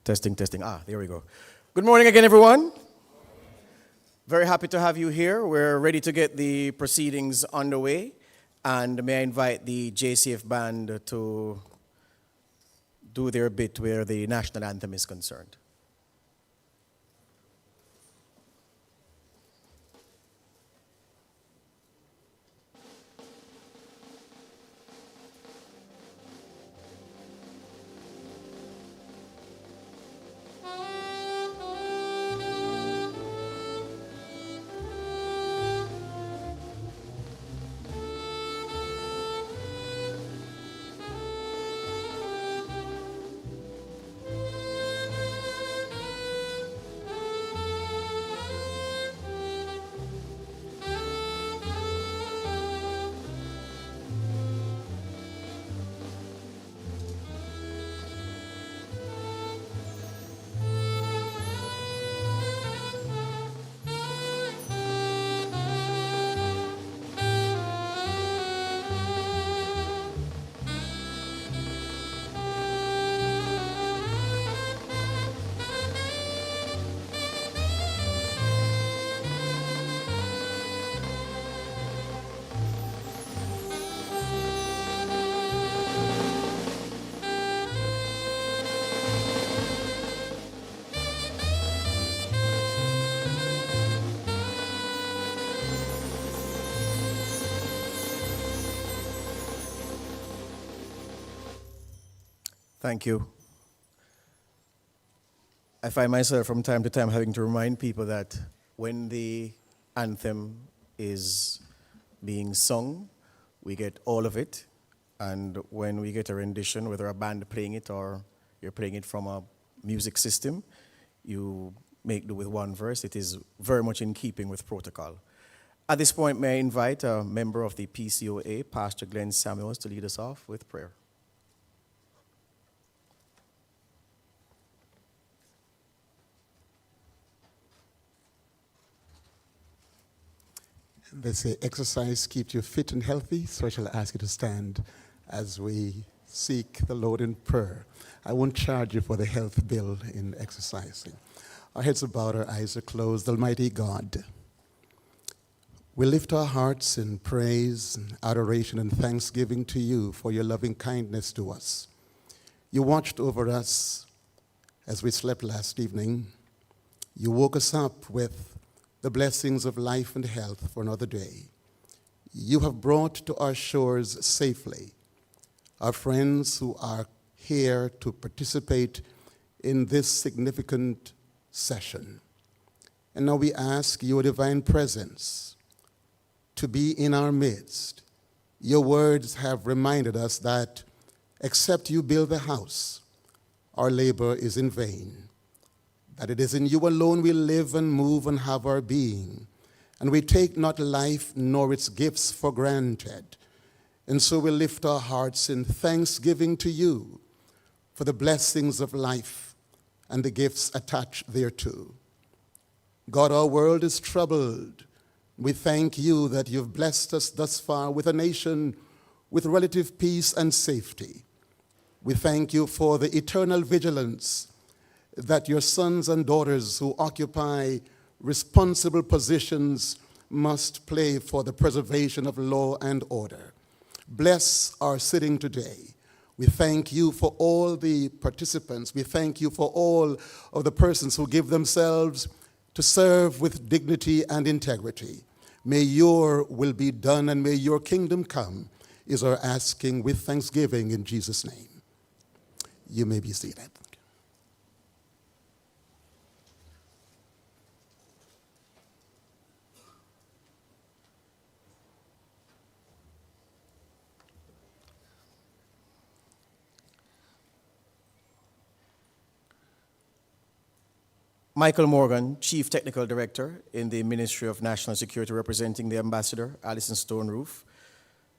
Testing, testing. There we go. Good morning again, everyone. Very happy to have you here. We're ready to get the proceedings underway. And may I invite the JCF band to do their bit where the national anthem is concerned. Thank you. I find myself from time to time having to remind people that when the anthem is being sung, we get all of it. And when we get a rendition, whether a band playing it or you're playing it from a music system, you make do with one verse. It is very much in keeping with protocol. At this point, may I invite a member of the PCOA, Pastor Glenn Samuels, to lead us off with prayer. They say exercise keeps you fit and healthy, so I shall ask you to stand as we seek the Lord in prayer. I won't charge you for the health bill in exercising. Our heads are bowed, our eyes are closed. Almighty God, we lift our hearts in praise, and adoration, and thanksgiving to you for your loving kindness to us. You watched over us as we slept last evening. You woke us up with the blessings of life and health for another day. You have brought to our shores safely our friends who are here to participate in this significant session. And now we ask your divine presence to be in our midst. Your words have reminded us that except you build the house, our labor is in vain. That it is in you alone we live and move and have our being. And we take not life nor its gifts for granted. And so we lift our hearts in thanksgiving to you for the blessings of life and the gifts attached thereto. God, our world is troubled. We thank you that you've blessed us thus far with a nation with relative peace and safety. We thank you for the eternal vigilance that your sons and daughters who occupy responsible positions must play for the preservation of law and order. Bless our sitting today. We thank you for all the participants. We thank you for all of the persons who give themselves to serve with dignity and integrity. May your will be done and may your kingdom come, is our asking with thanksgiving in Jesus' name. You may be seated. Michael Morgan, Chief Technical Director in the Ministry of National Security, representing the Ambassador, Alison Stone-Roof,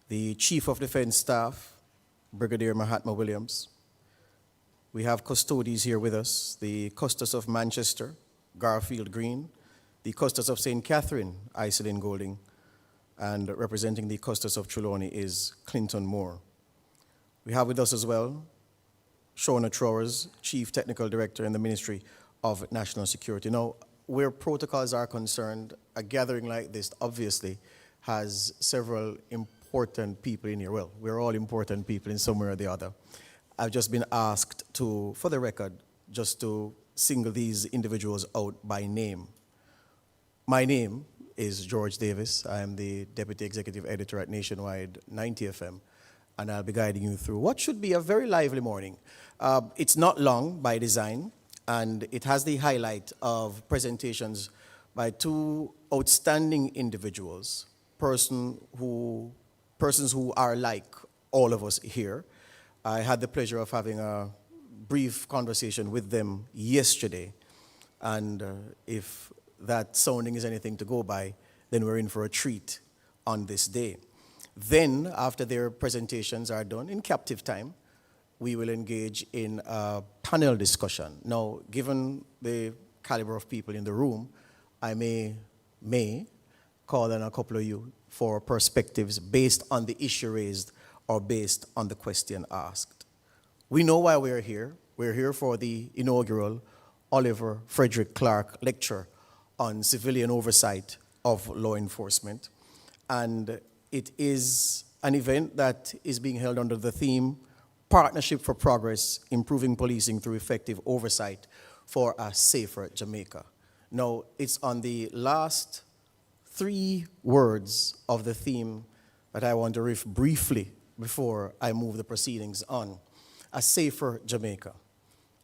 the Chief of Defense Staff, Brigadier Mahatma Williams. We have custodies here with us, the Custos of Manchester, Garfield Green, the Custos of St. Catherine, Iselin Golding, and representing the Custos of Trelawney is Clinton Moore. We have with us as well Shon, Chief Technical Director in the Ministry of National Security. Now, where protocols are concerned, a gathering like this obviously has several important people in here. Well, we're all important people in some way or the other. I've just been asked to, for the record, just to single these individuals out by name. My name is George Davis. I am the Deputy Executive Editor at Nationwide 90 FM, and I'll be guiding you through what should be a very lively morning. It's not long by design, and it has the highlight of presentations by two outstanding individuals, persons who are like all of us here. I had the pleasure of having a brief conversation with them yesterday, and if that sounding is anything to go by, then we're in for a treat on this day. Then, after their presentations are done, in captive time, we will engage in a panel discussion. Now, given the caliber of people in the room, I may call on a couple of you for perspectives based on the issue raised or based on the question asked. We know why we're here. We're here for the inaugural Oliver Frederick Clarke Lecture on Civilian Oversight of Law Enforcement. And it is an event that is being held under the theme, Partnership for Progress, Improving Policing Through Effective Oversight for a Safer Jamaica. Now, it's on the last 3 words of the theme that I want to riff briefly before I move the proceedings on. A safer Jamaica.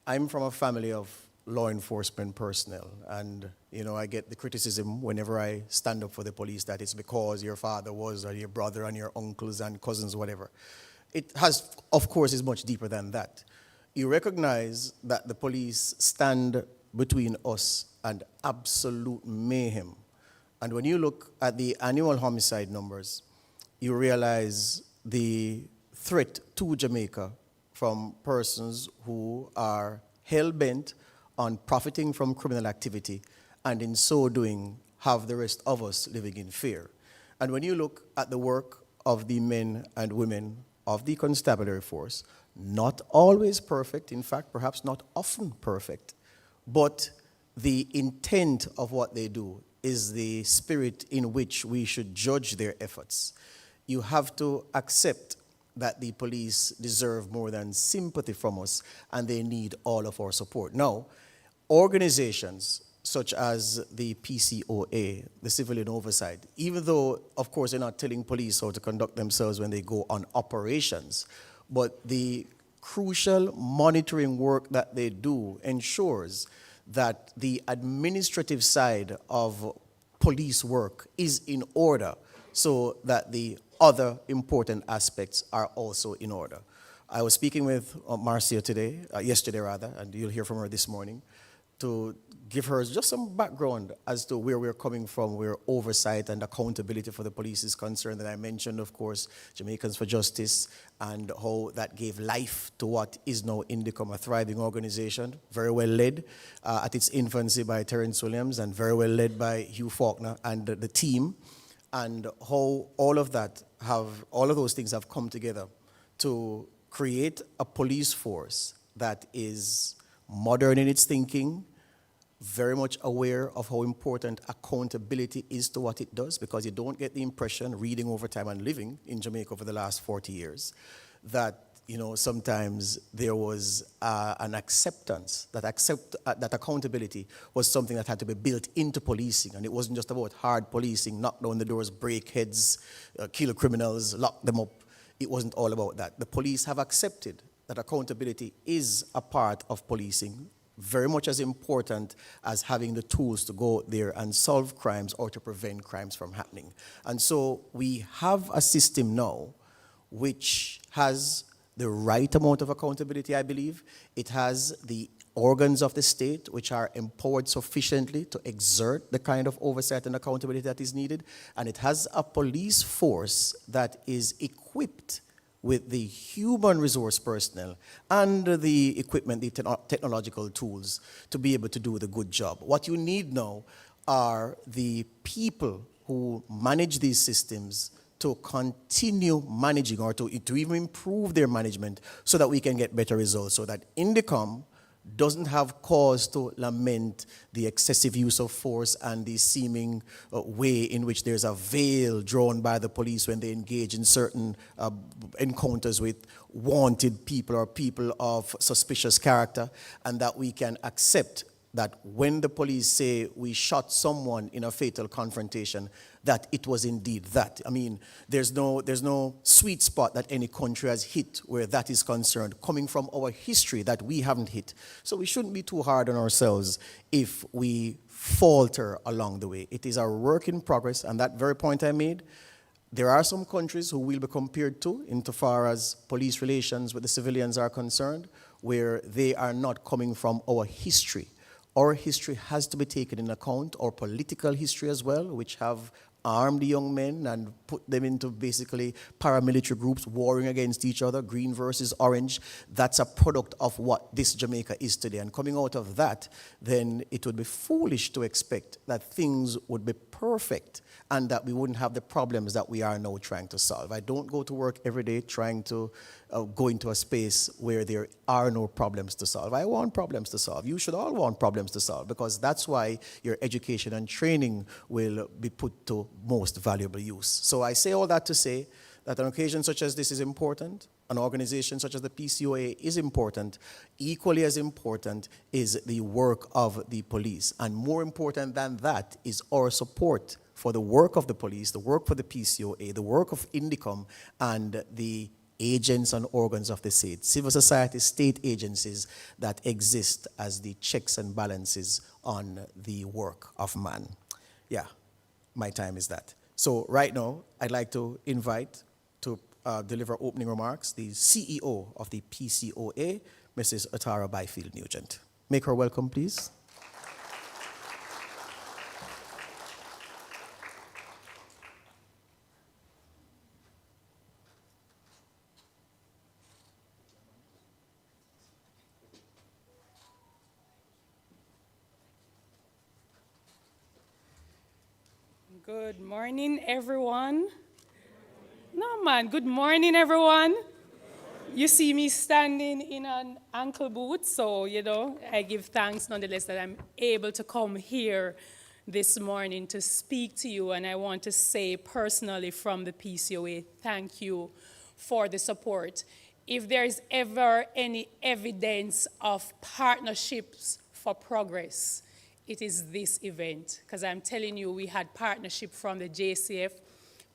I'm from a family of law enforcement personnel, and I get the criticism whenever I stand up for the police that it's because your father was, or your brother and your uncles and cousins, whatever. It has, of course, is much deeper than that. You recognize that the police stand between us and absolute mayhem. And when you look at the annual homicide numbers, you realize the threat to Jamaica from persons who are hell-bent on profiting from criminal activity, and in so doing, have the rest of us living in fear. And when you look at the work of the men and women of the constabulary force, not always perfect, in fact, perhaps not often perfect, but the intent of what they do is the spirit in which we should judge their efforts. You have to accept that the police deserve more than sympathy from us, and they need all of our support. Now, organizations such as the PCOA, the Civilian Oversight, even though, of course, they're not telling police how to conduct themselves when they go on operations, but the crucial monitoring work that they do ensures that the administrative side of police work is in order so that the other important aspects are also in order. I was speaking with Marcia yesterday, and you'll hear from her this morning, to give her just some background as to where we're coming from, where oversight and accountability for the police is concerned. And I mentioned, of course, Jamaicans for Justice and how that gave life to what is now Indicom, a thriving organization, very well led at its infancy by Terence Williams and very well led by Hugh Faulkner and the team, and how all of those things have come together to create a police force that is modern in its thinking, very much aware of how important accountability is to what it does, because you don't get the impression, reading over time and living in Jamaica over the last 40 years, that sometimes there was an acceptance, that accountability was something that had to be built into policing, and it wasn't just about hard policing, knock down the doors, break heads, kill criminals, lock them up. It wasn't all about that. The police have accepted that accountability is a part of policing, very much as important as having the tools to go there and solve crimes or to prevent crimes from happening. And so we have a system now which has the right amount of accountability, I believe. It has the organs of the state which are empowered sufficiently to exert the kind of oversight and accountability that is needed. And it has a police force that is equipped with the human resource personnel and the equipment, the technological tools to be able to do the good job. What you need now are the people who manage these systems to continue managing or to even improve their management so that we can get better results, so that Indicom doesn't have cause to lament the excessive use of force and the seeming way in which there's a veil drawn by the police when they engage in certain encounters with wanted people or people of suspicious character, and that we can accept that when the police say we shot someone in a fatal confrontation, that it was indeed that. I mean, there's no sweet spot that any country has hit where that is concerned, coming from our history that we haven't hit. So we shouldn't be too hard on ourselves if we falter along the way. It is a work in progress, and that very point I made, there are some countries who will be compared to, insofar as police relations with the civilians are concerned, where they are not coming from our history. Our history has to be taken in account, our political history as well, which have armed young men and put them into basically paramilitary groups warring against each other, green versus orange. That's a product of what this Jamaica is today. And coming out of that, then it would be foolish to expect that things would be perfect and that we wouldn't have the problems that we are now trying to solve. I don't go to work every day trying to go into a space where there are no problems to solve. I want problems to solve. You should all want problems to solve, because that's why your education and training will be put to most valuable use. So I say all that to say that an occasion such as this is important. An organization such as the PCOA is important. Equally as important is the work of the police. And more important than that is our support for the work of the police, the work for the PCOA, the work of Indicom, and the agents and organs of the state, civil society, state agencies that exist as the checks and balances on the work of man. Yeah, my time is that. So right now, I'd like to invite to deliver opening remarks the CEO of the PCOA, Mrs. Atara Byfield-Nugent. Make her welcome, please. Good morning, everyone. No, man, good morning, everyone. You see me standing in an ankle boot, so, I give thanks nonetheless that I'm able to come here this morning to speak to you, and I want to say personally from the PCOA, thank you for the support. If there is ever any evidence of partnerships for progress, it is this event, because I'm telling you, we had partnership from the JCF,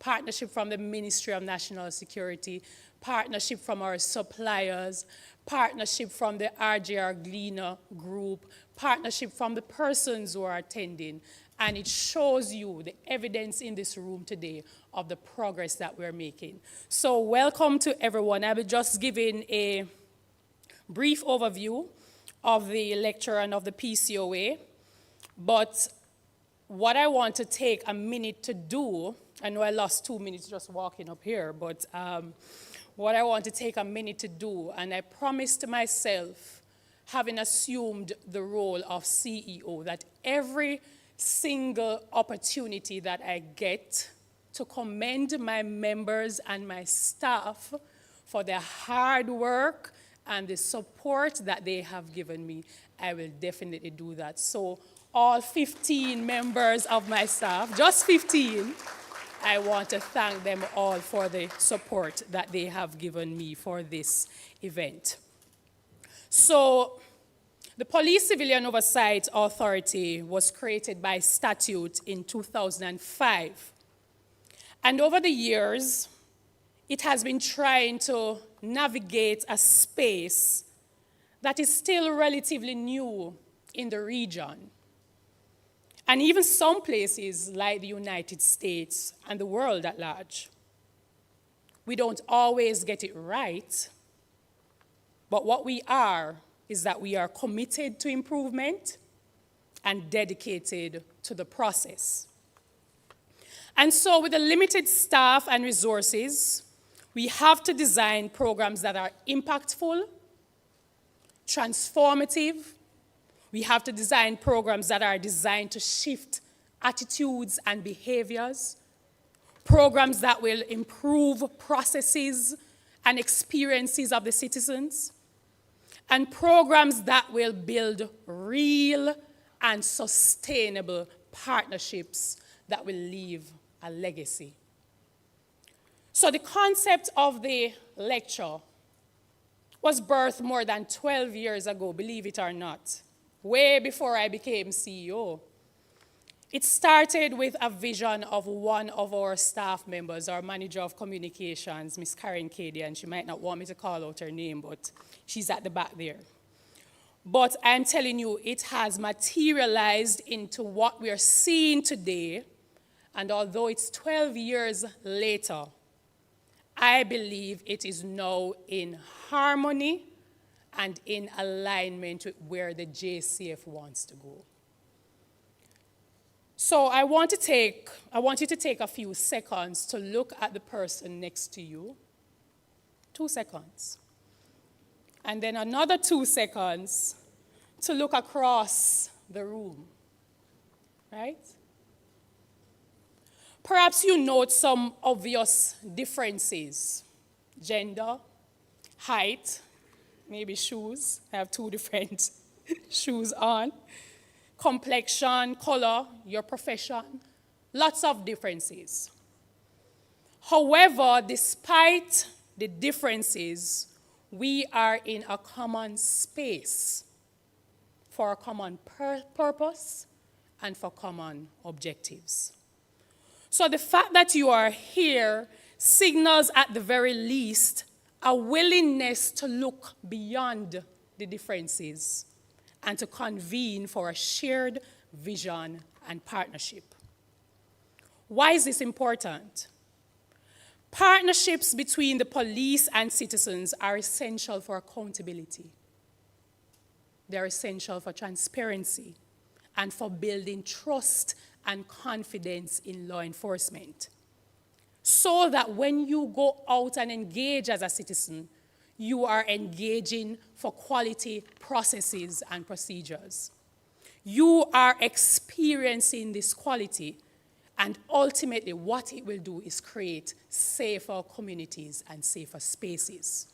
partnership from the Ministry of National Security, partnership from our suppliers, partnership from the RJRGLEANER Group, partnership from the persons who are attending. And it shows you the evidence in this room today of the progress that we're making. So welcome to everyone. I will just giving a brief overview of the lecture and of the PCOA. But what I want to take a minute to do, I know I lost 2 minutes just walking up here, but what I want to take a minute to do, and I promised myself, having assumed the role of CEO, that every single opportunity that I get to commend my members and my staff for their hard work and the support that they have given me, I will definitely do that. So all 15 members of my staff, just 15, I want to thank them all for the support that they have given me for this event. So the Police Civilian Oversight Authority was created by statute in 2005. And over the years, it has been trying to navigate a space that is still relatively new in the region. And even some places like the United States and the world at large. We don't always get it right, but what we are is that we are committed to improvement and dedicated to the process. And so with the limited staff and resources, we have to design programs that are impactful, transformative. We have to design programs that are designed to shift attitudes and behaviors. programs that will improve processes and experiences of the citizens, and programs that will build real and sustainable partnerships that will leave a legacy. So the concept of the lecture was birthed more than 12 years ago, believe it or not, way before I became CEO. It started with a vision of one of our staff members, our manager of communications, Miss Karen Cady, and she might not want me to call out her name, but she's at the back there. But I'm telling you, it has materialized into what we are seeing today, and although it's 12 years later, I believe it is now in harmony and in alignment with where the JCF wants to go. So I want you to take a few seconds to look at the person next to you. 2 seconds. And then another 2 seconds to look across the room, right? Perhaps you note some obvious differences. Gender, height, maybe shoes. I have 2 different shoes on. Complexion, color, your profession, lots of differences. However, despite the differences, we are in a common space for a common purpose and for common objectives. So the fact that you are here signals at the very least a willingness to look beyond the differences and to convene for a shared vision and partnership. Why is this important? Partnerships between the police and citizens are essential for accountability. They're essential for transparency and for building trust and confidence in law enforcement, so that when you go out and engage as a citizen, you are engaging for quality processes and procedures. You are experiencing this quality, and ultimately what it will do is create safer communities and safer spaces.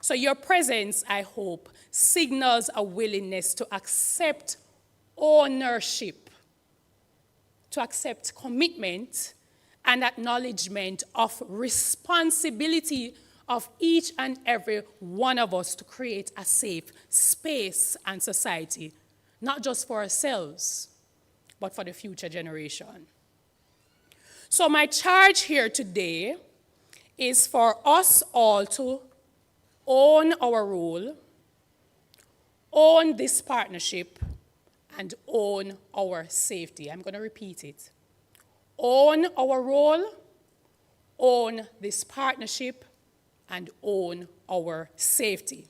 So your presence, I hope, signals a willingness to accept ownership, to accept commitment and acknowledgement of responsibility of each and every one of us to create a safe space and society, not just for ourselves, but for the future generation. So my charge here today is for us all to own our role, own this partnership, and own our safety. I'm going to repeat it. Own our role, own this partnership, and own our safety.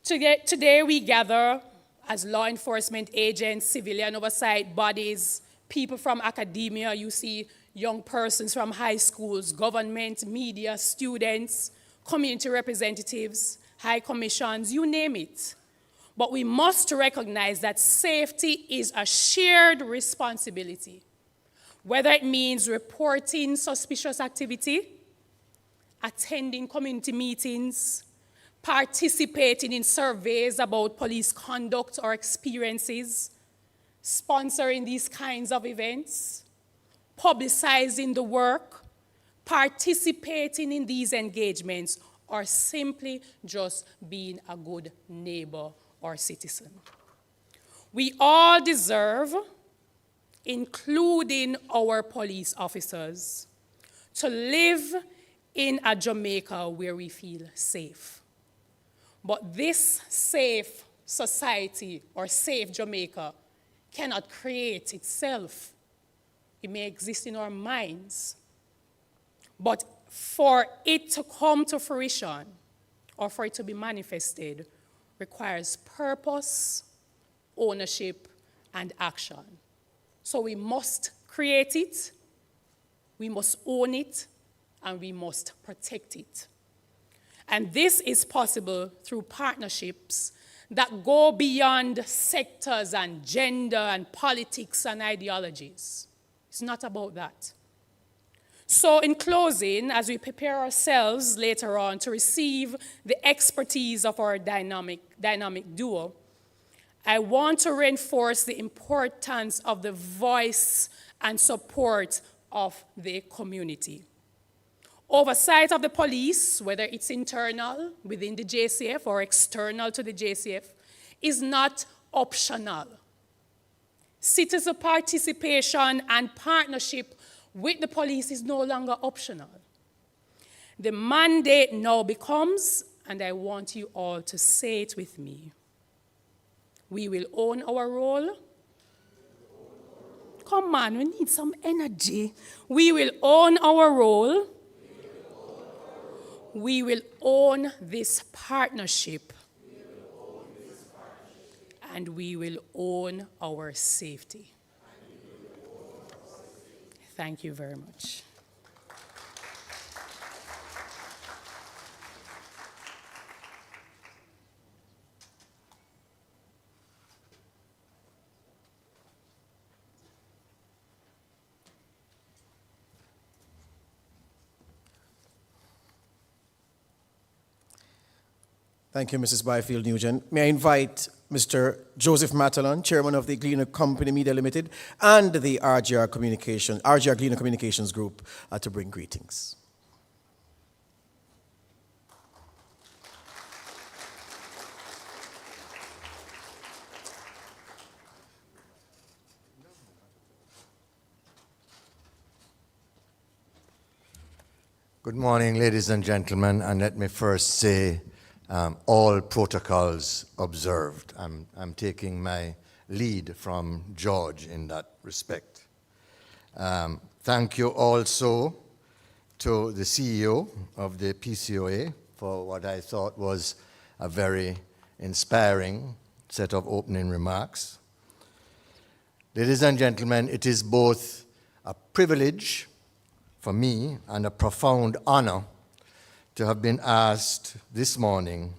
Today we gather as law enforcement agents, civilian oversight bodies, people from academia. You see young persons from high schools, government, media, students, community representatives, high commissions, you name it. But we must recognize that safety is a shared responsibility, whether it means reporting suspicious activity, attending community meetings, participating in surveys about police conduct or experiences, sponsoring these kinds of events, publicizing the work, participating in these engagements, or simply just being a good neighbor or citizen. We all deserve, including our police officers, to live in a Jamaica where we feel safe. But this safe society or safe Jamaica cannot create itself. It may exist in our minds, but for it to come to fruition or for it to be manifested requires purpose, ownership, and action. So we must create it, we must own it, and we must protect it. And this is possible through partnerships that go beyond sectors and gender and politics and ideologies. It's not about that. So in closing, as we prepare ourselves later on to receive the expertise of our dynamic duo, I want to reinforce the importance of the voice and support of the community. Oversight of the police, whether it's internal within the JCF or external to the JCF, is not optional. Citizen participation and partnership with the police is no longer optional. The mandate now becomes, and I want you all to say it with me, we will own our role. Come on, we need some energy. We will own our role. We will own this partnership. And we will own our safety. Thank you very much. Thank you, Mrs. Byfield Nugent. May I invite Mr. Joseph Matalon, Chairman of the Gleaner Company Media Limited and the RJRGLEANER Communications Group to bring greetings. Good morning, ladies and gentlemen, and let me first say all protocols observed. I'm taking my lead from George in that respect. Thank you also to the CEO of the PCOA for what I thought was a very inspiring set of opening remarks. Ladies and gentlemen, it is both a privilege for me and a profound honor to have been asked this morning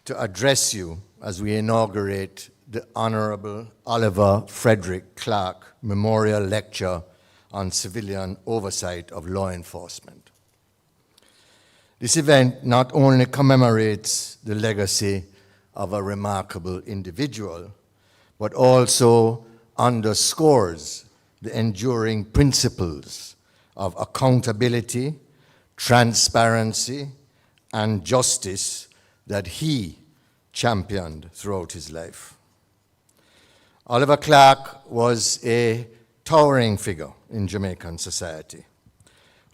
to address you as we inaugurate the Honorable Oliver Frederick Clarke Memorial Lecture on Civilian Oversight of Law Enforcement. This event not only commemorates the legacy of a remarkable individual, but also underscores the enduring principles of accountability, transparency, and justice that he championed throughout his life. Oliver Clarke was a towering figure in Jamaican society,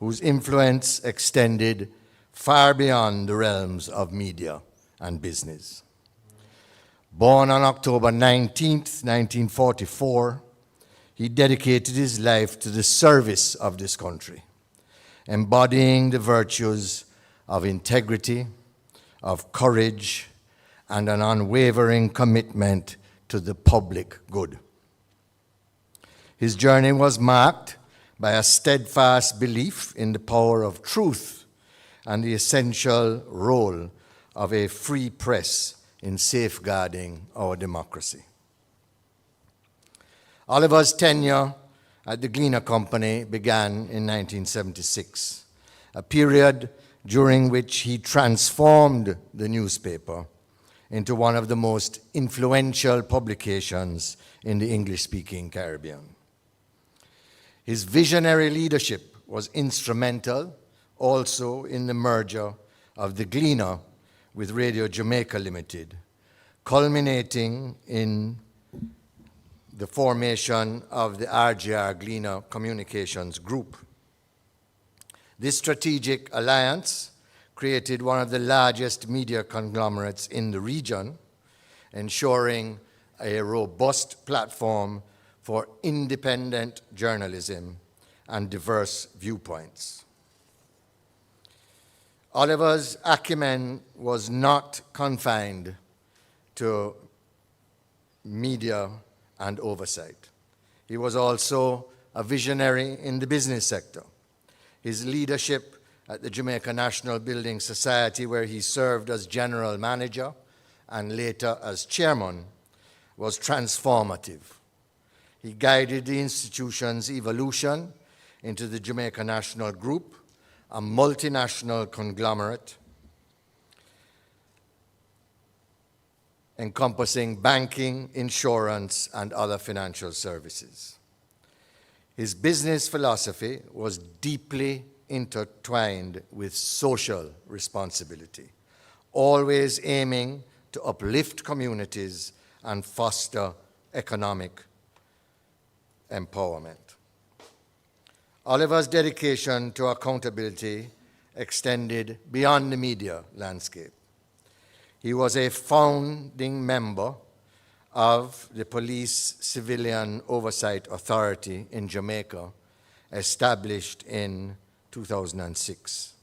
whose influence extended far beyond the realms of media and business. Born on October 19th, 1944, he dedicated his life to the service of this country, embodying the virtues of integrity, of courage, and an unwavering commitment to the public good. His journey was marked by a steadfast belief in the power of truth and the essential role of a free press in safeguarding our democracy. Oliver's tenure at the Gleaner Company began in 1976, a period during which he transformed the newspaper into one of the most influential publications in the English-speaking Caribbean. His visionary leadership was instrumental also in the merger of the Gleaner with Radio Jamaica Limited, culminating in the formation of the RJRGLEANER Communications Group. This strategic alliance created one of the largest media conglomerates in the region, ensuring a robust platform for independent journalism and diverse viewpoints. Oliver's acumen was not confined to media and oversight. He was also a visionary in the business sector. His leadership at the Jamaica National Building Society, where he served as general manager and later as chairman, was transformative. He guided the institution's evolution, into the Jamaica National Group, a multinational conglomerate encompassing banking, insurance, and other financial services. His business philosophy was deeply intertwined with social responsibility, always aiming to uplift communities and foster economic empowerment. Oliver's dedication to accountability extended beyond the media landscape. He was a founding member of the Police Civilian Oversight Authority in Jamaica, established in 2006.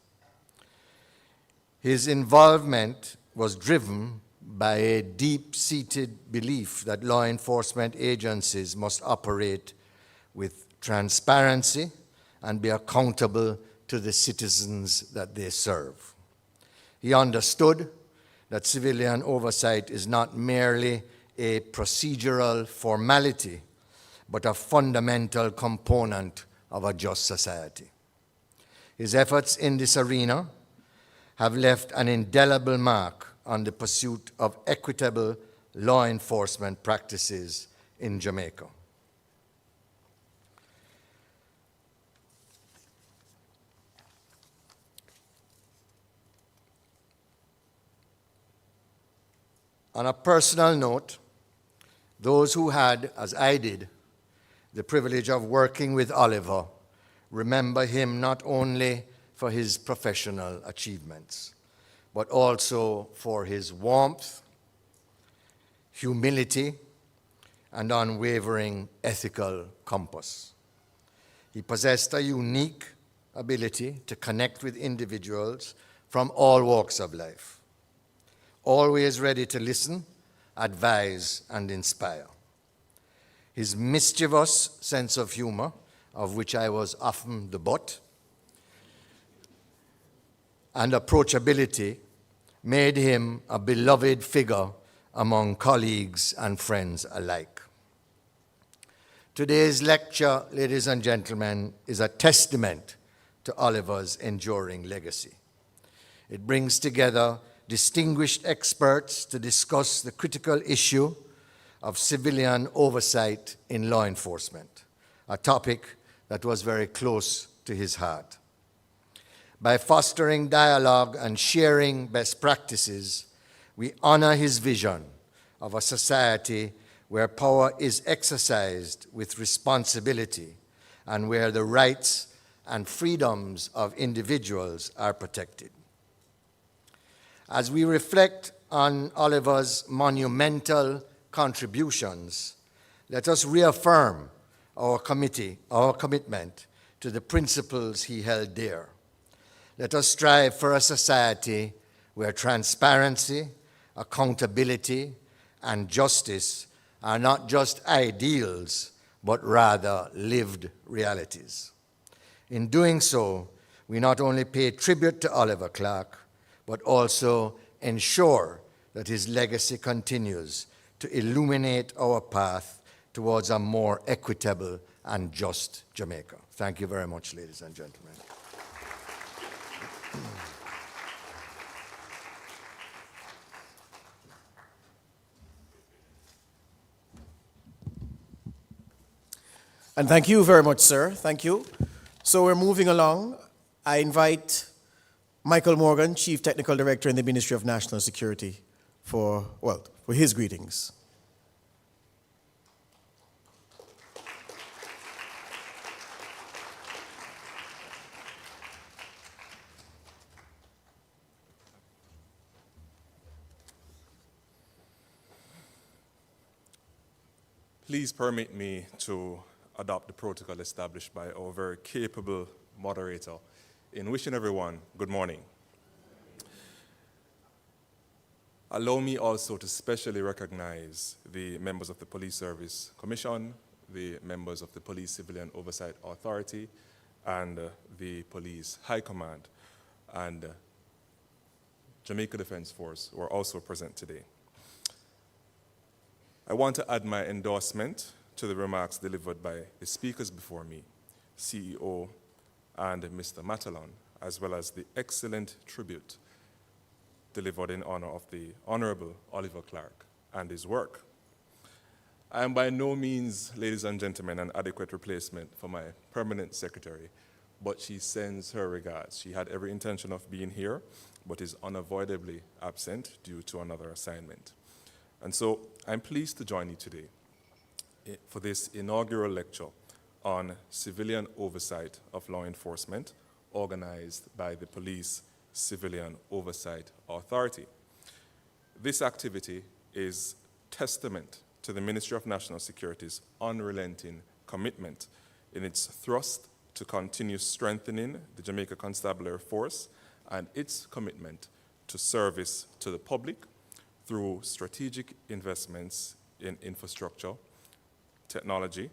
His involvement was driven by a deep-seated belief that law enforcement agencies must operate with transparency and be accountable to the citizens that they serve. He understood that civilian oversight is not merely a procedural formality, but a fundamental component of a just society. His efforts in this arena have left an indelible mark on the pursuit of equitable law enforcement practices in Jamaica. On a personal note, those who had, as I did, the privilege of working with Oliver remember him not only for his professional achievements, but also for his warmth, humility, and unwavering ethical compass. He possessed a unique ability to connect with individuals from all walks of life, always ready to listen, advise, and inspire. His mischievous sense of humor, of which I was often the butt, and approachability made him a beloved figure among colleagues and friends alike. Today's lecture, ladies and gentlemen, is a testament to Oliver's enduring legacy. It brings together distinguished experts to discuss the critical issue of civilian oversight in law enforcement, a topic that was very close to his heart. By fostering dialogue and sharing best practices, we honor his vision of a society where power is exercised with responsibility and where the rights and freedoms of individuals are protected. As we reflect on Oliver's monumental contributions, let us reaffirm our commitment to the principles he held dear. Let us strive for a society where transparency, accountability, and justice are not just ideals, but rather lived realities. In doing so, we not only pay tribute to Oliver Clarke, but also ensure that his legacy continues to illuminate our path towards a more equitable and just Jamaica. Thank you very much, ladies and gentlemen. And thank you very much, sir. Thank you. So we're moving along. I invite Michael Morgan, Chief Technical Director in the Ministry of National Security, for his greetings. Please permit me to adopt the protocol established by our very capable moderator in wishing everyone good morning. Allow me also to specially recognize the members of the Police Service Commission, the members of the Police Civilian Oversight Authority, and the Police High Command, and Jamaica Defense Force, who are also present today. I want to add my endorsement to the remarks delivered by the speakers before me, CEO, and Mr. Matalon, as well as the excellent tribute delivered in honor of the Honorable Oliver Clarke and his work. I am by no means, ladies and gentlemen, an adequate replacement for my permanent secretary, but she sends her regards. She had every intention of being here, but is unavoidably absent due to another assignment. And so I'm pleased to join you today for this inaugural lecture on civilian oversight of law enforcement, organized by the Police Civilian Oversight Authority. This activity is testament to the Ministry of National Security's unrelenting commitment in its thrust to continue strengthening the Jamaica Constabulary Force and its commitment to service to the public through strategic investments in infrastructure, technology,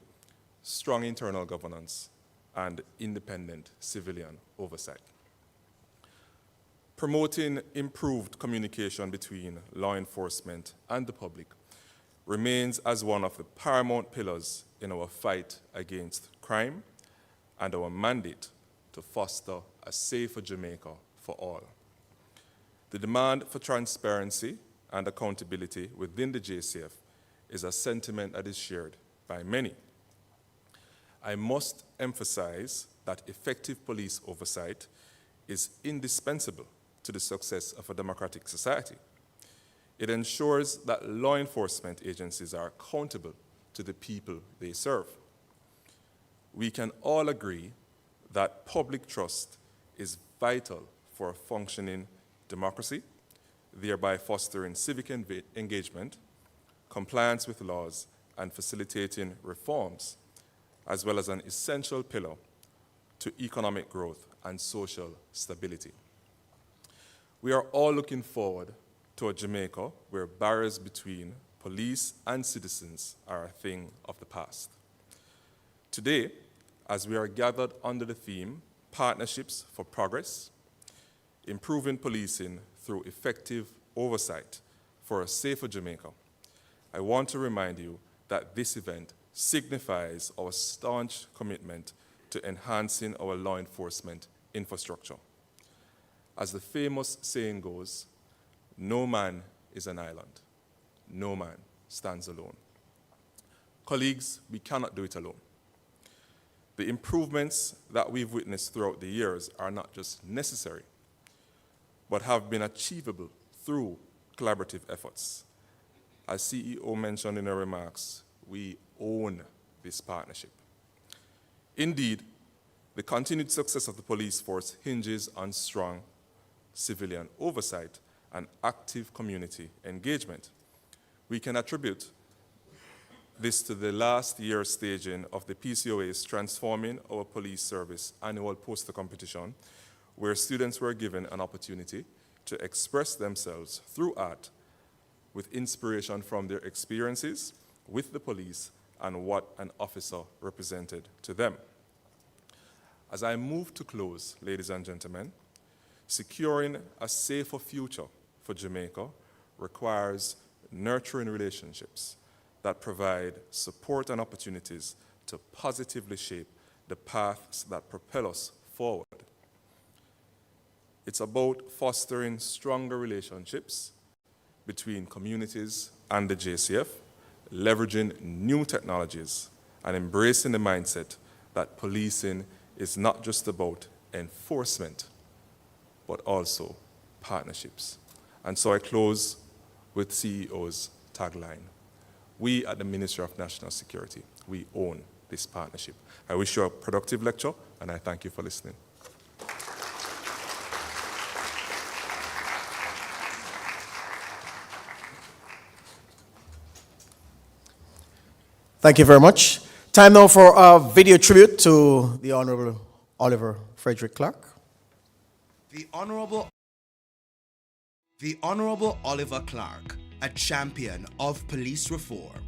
strong internal governance, and independent civilian oversight. Promoting improved communication between law enforcement and the public remains as one of the paramount pillars in our fight against crime and our mandate to foster a safer Jamaica for all. The demand for transparency and accountability within the JCF is a sentiment that is shared by many. I must emphasize that effective police oversight is indispensable to the success of a democratic society. It ensures that law enforcement agencies are accountable to the people they serve. We can all agree that public trust is vital for a functioning democracy, thereby fostering civic engagement, compliance with laws, and facilitating reforms, as well as an essential pillar to economic growth and social stability. We are all looking forward to a Jamaica where barriers between police and citizens are a thing of the past. Today, as we are gathered under the theme, Partnerships for Progress, improving policing through effective oversight for a safer Jamaica, I want to remind you that this event signifies our staunch commitment to enhancing our law enforcement infrastructure. As the famous saying goes, no man is an island. No man stands alone. Colleagues, we cannot do it alone. The improvements that we've witnessed throughout the years are not just necessary, but have been achievable through collaborative efforts. As CEO mentioned in her remarks, we own this partnership. Indeed, the continued success of the police force hinges on strong civilian oversight and active community engagement. We can attribute this to the last year's staging of the PCOA's Transforming Our Police Service annual poster competition, where students were given an opportunity to express themselves through art with inspiration from their experiences with the police and what an officer represented to them. As I move to close, ladies and gentlemen, securing a safer future for Jamaica requires nurturing relationships that provide support and opportunities to positively shape the paths that propel us forward. It's about fostering stronger relationships between communities and the JCF, leveraging new technologies, and embracing the mindset that policing is not just about enforcement, but also partnerships. And so I close with CEO's tagline. We at the Ministry of National Security, we own this partnership. I wish you a productive lecture, and I thank you for listening. Thank you very much. Time now for a video tribute to the Honorable Oliver Frederick Clarke. The Honorable Oliver Clarke, a champion of police reform.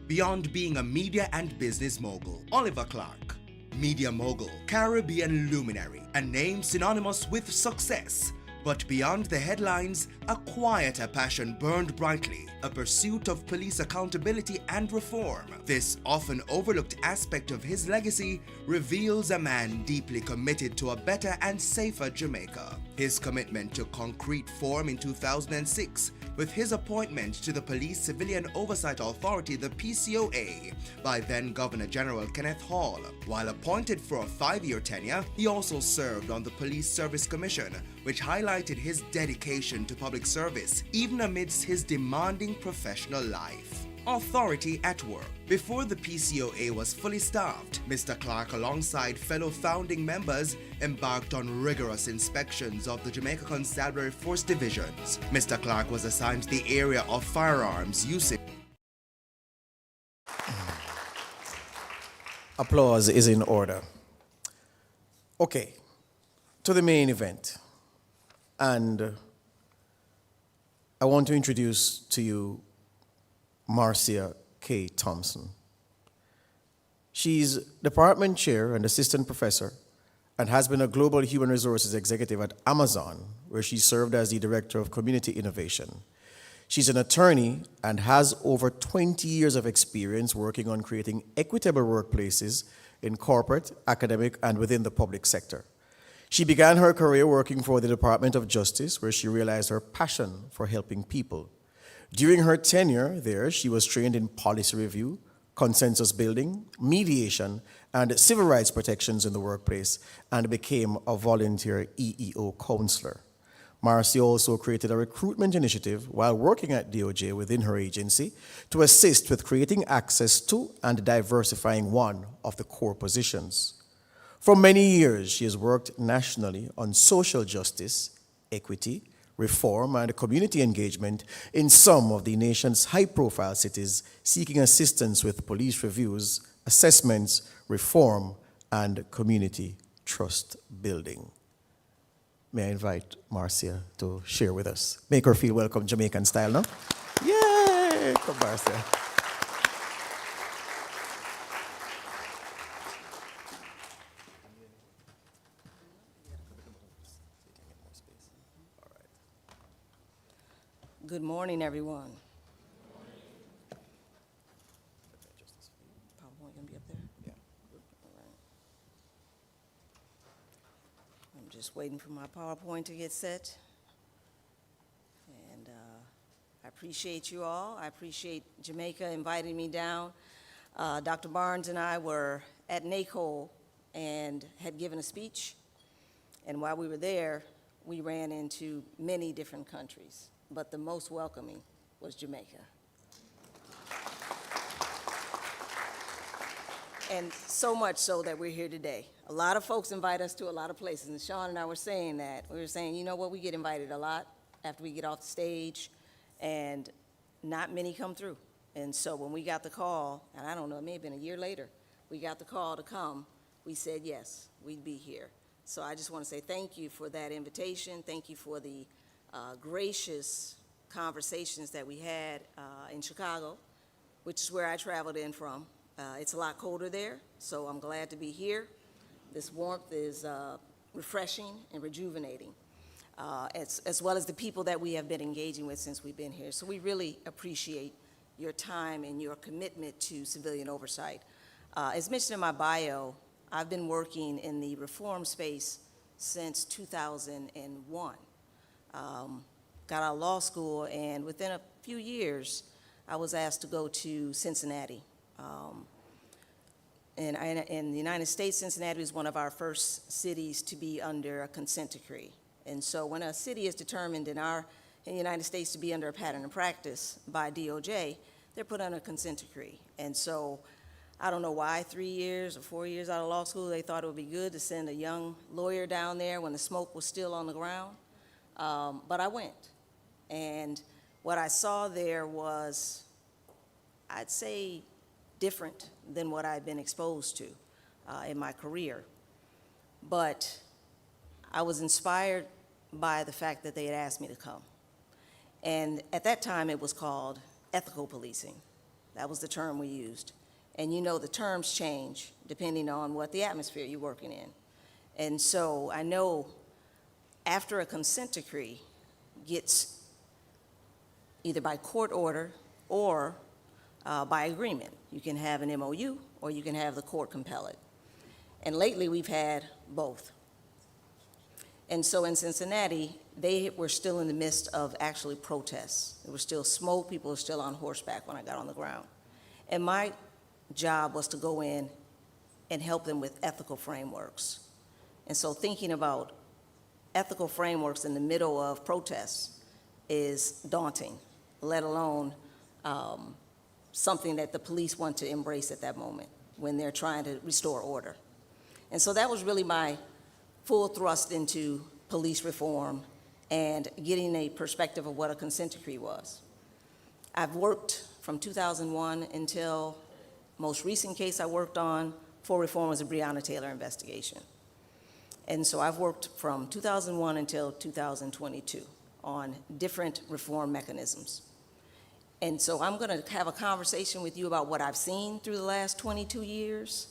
Beyond being a media and business mogul, Oliver Clarke, media mogul, Caribbean luminary, a name synonymous with success, But beyond the headlines, a quieter passion burned brightly, a pursuit of police accountability and reform. This often overlooked aspect of his legacy reveals a man deeply committed to a better and safer Jamaica. His commitment took concrete form in 2006 with his appointment to the Police Civilian Oversight Authority, the PCOA, by then Governor General Kenneth Hall. While appointed for a 5-year tenure, he also served on the Police Service Commission, which highlighted his dedication to public service, even amidst his demanding professional life. Authority at work. Before the PCOA was fully staffed, Mr. Clarke, alongside fellow founding members, embarked on rigorous inspections of the Jamaica Constabulary Force divisions. Mr. Clarke was assigned the area of firearms usage. Applause is in order. Okay, to the main event. And I want to introduce to you Marcia K. Thompson. She's department chair and assistant professor and has been a global human resources executive at Amazon, where she served as the director of community innovation. She's an attorney and has over 20 years of experience working on creating equitable workplaces in corporate, academic, and within the public sector. She began her career working for the Department of Justice, where she realized her passion for helping people. During her tenure there, she was trained in policy review, consensus building, mediation, and civil rights protections in the workplace, and became a volunteer EEO counselor. Marcia also created a recruitment initiative while working at DOJ within her agency to assist with creating access to and diversifying one of the core positions. For many years, she has worked nationally on social justice, equity, reform, and community engagement in some of the nation's high-profile cities, seeking assistance with police reviews, assessments, reform, and community trust building. May I invite Marcia to share with us. Make her feel welcome, Jamaican style, no? Yay! Come, Marcia. Good morning, everyone. PowerPoint gonna be up there? Yeah. All right. I'm just waiting for my PowerPoint to get set. And I appreciate you all. I appreciate Jamaica inviting me down. Dr. Barnes and I were at NACO and had given a speech. And while we were there, we ran into many different countries, but the most welcoming was Jamaica. And so much so that we're here today. A lot of folks invite us to a lot of places, and Shon and I were saying that. We were saying, you know what, we get invited a lot after we get off the stage, and not many come through. And so when we got the call, and I don't know, it may have been a year later, we got the call to come, we said yes, we'd be here. So I just want to say thank you for that invitation. Thank you for the gracious conversations that we had in Chicago, which is where I traveled in from. It's a lot colder there, so I'm glad to be here. This warmth is refreshing and rejuvenating, as well as the people that we have been engaging with since we've been here. So we really appreciate your time and your commitment to civilian oversight. As mentioned in my bio, I've been working in the reform space since 2001. Got out of law school, and within a few years, I was asked to go to Cincinnati. In the United States, Cincinnati was one of our first cities to be under a consent decree. And so when a city is determined in the United States to be under a pattern of practice by DOJ, they're put under a consent decree. And so I don't know why 3 years or 4 years out of law school, they thought it would be good to send a young lawyer down there when the smoke was still on the ground. But I went. And what I saw there was, I'd say, different than what I'd been exposed to in my career. But I was inspired by the fact that they had asked me to come. And at that time, it was called ethical policing. That was the term we used. And you know the terms change depending on what the atmosphere you're working in. And so I know after a consent decree gets either by court order or by agreement. You can have an MOU or you can have the court compel it. And lately we've had both. And so in Cincinnati, they were still in the midst of actually protests. There was still smoke, people were still on horseback when I got on the ground. And my job was to go in and help them with ethical frameworks. And so thinking about ethical frameworks in the middle of protests is daunting, let alone something that the police want to embrace at that moment when they're trying to restore order. And so that was really my full thrust into police reform and getting a perspective of what a consent decree was. I've worked from 2001 until most recent case I worked on for reform was a Breonna Taylor investigation. And so I've worked from 2001 until 2022 on different reform mechanisms. And so I'm going to have a conversation with you about what I've seen through the last 22 years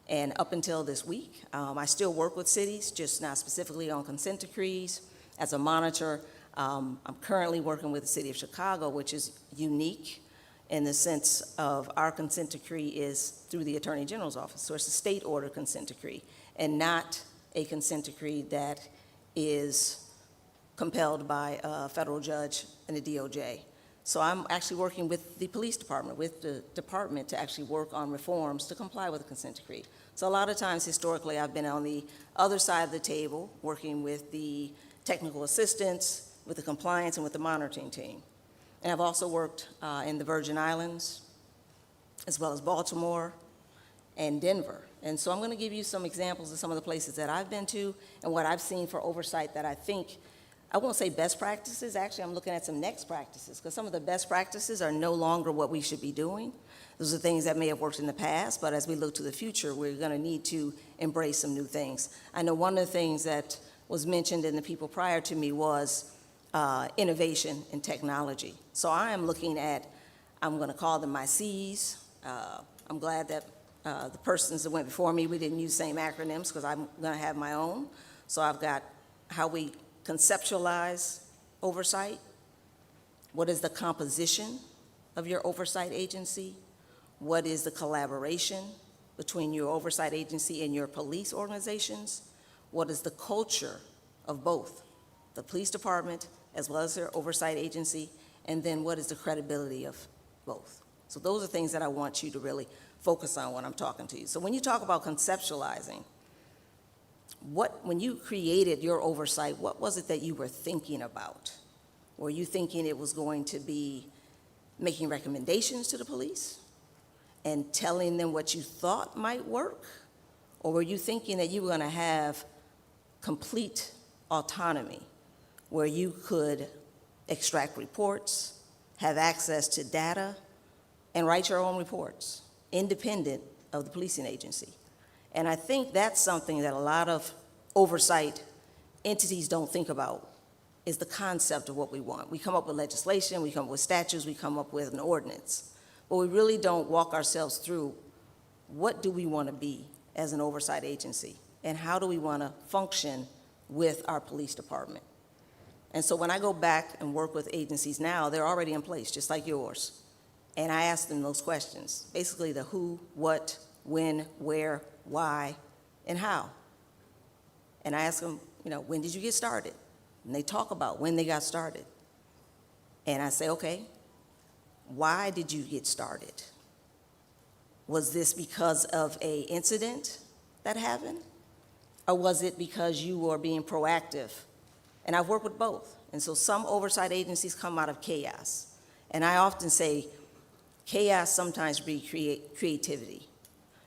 and up until this week. I still work with cities, just not specifically on consent decrees. As a monitor, I'm currently working with the city of Chicago, which is unique in the sense of our consent decree is through the Attorney General's office. So it's a state order consent decree and not a consent decree that is compelled by a federal judge and the DOJ. So I'm actually working with the police department, with the department to actually work on reforms to comply with the consent decree. So a lot of times historically I've been on the other side of the table working with the technical assistants, with the compliance and with the monitoring team. And I've also worked in the Virgin Islands, as well as Baltimore and Denver. And so I'm going to give you some examples of some of the places that I've been to and what I've seen for oversight that I think, I won't say best practices, actually I'm looking at some next practices, because some of the best practices are no longer what we should be doing. Those are things that may have worked in the past, but as we look to the future, we're going to need to embrace some new things. I know one of the things that was mentioned in the people prior to me was innovation and technology. So I am looking at, I'm going to call them my C's. I'm glad that the persons that went before me, we didn't use the same acronyms because I'm going to have my own. So I've got how we conceptualize oversight. What is the composition of your oversight agency? What is the collaboration between your oversight agency and your police organizations? What is the culture of both the police department as well as their oversight agency? And then what is the credibility of both? So those are things that I want you to really focus on when I'm talking to you. So when you talk about conceptualizing, when you created your oversight, what was it that you were thinking about? Were you thinking it was going to be making recommendations to the police and telling them what you thought might work? Or were you thinking that you were going to have complete autonomy where you could extract reports, have access to data, and write your own reports, independent of the policing agency? And I think that's something that a lot of oversight entities don't think about, is the concept of what we want. We come up with legislation, we come up with statutes, we come up with an ordinance, but we really don't walk ourselves through what do we want to be as an oversight agency, and how do we want to function with our police department. And so when I go back and work with agencies now, they're already in place, just like yours. And I ask them those questions, basically the who, what, when, where, why, and how. And I ask them, when did you get started? And they talk about when they got started. And I say, okay, why did you get started? Was this because of an incident that happened? Or was it because you were being proactive? And I've worked with both. And so some oversight agencies come out of chaos. And I often say chaos sometimes breeds creativity.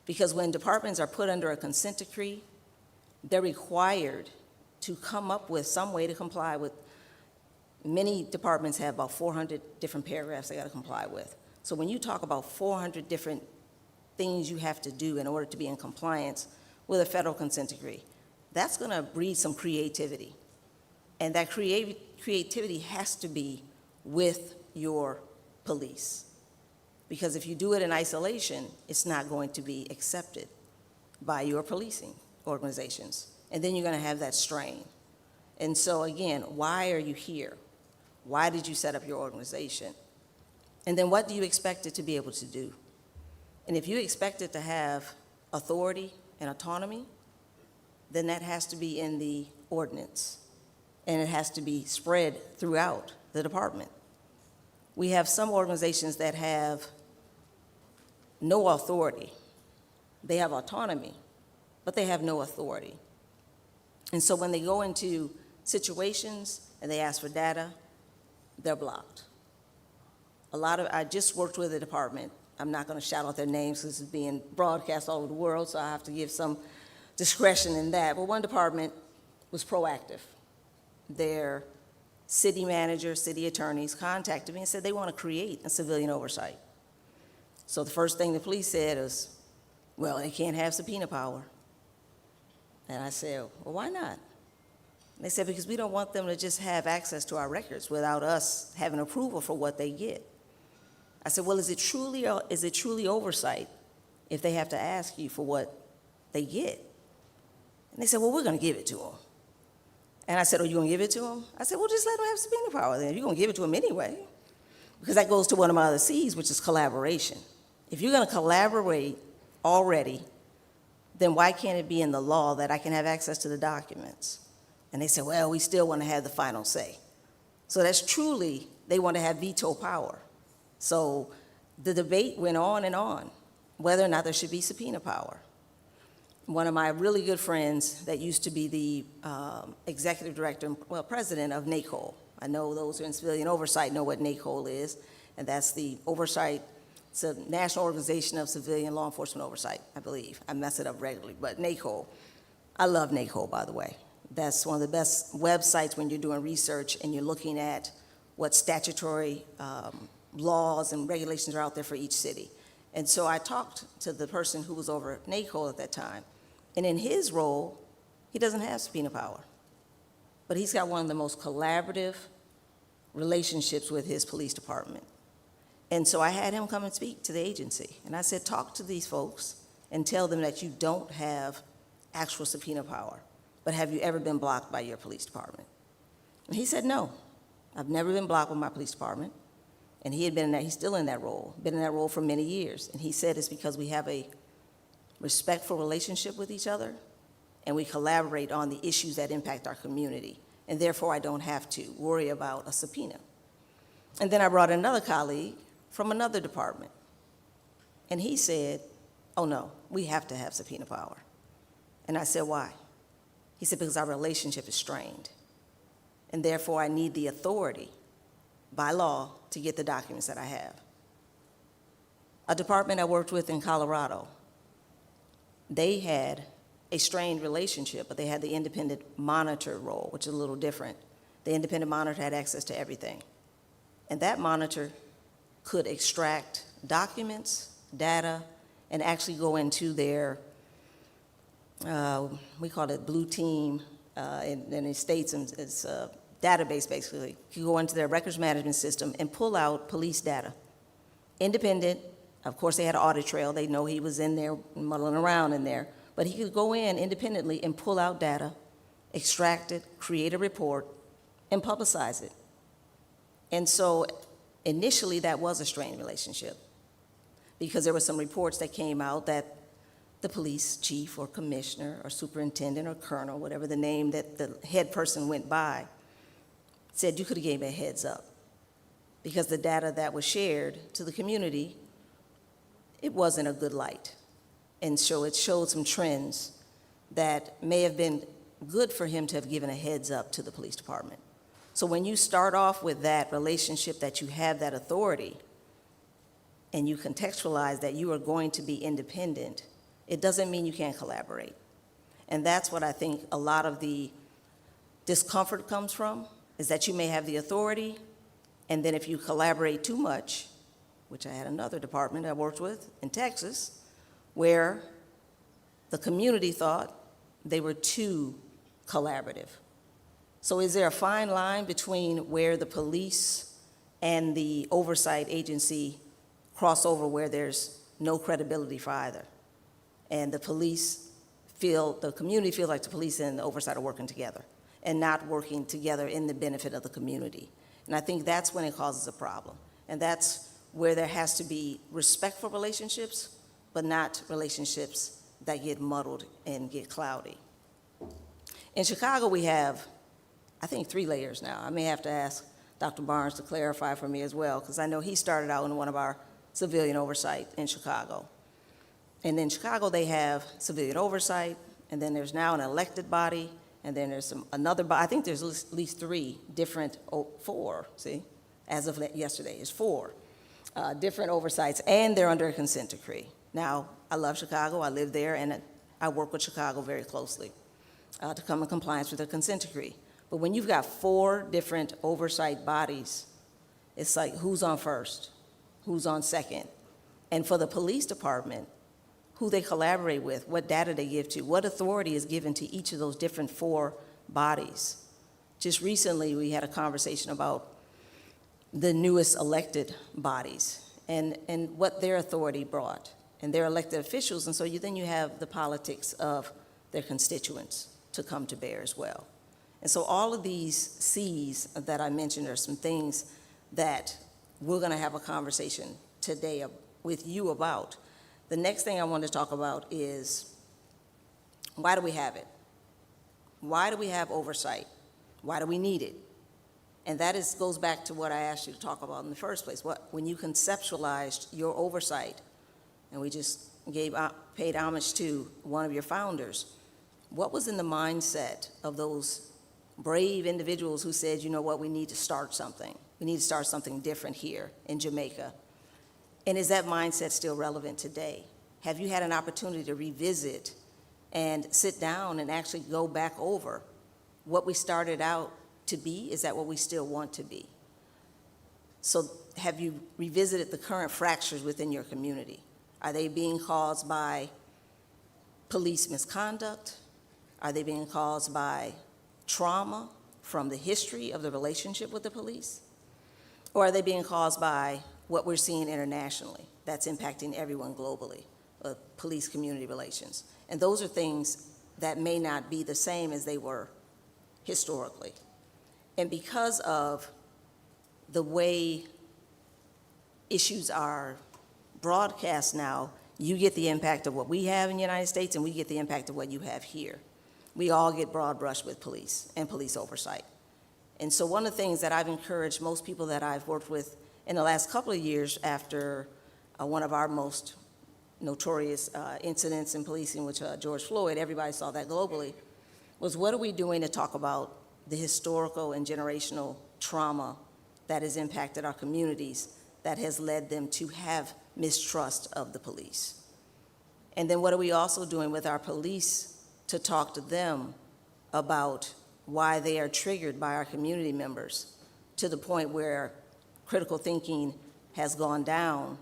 Because when departments are put under a consent decree, they're required to come up with some way to comply with. Many departments have about 400 different paragraphs they got to comply with. So when you talk about 400 different things you have to do in order to be in compliance with a federal consent decree, that's going to breed some creativity. And that creativity has to be with your police. Because if you do it in isolation, it's not going to be accepted by your policing organizations. And then you're going to have that strain. And so again, why are you here? Why did you set up your organization? And then what do you expect it to be able to do? And if you expect it to have authority and autonomy, then that has to be in the ordinance, and it has to be spread throughout the department. We have some organizations that have no authority. They have autonomy, but they have no authority. And so when they go into situations and they ask for data, they're blocked. I just worked with a department. I'm not going to shout out their names because this is being broadcast all over the world, so I have to give some discretion in that. But one department was proactive. Their city manager, city attorneys contacted me and said they want to create a civilian oversight. So the first thing the police said is, well, they can't have subpoena power. And I said, well, why not? And they said, because we don't want them to just have access to our records without us having approval for what they get. I said, well, is it truly oversight if they have to ask you for what they get? And they said, well, we're going to give it to them. And I said, oh, you going to give it to them? I said, well, just let them have subpoena power then. You're going to give it to them anyway. Because that goes to one of my other C's, which is collaboration. If you're going to collaborate already, then why can't it be in the law that I can have access to the documents? And they said, well, we still want to have the final say. So that's truly, they want to have veto power. So the debate went on, whether or not there should be subpoena power. One of my really good friends that used to be the executive director, well, president of NACOL. I know those who are in civilian oversight know what NACOL is, and that's the oversight. It's a national organization of civilian law enforcement oversight, I believe. I mess it up regularly, but NACOL. I love NACOL, by the way. That's one of the best websites when you're doing research and you're looking at what statutory laws and regulations are out there for each city. And so I talked to the person who was over NACOL at that time, and in his role, he doesn't have subpoena power, but he's got one of the most collaborative relationships with his police department. And so I had him come and speak to the agency, and I said, talk to these folks and tell them that you don't have actual subpoena power, but have you ever been blocked by your police department? And he said, no, I've never been blocked by my police department. And he had been in that, he's still in that role, been in that role for many years. And he said it's because we have a respectful relationship with each other, and we collaborate on the issues that impact our community. And therefore, I don't have to worry about a subpoena. And then I brought another colleague from another department. And he said, oh no, we have to have subpoena power. And I said, why? He said, because our relationship is strained. And therefore, I need the authority by law to get the documents that I have. A department I worked with in Colorado, they had a strained relationship, but they had the independent monitor role, which is a little different. The independent monitor had access to everything. And that monitor could extract documents, data, and actually go into their, we call it blue team, in the States, and it's a database basically. You go into their records management system and pull out police data. Independent, of course they had an audit trail, they know he was in there muddling around in there, but he could go in independently and pull out data, extract it, create a report, and publicize it. And so initially that was a strained relationship because there were some reports that came out that the police chief or commissioner or superintendent or colonel, whatever the name that the head person went by, said you could have gave me a heads up because the data that was shared to the community, it wasn't a good light. And so it showed some trends that may have been good for him to have given a heads up to the police department. So when you start off with that relationship that you have that authority and you contextualize that you are going to be independent, it doesn't mean you can't collaborate. And that's what I think a lot of the discomfort comes from, is that you may have the authority, and then if you collaborate too much, which I had another department I worked with in Texas, where the community thought they were too collaborative. So is there a fine line between where the police and the oversight agency cross over where there's no credibility for either? And the community feels like the police and the oversight are working together. and not working together in the benefit of the community. And I think that's when it causes a problem. And that's where there has to be respectful relationships, but not relationships that get muddled and get cloudy. In Chicago, we have, I think, 3 layers now. I may have to ask Dr. Barnes to clarify for me as well, because I know he started out in one of our civilian oversight in Chicago. And in Chicago, they have civilian oversight, and then there's now an elected body, and then there's another body. I think there's at least 3 different, 4, see? As of yesterday, it's 4 different oversights, and they're under a consent decree. Now, I love Chicago, I live there, and I work with Chicago very closely to come in compliance with the consent decree. But when you've got 4 different oversight bodies, it's like, who's on first? Who's on second? And for the police department, who they collaborate with, what data they give to, what authority is given to each of those different 4 bodies. Just recently, we had a conversation about the newest elected bodies and what their authority brought, and their elected officials, and so then you have the politics of their constituents to come to bear as well. And so all of these C's that I mentioned are some things that we're gonna have a conversation today with you about. The next thing I want to talk about is, why do we have it? Why do we have oversight? Why do we need it? And that goes back to what I asked you to talk about in the first place. When you conceptualized your oversight, and we just paid homage to one of your founders, what was in the mindset of those brave individuals who said, you know what, we need to start something. We need to start something different here in Jamaica. And is that mindset still relevant today? Have you had an opportunity to revisit and sit down and actually go back over what we started out to be? Is that what we still want to be? So have you revisited the current fractures within your community? Are they being caused by police misconduct? Are they being caused by trauma from the history of the relationship with the police? Or are they being caused by what we're seeing internationally that's impacting everyone globally, police community relations? And those are things that may not be the same as they were historically. And because of the way issues are broadcast now, you get the impact of what we have in the United States, and we get the impact of what you have here. We all get broad brushed with police and police oversight. And so one of the things that I've encouraged most people that I've worked with in the last couple of years after one of our most notorious incidents in policing, which George Floyd, everybody saw that globally, was what are we doing to talk about the historical and generational trauma that has impacted our communities that has led them to have mistrust of the police? And then what are we also doing with our police to talk to them about why they are triggered by our community members to the point where critical thinking has gone down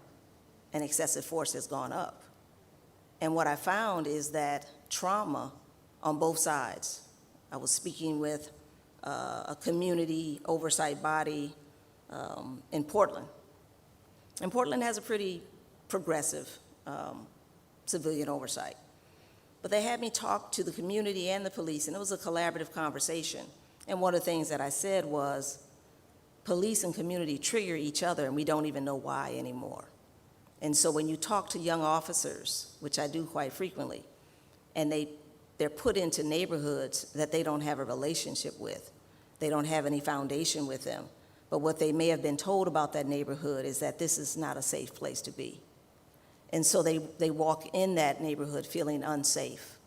and excessive force has gone up? And what I found is that trauma on both sides. I was speaking with a community oversight body in Portland. And Portland has a pretty progressive civilian oversight. But they had me talk to the community and the police, and it was a collaborative conversation. And one of the things that I said was, police and community trigger each other, and we don't even know why anymore. And so when you talk to young officers, which I do quite frequently, and they're put into neighborhoods that they don't have a relationship with, they don't have any foundation with them, but what they may have been told about that neighborhood is that this is not a safe place to be. And so they walk in that neighborhood feeling unsafe,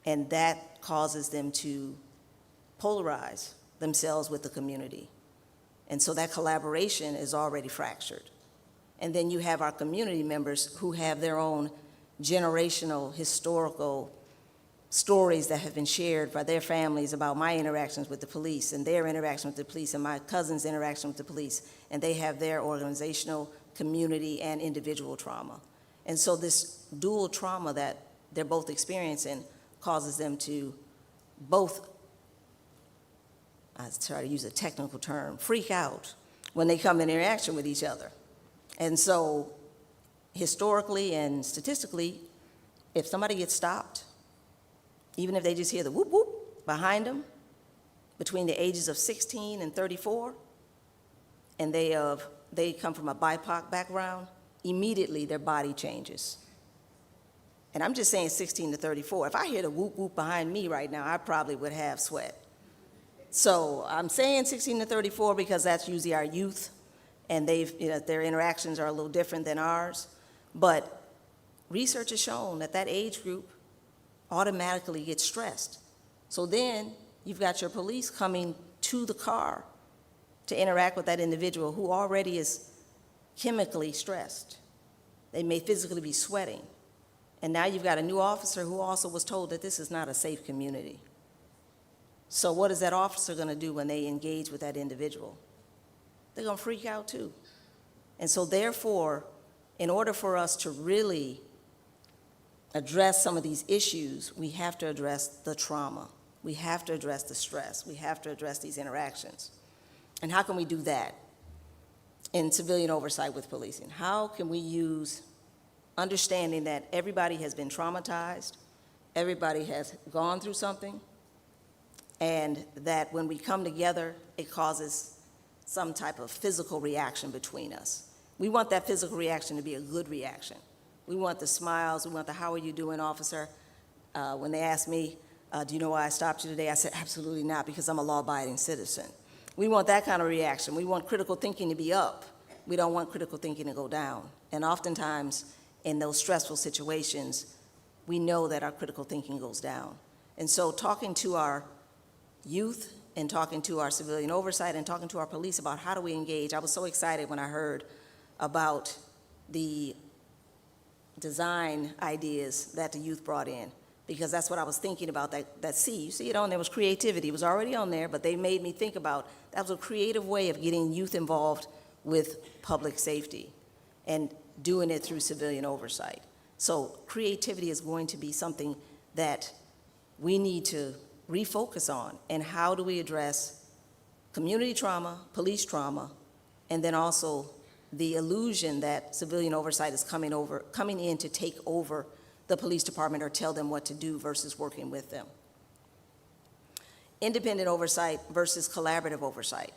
and that causes them to polarize themselves with the community. And so that collaboration is already fractured. And then you have our community members who have their own generational, historical stories that have been shared by their families about my interactions with the police and their interaction with the police and my cousin's interaction with the police. And they have their organizational, community, and individual trauma. And so this dual trauma that they're both experiencing causes them to both, I try to use a technical term, freak out when they come in interaction with each other. And so historically and statistically, if somebody gets stopped, even if they just hear the whoop whoop behind them, between the ages of 16 and 34, and they come from a BIPOC background, immediately their body changes. And I'm just saying 16 to 34. If I hear the whoop whoop behind me right now, I probably would have sweat. So I'm saying 16 to 34 because that's usually our youth, and their interactions are a little different than ours. But research has shown that that age group automatically gets stressed. So then you've got your police coming to the car to interact with that individual who already is chemically stressed. They may physically be sweating. And now you've got a new officer who also was told that this is not a safe community. So what is that officer going to do when they engage with that individual? They're going to freak out too. And so therefore, in order for us to really address some of these issues, we have to address the trauma. We have to address the stress. We have to address these interactions. And how can we do that in civilian oversight with policing? How can we use understanding that everybody has been traumatized, everybody has gone through something, and that when we come together, it causes some type of physical reaction between us. We want that physical reaction to be a good reaction. We want the smiles, we want the "how are you doing, officer?" When they ask me, do you know why I stopped you today? I said, absolutely not, because I'm a law-abiding citizen. We want that kind of reaction. We want critical thinking to be up. We don't want critical thinking to go down. And oftentimes, in those stressful situations, we know that our critical thinking goes down. And so talking to our youth and talking to our civilian oversight and talking to our police about how do we engage, I was so excited when I heard about the design ideas that the youth brought in, because that's what I was thinking about, that C. You see it on there, was creativity. It was already on there, but they made me think about that was a creative way of getting youth involved with public safety and doing it through civilian oversight. So creativity is going to be something that we need to refocus on. And how do we address community trauma, police trauma, and then also the illusion that civilian oversight is coming in to take over the police department or tell them what to do versus working with them. Independent oversight versus collaborative oversight.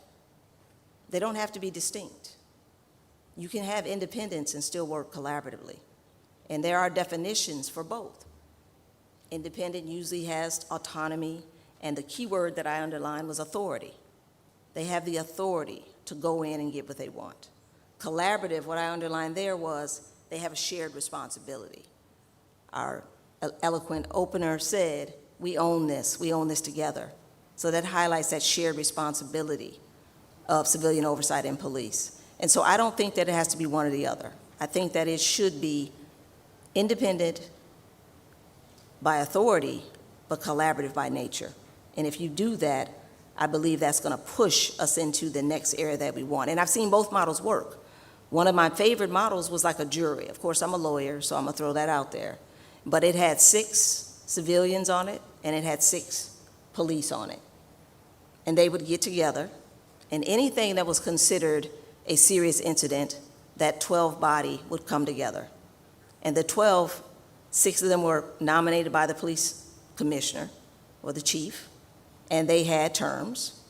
They don't have to be distinct. You can have independence and still work collaboratively. And there are definitions for both. Independent usually has autonomy, and the key word that I underlined was authority. They have the authority to go in and get what they want. Collaborative, what I underlined there was they have a shared responsibility. Our eloquent opener said, we own this together. So that highlights that shared responsibility of civilian oversight and police. And so I don't think that it has to be one or the other. I think that it should be independent by authority, but collaborative by nature. And if you do that, I believe that's going to push us into the next area that we want. And I've seen both models work. One of my favorite models was like a jury. Of course, I'm a lawyer, so I'm going to throw that out there. But it had 6 civilians on it, and it had 6 police on it. And they would get together, and anything that was considered a serious incident, that 12 body would come together. And the 12, 6 of them were nominated by the police commissioner or the chief, and they had terms.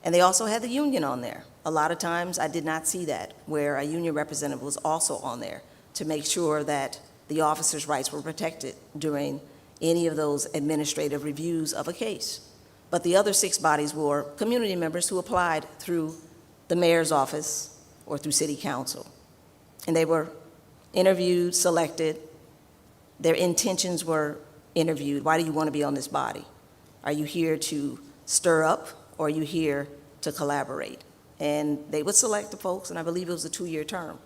And they also had the union on there. A lot of times I did not see that, where a union representative was also on there to make sure that the officers' rights were protected during any of those administrative reviews of a case. But the other 6 bodies were community members who applied through the mayor's office or through city council. And they were interviewed, selected. Their intentions were interviewed. Why do you want to be on this body? Are you here to stir up, or are you here to collaborate? And they would select the folks, and I believe it was a 2-year term.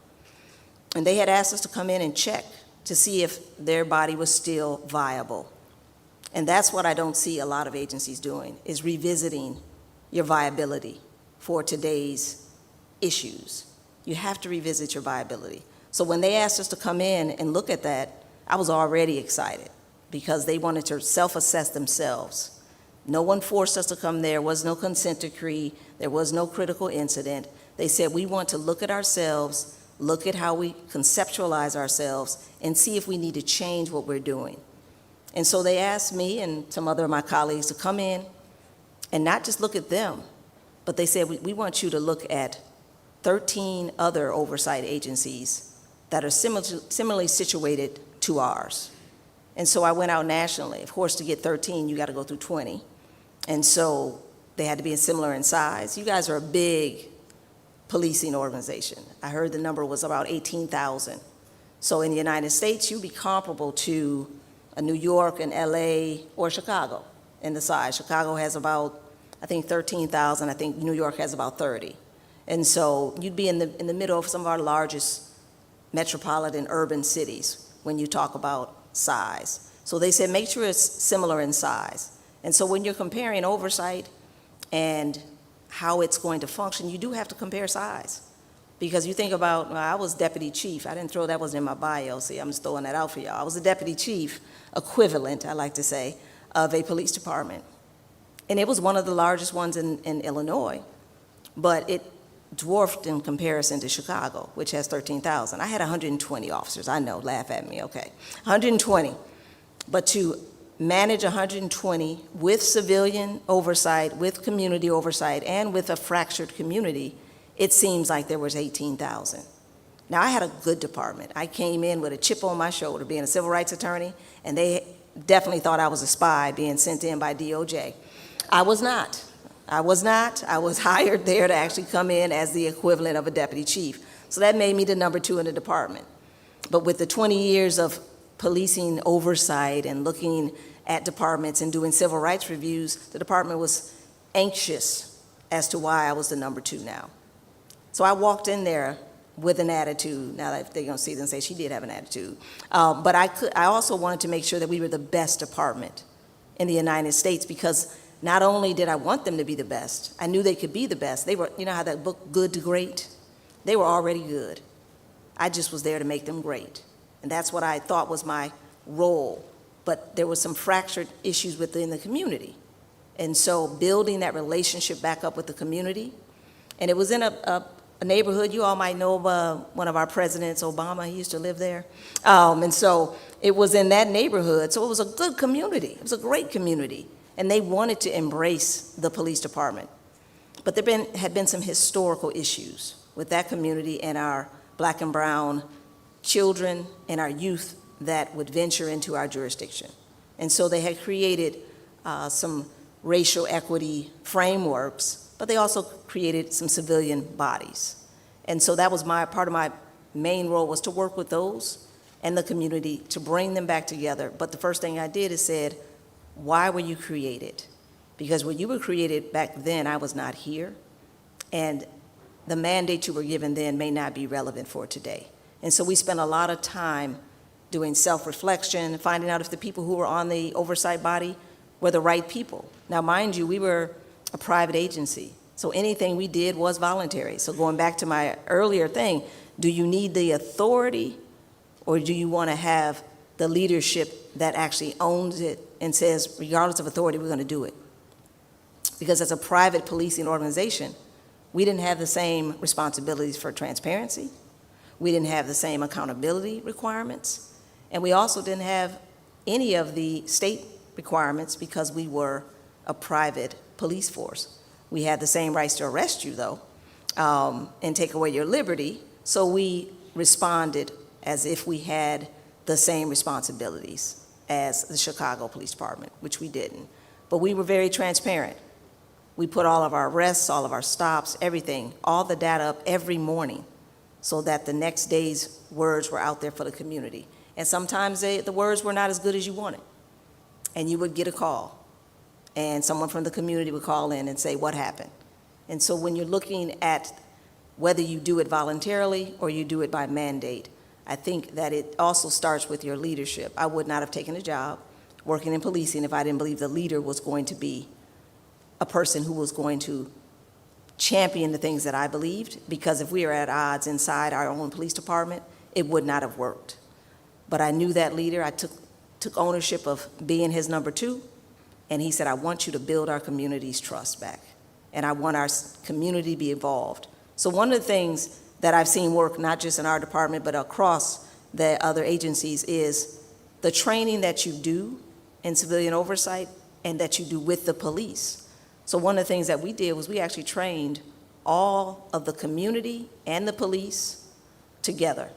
And they had asked us to come in and check to see if their body was still viable. And that's what I don't see a lot of agencies doing, is revisiting your viability for today's issues. You have to revisit your viability. So when they asked us to come in and look at that, I was already excited because they wanted to self-assess themselves. No one forced us to come there. There was no consent decree. There was no critical incident. They said, we want to look at ourselves, look at how we conceptualize ourselves, and see if we need to change what we're doing. And so they asked me and some other of my colleagues to come in and not just look at them, but they said, we want you to look at 13 other oversight agencies that are similarly situated to ours. And so I went out nationally. Of course, to get 13, you got to go through 20. And so they had to be similar in size. You guys are a big policing organization. I heard the number was about 18,000. So in the United States, you'd be comparable to a New York, an LA, or Chicago in the size. Chicago has about, I think, 13,000. I think New York has about 30. And so you'd be in the middle of some of our largest metropolitan urban cities when you talk about size. So they said, make sure it's similar in size. And so when you're comparing oversight and how it's going to function, you do have to compare size. Because you think about, well, I was deputy chief. I didn't throw, that wasn't in my bio. See, I'm just throwing that out for y'all. I was a deputy chief equivalent, I like to say, of a police department. And it was one of the largest ones in Illinois, but it dwarfed in comparison to Chicago, which has 13,000. I had 120 officers. I know, laugh at me, okay. 120. But to manage 120 with civilian oversight, with community oversight, and with a fractured community, it seems like there was 18,000. Now, I had a good department. I came in with a chip on my shoulder, being a civil rights attorney, and they definitely thought I was a spy being sent in by DOJ. I was not. I was not. I was hired there to actually come in as the equivalent of a deputy chief. So that made me the number 2 in the department. But with the 20 years of policing oversight and looking at departments and doing civil rights reviews, the department was anxious as to why I was the number 2 now. So I walked in there with an attitude. Now that they're going to see it and say she did have an attitude. But I also wanted to make sure that we were the best department in the United States, because not only did I want them to be the best, I knew they could be the best. They were, you know how that book, Good to Great? They were already good. I just was there to make them great. And that's what I thought was my role. But there were some fractured issues within the community. And so building that relationship back up with the community, and it was in a neighborhood, you all might know one of our presidents, Obama, he used to live there. And so it was in that neighborhood. So it was a good community. It was a great community. And they wanted to embrace the police department. But there had been some historical issues with that community and our black and brown children and our youth that would venture into our jurisdiction. And so they had created some racial equity frameworks, but they also created some civilian bodies. And so that was part of my main role, was to work with those and the community to bring them back together. But the first thing I did is said, why were you created? Because when you were created back then, I was not here, and the mandate you were given then may not be relevant for today. And so we spent a lot of time doing self-reflection, finding out if the people who were on the oversight body were the right people. Now, mind you, we were a private agency, so anything we did was voluntary. So going back to my earlier thing, do you need the authority, or do you want to have the leadership that actually owns it and says, regardless of authority, we're going to do it? Because as a private policing organization, we didn't have the same responsibilities for transparency. We didn't have the same accountability requirements. And we also didn't have any of the state requirements because we were a private police force. We had the same rights to arrest you, though, and take away your liberty. So we responded as if we had the same responsibilities as the Chicago Police Department, which we didn't. But we were very transparent. We put all of our arrests, all of our stops, everything, all the data up every morning so that the next day's words were out there for the community. And sometimes the words were not as good as you wanted. And you would get a call, and someone from the community would call in and say, what happened? And so when you're looking at whether you do it voluntarily or you do it by mandate, I think that it also starts with your leadership. I would not have taken a job working in policing if I didn't believe the leader was going to be a person who was going to champion the things that I believed, because if we are at odds inside our own police department, it would not have worked. But I knew that leader. I took ownership of being his number 2, and he said, I want you to build our community's trust back, and I want our community to be involved. So one of the things that I've seen work, not just in our department, but across the other agencies, is the training that you do in civilian oversight and that you do with the police. So one of the things that we did was we actually trained all of the community and the police together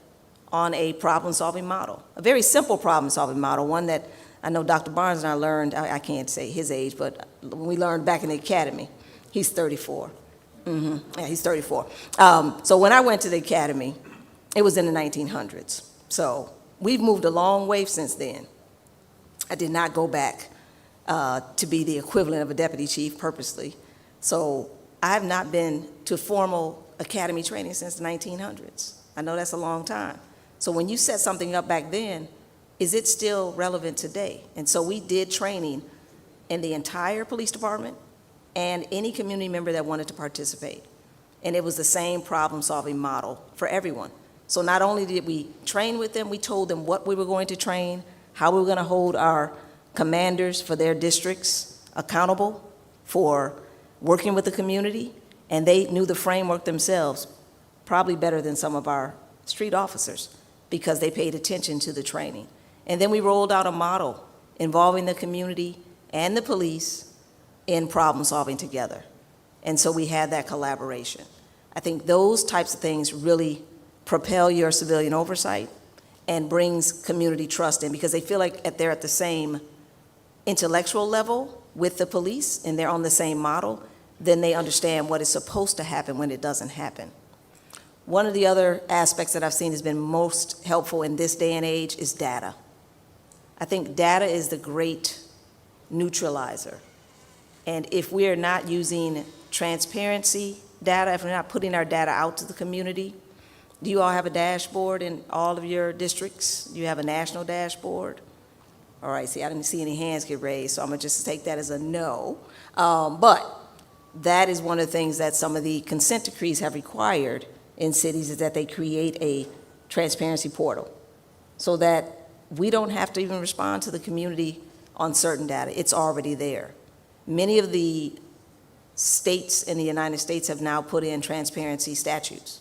on a problem-solving model, a very simple problem-solving model, one that I know Dr. Barnes and I learned, I can't say his age, but we learned back in the academy. He's 34. Yeah, he's 34. So when I went to the academy, it was in the 1900s. So we've moved a long way since then. I did not go back to be the equivalent of a deputy chief purposely. So I have not been to formal academy training since the 1900s. I know that's a long time. So when you set something up back then, is it still relevant today? And so we did training in the entire police department and any community member that wanted to participate. And it was the same problem-solving model for everyone. So not only did we train with them, we told them what we were going to train, how we were going to hold our commanders for their districts accountable for working with the community, and they knew the framework themselves probably better than some of our street officers because they paid attention to the training. And then we rolled out a model involving the community and the police in problem solving together. And so we had that collaboration. I think those types of things really propel your civilian oversight and brings community trust in because they feel like they're at the same intellectual level with the police and they're on the same model, then they understand what is supposed to happen when it doesn't happen. One of the other aspects that I've seen has been most helpful in this day and age is data. I think data is the great neutralizer. And if we are not using transparency data, if we're not putting our data out to the community, do you all have a dashboard in all of your districts? Do you have a national dashboard? All right, see, I didn't see any hands get raised, so I'm gonna just take that as a no. But that is one of the things that some of the consent decrees have required in cities is that they create a transparency portal so that we don't have to even respond to the community on certain data. It's already there. Many of the states in the United States have now put in transparency statutes.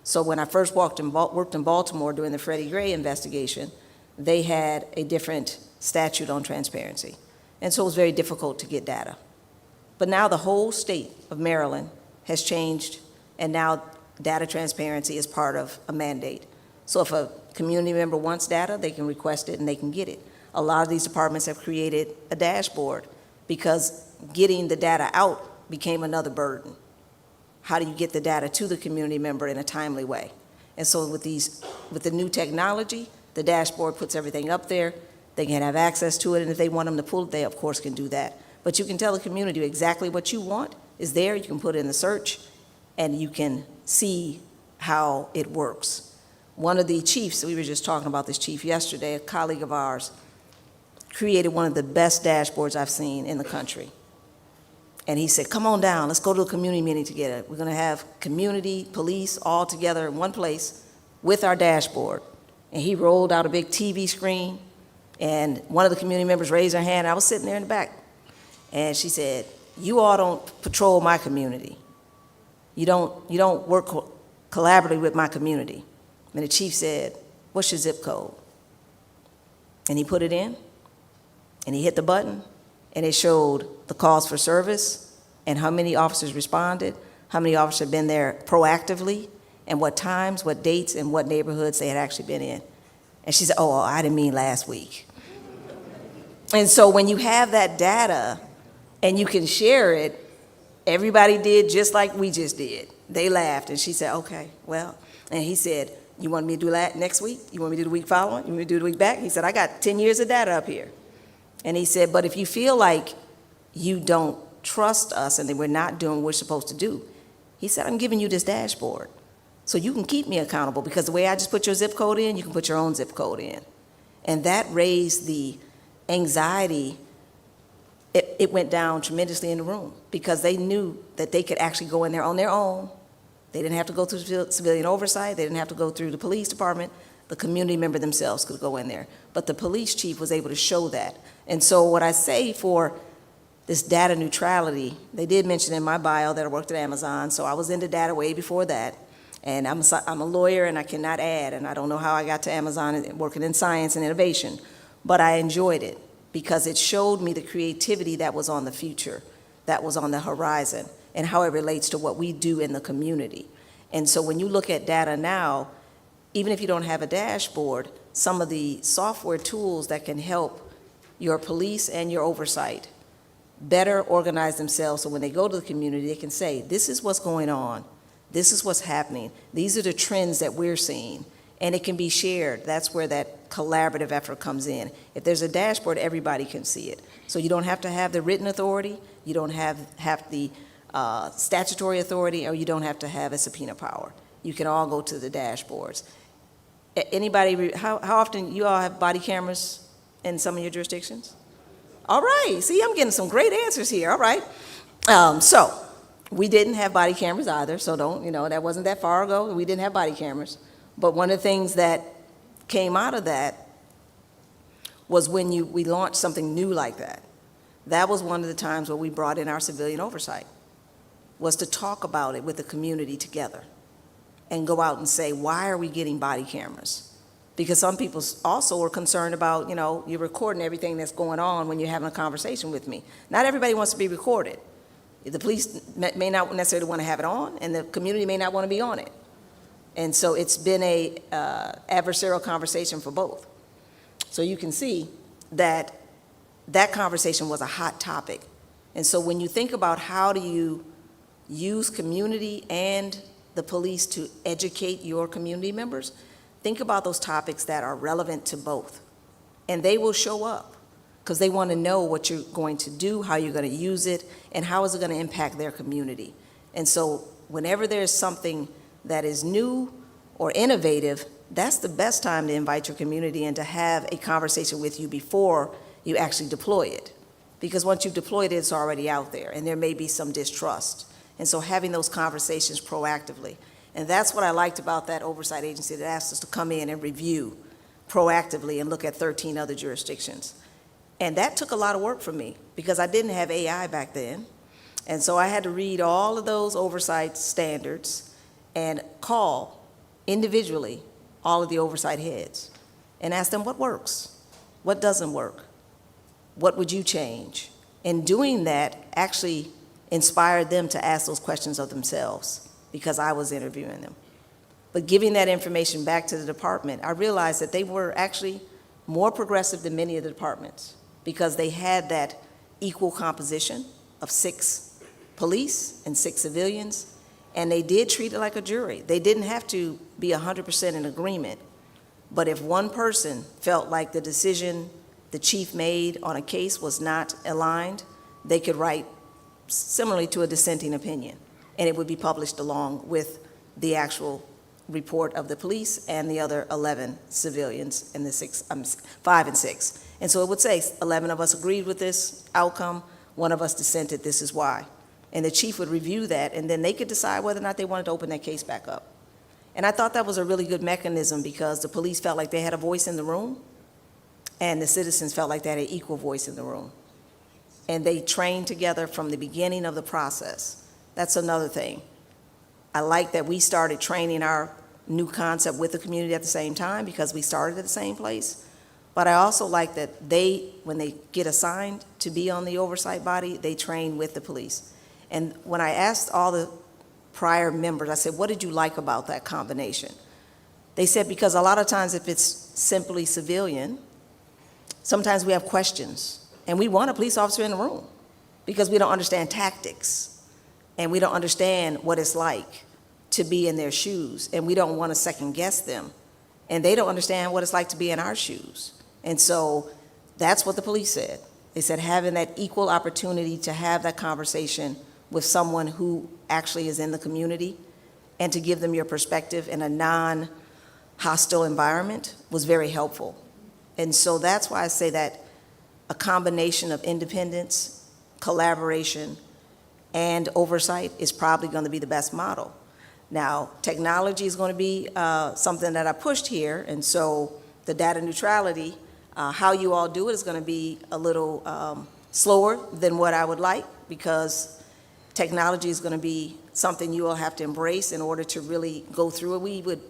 So when I first worked in Baltimore during the Freddie Gray investigation, they had a different statute on transparency. And so it was very difficult to get data. But now the whole state of Maryland has changed, and now data transparency is part of a mandate. So if a community member wants data, they can request it and they can get it. A lot of these departments have created a dashboard because getting the data out became another burden. How do you get the data to the community member in a timely way? And so with the new technology, the dashboard puts everything up there. They can have access to it, and if they want them to pull it, they of course can do that. But you can tell the community exactly what you want is there. You can put it in the search, and you can see how it works. One of the chiefs, we were just talking about this chief yesterday, a colleague of ours, created one of the best dashboards I've seen in the country. And he said, come on down, let's go to a community meeting together. We're gonna have community, police, all together in one place with our dashboard. And he rolled out a big TV screen, and one of the community members raised her hand. I was sitting there in the back. And she said, you all don't patrol my community. You don't work collaboratively with my community. And the chief said, what's your zip code? And he put it in, and he hit the button, and it showed the calls for service and how many officers responded, how many officers had been there proactively, and what times, what dates, and what neighborhoods they had actually been in. And she said, oh, I didn't mean last week. And so when you have that data and you can share it, everybody did just like we just did. They laughed, and she said, okay, well. And he said, you want me to do that next week? You want me to do the week following? You want me to do the week back? He said, I got 10 years of data up here. And he said, but if you feel like you don't trust us and that we're not doing what we're supposed to do, he said, I'm giving you this dashboard so you can keep me accountable, because the way I just put your zip code in, you can put your own zip code in. And that raised the anxiety. It went down tremendously in the room because they knew that they could actually go in there on their own. They didn't have to go through civilian oversight. They didn't have to go through the police department. The community member themselves could go in there. But the police chief was able to show that. And so what I say for this data neutrality, they did mention in my bio that I worked at Amazon, so I was into data way before that. And I'm a lawyer, and I cannot add, and I don't know how I got to Amazon working in science and innovation, but I enjoyed it because it showed me the creativity that was on the future. that was on the horizon and how it relates to what we do in the community. And so when you look at data now, even if you don't have a dashboard, some of the software tools that can help your police and your oversight better organize themselves so when they go to the community, they can say, this is what's going on, this is what's happening, these are the trends that we're seeing, and it can be shared. That's where that collaborative effort comes in. If there's a dashboard, everybody can see it. So you don't have to have the written authority, you don't have the statutory authority, or you don't have to have a subpoena power. You can all go to the dashboards. Anybody, how often you all have body cameras in some of your jurisdictions? All right, see, I'm getting some great answers here, all right. So, we didn't have body cameras either, so don't, that wasn't that far ago, we didn't have body cameras. But one of the things that came out of that was when we launched something new like that. That was one of the times where we brought in our civilian oversight, was to talk about it with the community together and go out and say, why are we getting body cameras? Because some people also were concerned about, you're recording everything that's going on when you're having a conversation with me. Not everybody wants to be recorded. The police may not necessarily want to have it on, and the community may not want to be on it. And so it's been a adversarial conversation for both. So you can see that that conversation was a hot topic. And so when you think about how do you use community and the police to educate your community members, think about those topics that are relevant to both. And they will show up because they want to know what you're going to do, how you're going to use it, and how is it going to impact their community. And so whenever there's something that is new or innovative, that's the best time to invite your community and to have a conversation with you before you actually deploy it. Because once you've deployed it, it's already out there, and there may be some distrust. And so having those conversations proactively. And that's what I liked about that oversight agency that asked us to come in and review proactively and look at 13 other jurisdictions. And that took a lot of work for me because I didn't have AI back then. And so I had to read all of those oversight standards and call individually all of the oversight heads and ask them what works, what doesn't work, what would you change? And doing that actually inspired them to ask those questions of themselves because I was interviewing them. But giving that information back to the department, I realized that they were actually more progressive than many of the departments because they had that equal composition of 6 police and 6 civilians, and they did treat it like a jury. They didn't have to be 100% in agreement, but if one person felt like the decision the chief made on a case was not aligned, they could write similarly to a dissenting opinion, and it would be published along with the actual report of the police and the other 11 civilians in the 5 and 6. And so it would say 11 of us agreed with this outcome, 1 of us dissented, this is why. And the chief would review that, and then they could decide whether or not they wanted to open that case back up. And I thought that was a really good mechanism because the police felt like they had a voice in the room, and the citizens felt like they had an equal voice in the room. And they trained together from the beginning of the process. That's another thing. I like that we started training our new concept with the community at the same time because we started at the same place. But I also like that when they get assigned to be on the oversight body, they train with the police. And when I asked all the prior members, I said, what did you like about that combination? They said, because a lot of times if it's simply civilian, sometimes we have questions. And we want a police officer in the room because we don't understand tactics and we don't understand what it's like to be in their shoes, and we don't want to second guess them, and they don't understand what it's like to be in our shoes. And so that's what the police said. They said having that equal opportunity to have that conversation with someone who actually is in the community and to give them your perspective in a non-hostile environment was very helpful. And so that's why I say that a combination of independence, collaboration, and oversight is probably going to be the best model. Now, technology is going to be something that I pushed here, and so the data neutrality, how you all do it is going to be a little slower than what I would like because technology is going to be something you all have to embrace in order to really go through it. We would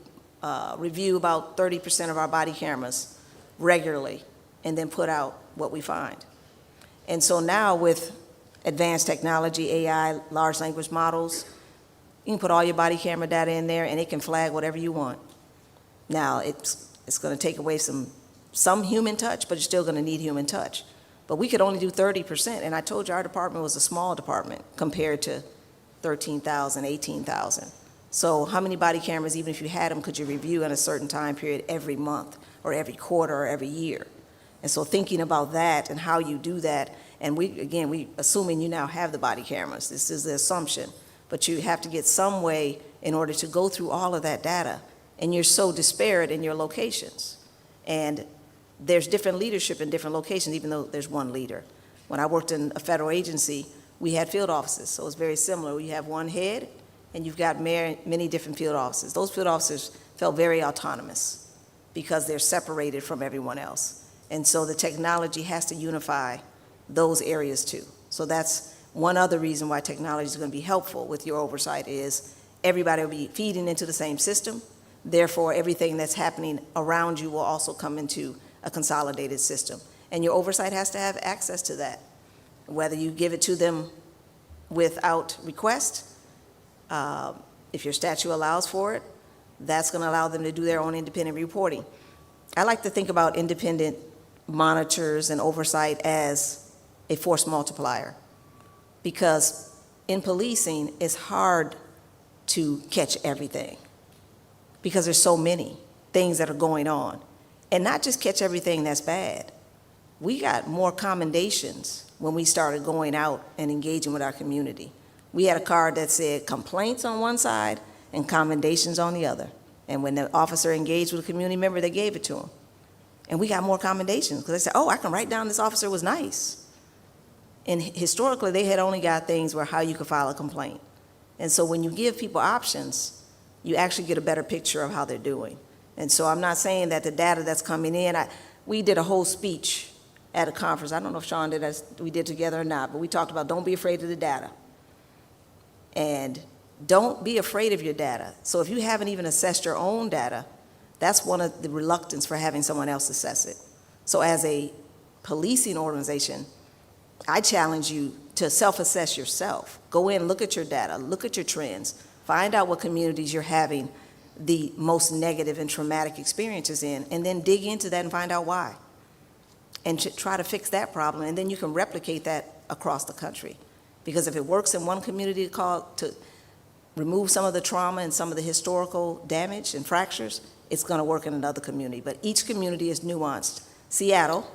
review about 30% of our body cameras regularly and then put out what we find. And so now with advanced technology, AI, large language models. You can put all your body camera data in there and it can flag whatever you want. Now, it's going to take away some human touch, but you're still going to need human touch. But we could only do 30%, and I told you our department was a small department compared to 13,000, 18,000. So how many body cameras, even if you had them, could you review in a certain time period every month or every quarter or every year? And so thinking about that and how you do that, and we assuming you now have the body cameras, this is the assumption, but you have to get some way in order to go through all of that data, and you're so disparate in your locations. And there's different leadership in different locations, even though there's one leader. When I worked in a federal agency, we had field offices, so it's very similar. You have one head, and you've got many different field officers. Those field officers felt very autonomous because they're separated from everyone else. And so the technology has to unify those areas too. So that's one other reason why technology is going to be helpful with your oversight is everybody will be feeding into the same system. Therefore, everything that's happening around you will also come into a consolidated system. And your oversight has to have access to that, whether you give it to them without request. If your statute allows for it, that's going to allow them to do their own independent reporting. I like to think about independent monitors and oversight as a force multiplier, because in policing, it's hard to catch everything because there's so many things that are going on. And not just catch everything that's bad. We got more commendations when we started going out and engaging with our community. We had a card that said complaints on one side and commendations on the other. And when the officer engaged with a community member, they gave it to him. And we got more commendations because they said, oh, I can write down this officer was nice. And historically, they had only got things where how you could file a complaint. And so when you give people options, you actually get a better picture of how they're doing. And so I'm not saying that the data that's coming in, we did a whole speech at a conference. I don't know if Shon did as we did together or not, but we talked about don't be afraid of the data. And don't be afraid of your data. So if you haven't even assessed your own data, that's one of the reluctance for having someone else assess it. So as a policing organization, I challenge you to self-assess yourself. Go in, look at your data, look at your trends, find out what communities you're having the most negative and traumatic experiences in, and then dig into that and find out why. And try to fix that problem, and then you can replicate that across the country. Because if it works in one community to remove some of the trauma and some of the historical damage and fractures, it's going to work in another community. But each community is nuanced. Seattle,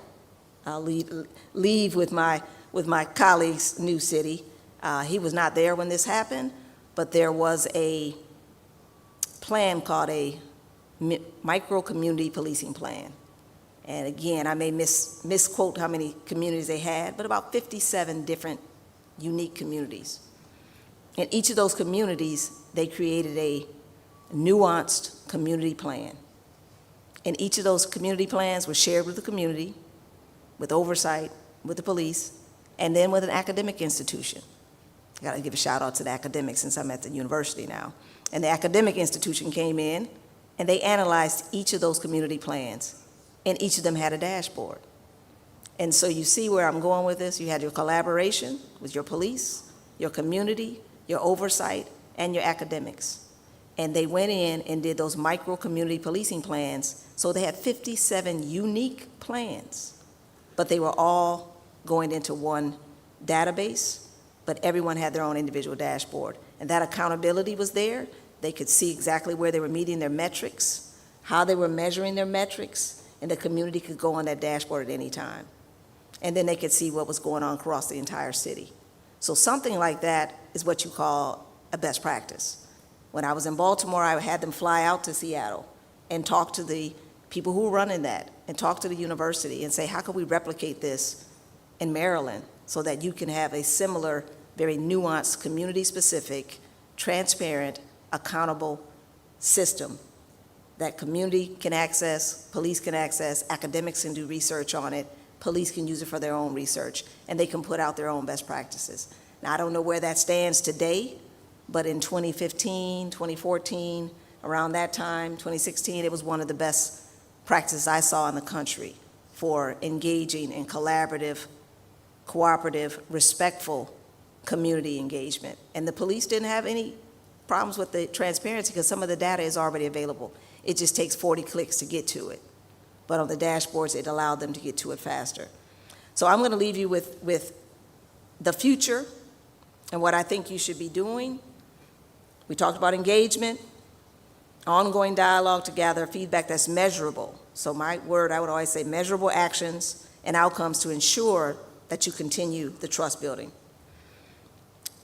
I'll leave with my colleague's new city. He was not there when this happened, but there was a plan called a micro community policing plan. And again, I may misquote how many communities they had, but about 57 different unique communities. In each of those communities, they created a nuanced community plan. And each of those community plans was shared with the community, with oversight, with the police, and then with an academic institution. I gotta give a shout out to the academics since I'm at the university now. And the academic institution came in and they analyzed each of those community plans, and each of them had a dashboard. And so you see where I'm going with this. You had your collaboration with your police, your community, your oversight, and your academics. And they went in and did those micro community policing plans. So they had 57 unique plans, but they were all going into one database, but everyone had their own individual dashboard. And that accountability was there. They could see exactly where they were meeting their metrics, how they were measuring their metrics, and the community could go on that dashboard at any time. And then they could see what was going on across the entire city. So something like that is what you call a best practice. When I was in Baltimore, I had them fly out to Seattle and talk to the people who were running that and talk to the university and say, how can we replicate this in Maryland so that you can have a similar, very nuanced, community-specific, transparent, accountable system that community can access, police can access, academics can do research on it, police can use it for their own research, and they can put out their own best practices. Now, I don't know where that stands today, but in 2015, 2014, around that time, 2016, it was one of the best practices I saw in the country for engaging in collaborative, cooperative, respectful community engagement. And the police didn't have any problems with the transparency because some of the data is already available. It just takes 40 clicks to get to it. But on the dashboards, it allowed them to get to it faster. So I'm going to leave you with the future and what I think you should be doing. We talked about engagement, ongoing dialogue to gather feedback that's measurable. So my word, I would always say measurable actions and outcomes to ensure that you continue the trust building.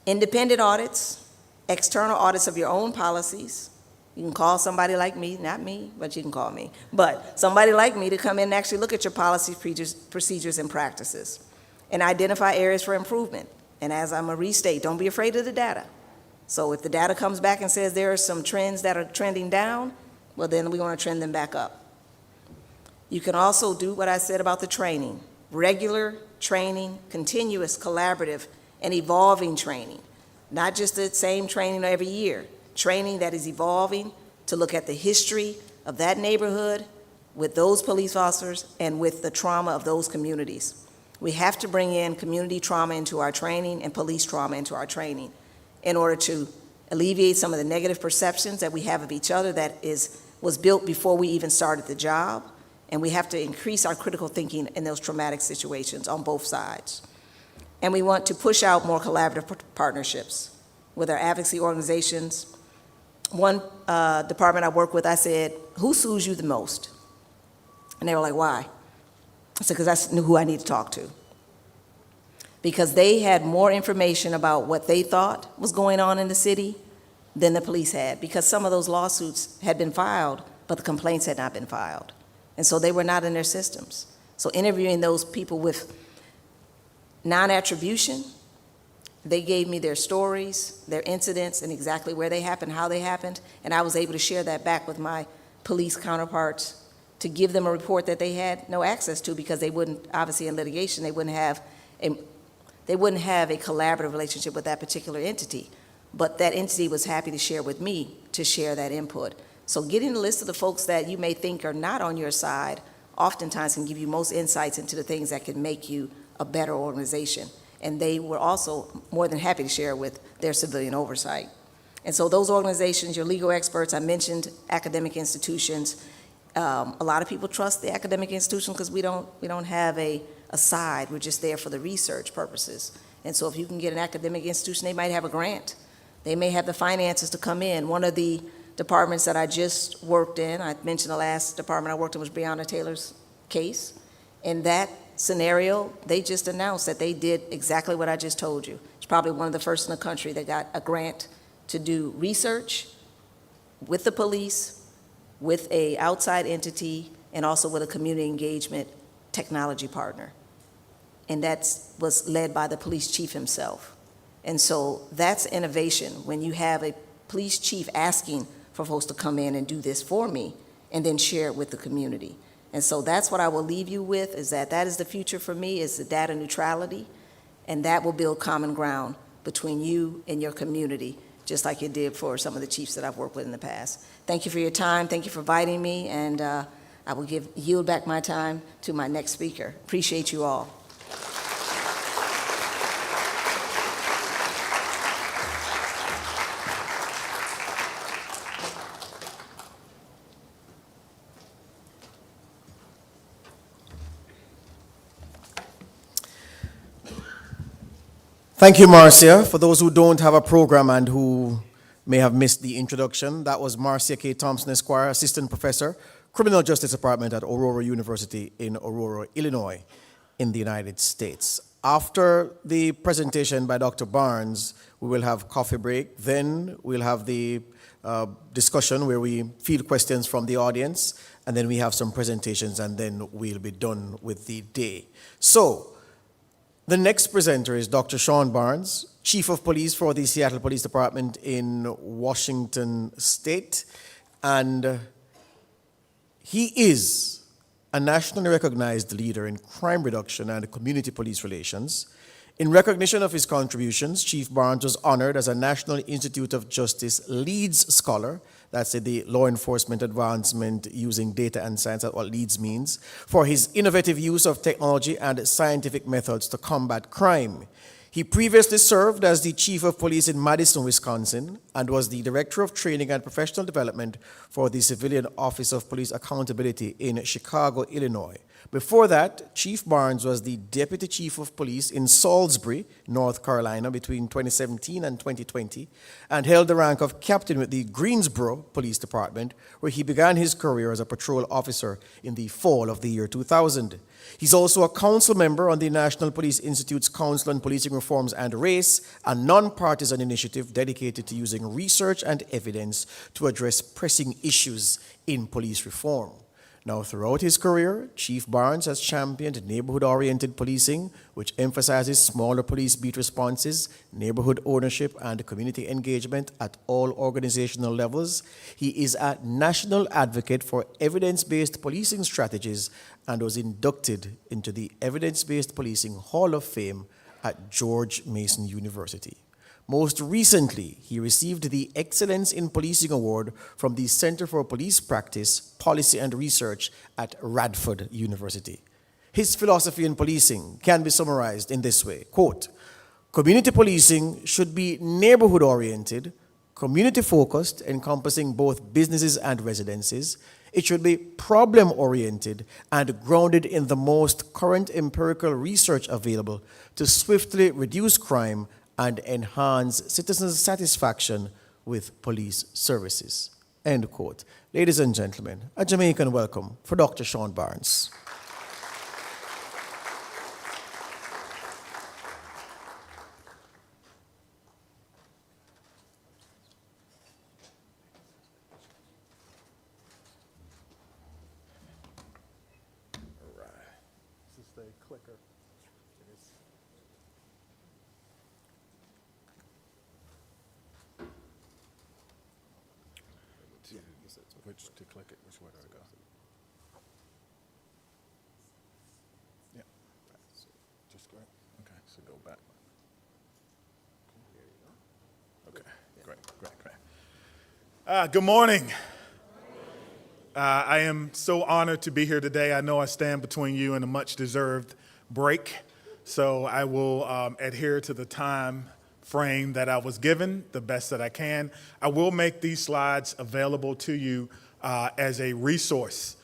Independent audits, external audits of your own policies. You can call somebody like me, not me, but you can call me, but somebody like me to come in and actually look at your policies, procedures, and practices and identify areas for improvement. And as I'm going to restate, don't be afraid of the data. So if the data comes back and says there are some trends that are trending down, well, then we want to trend them back up. You can also do what I said about the training, regular training, continuous, collaborative, and evolving training, not just the same training every year. Training that is evolving to look at the history of that neighborhood with those police officers and with the trauma of those communities. We have to bring in community trauma into our training and police trauma into our training in order to alleviate some of the negative perceptions that we have of each other that was built before we even started the job. And we have to increase our critical thinking in those traumatic situations on both sides. And we want to push out more collaborative partnerships with our advocacy organizations. One department I work with, I said, who sues you the most? And they were like, why? I said, because I knew who I need to talk to. Because they had more information about what they thought was going on in the city than the police had, because some of those lawsuits had been filed, but the complaints had not been filed. And so they were not in their systems. So interviewing those people with non-attribution, they gave me their stories, their incidents, and exactly where they happened, how they happened, and I was able to share that back with my police counterparts to give them a report that they had no access to because they wouldn't, obviously in litigation, they wouldn't have a collaborative relationship with that particular entity. But that entity was happy to share with me to share that input. So getting a list of the folks that you may think are not on your side oftentimes can give you most insights into the things that can make you a better organization. And they were also more than happy to share with their civilian oversight. And so those organizations, your legal experts, I mentioned academic institutions. A lot of people trust the academic institution because we don't have a side. We're just there for the research purposes. And so if you can get an academic institution, they might have a grant. They may have the finances to come in. One of the departments that I just worked in, I mentioned the last department I worked in was Breonna Taylor's case. In that scenario, they just announced that they did exactly what I just told you. It's probably one of the first in the country that got a grant to do research with the police, with an outside entity, and also with a community engagement technology partner. And that was led by the police chief himself. And so that's innovation, when you have a police chief asking for folks to come in and do this for me and then share it with the community. And so that's what I will leave you with, is that is the future for me, is the data neutrality, and that will build common ground between you and your community, just like it did for some of the chiefs that I've worked with in the past. Thank you for your time. Thank you for inviting me, and I will yield back my time to my next speaker. Appreciate you all. Thank you, Marcia. For those who don't have a program and who may have missed the introduction, that was Marcia K. Thompson, Esquire, Assistant Professor, Criminal Justice Department at Aurora University in Aurora, Illinois, in the United States. After the presentation by Dr. Barnes, we will have coffee break. Then we'll have the discussion where we field questions from the audience, and then we have some presentations, and then we'll be done with the day. So, the next presenter is Dr. Shon Barnes, Chief of Police for the Seattle Police Department in Washington State. And he is a nationally recognized leader in crime reduction and community police relations. In recognition of his contributions, Chief Barnes was honored as a National Institute of Justice LEADS Scholar. That's the Law Enforcement Advancement Using Data and Science, that's what LEADS means, for his innovative use of technology and scientific methods to combat crime. He previously served as the Chief of Police in Madison, Wisconsin, and was the Director of Training and Professional Development for the Civilian Office of Police Accountability in Chicago, Illinois. Before that, Chief Barnes was the Deputy Chief of Police in Salisbury, North Carolina, between 2017 and 2020, and held the rank of Captain with the Greensboro Police Department, where he began his career as a patrol officer in the fall of the year 2000. He's also a council member on the National Police Institute's Council on Policing Reforms and Race, a nonpartisan initiative dedicated to using research and evidence to address pressing issues in police reform. Now, throughout his career, Chief Barnes has championed neighborhood-oriented policing, which emphasizes smaller police beat responses, neighborhood ownership, and community engagement at all organizational levels. He is a national advocate for evidence-based policing strategies and was inducted into the Evidence-Based Policing Hall of Fame at George Mason University. Most recently, he received the Excellence in Policing Award from the Center for Police Practice, Policy and Research at Radford University. His philosophy in policing can be summarized in this way, quote, "Community policing should be neighborhood-oriented, community-focused, encompassing both businesses and residences. It should be problem-oriented and grounded in the most current empirical research available to swiftly reduce crime and enhance citizens' satisfaction with police services." End quote. Ladies and gentlemen, a Jamaican welcome for Dr. Shon Barnes. Which to click it, which way do I go? Yeah. Just go. Okay, so go back. Okay, great. Good morning. I am so honored to be here today. I know I stand between you and a much-deserved break, so I will adhere to the time frame that I was given the best that I can. I will make these slides available to you as a resource.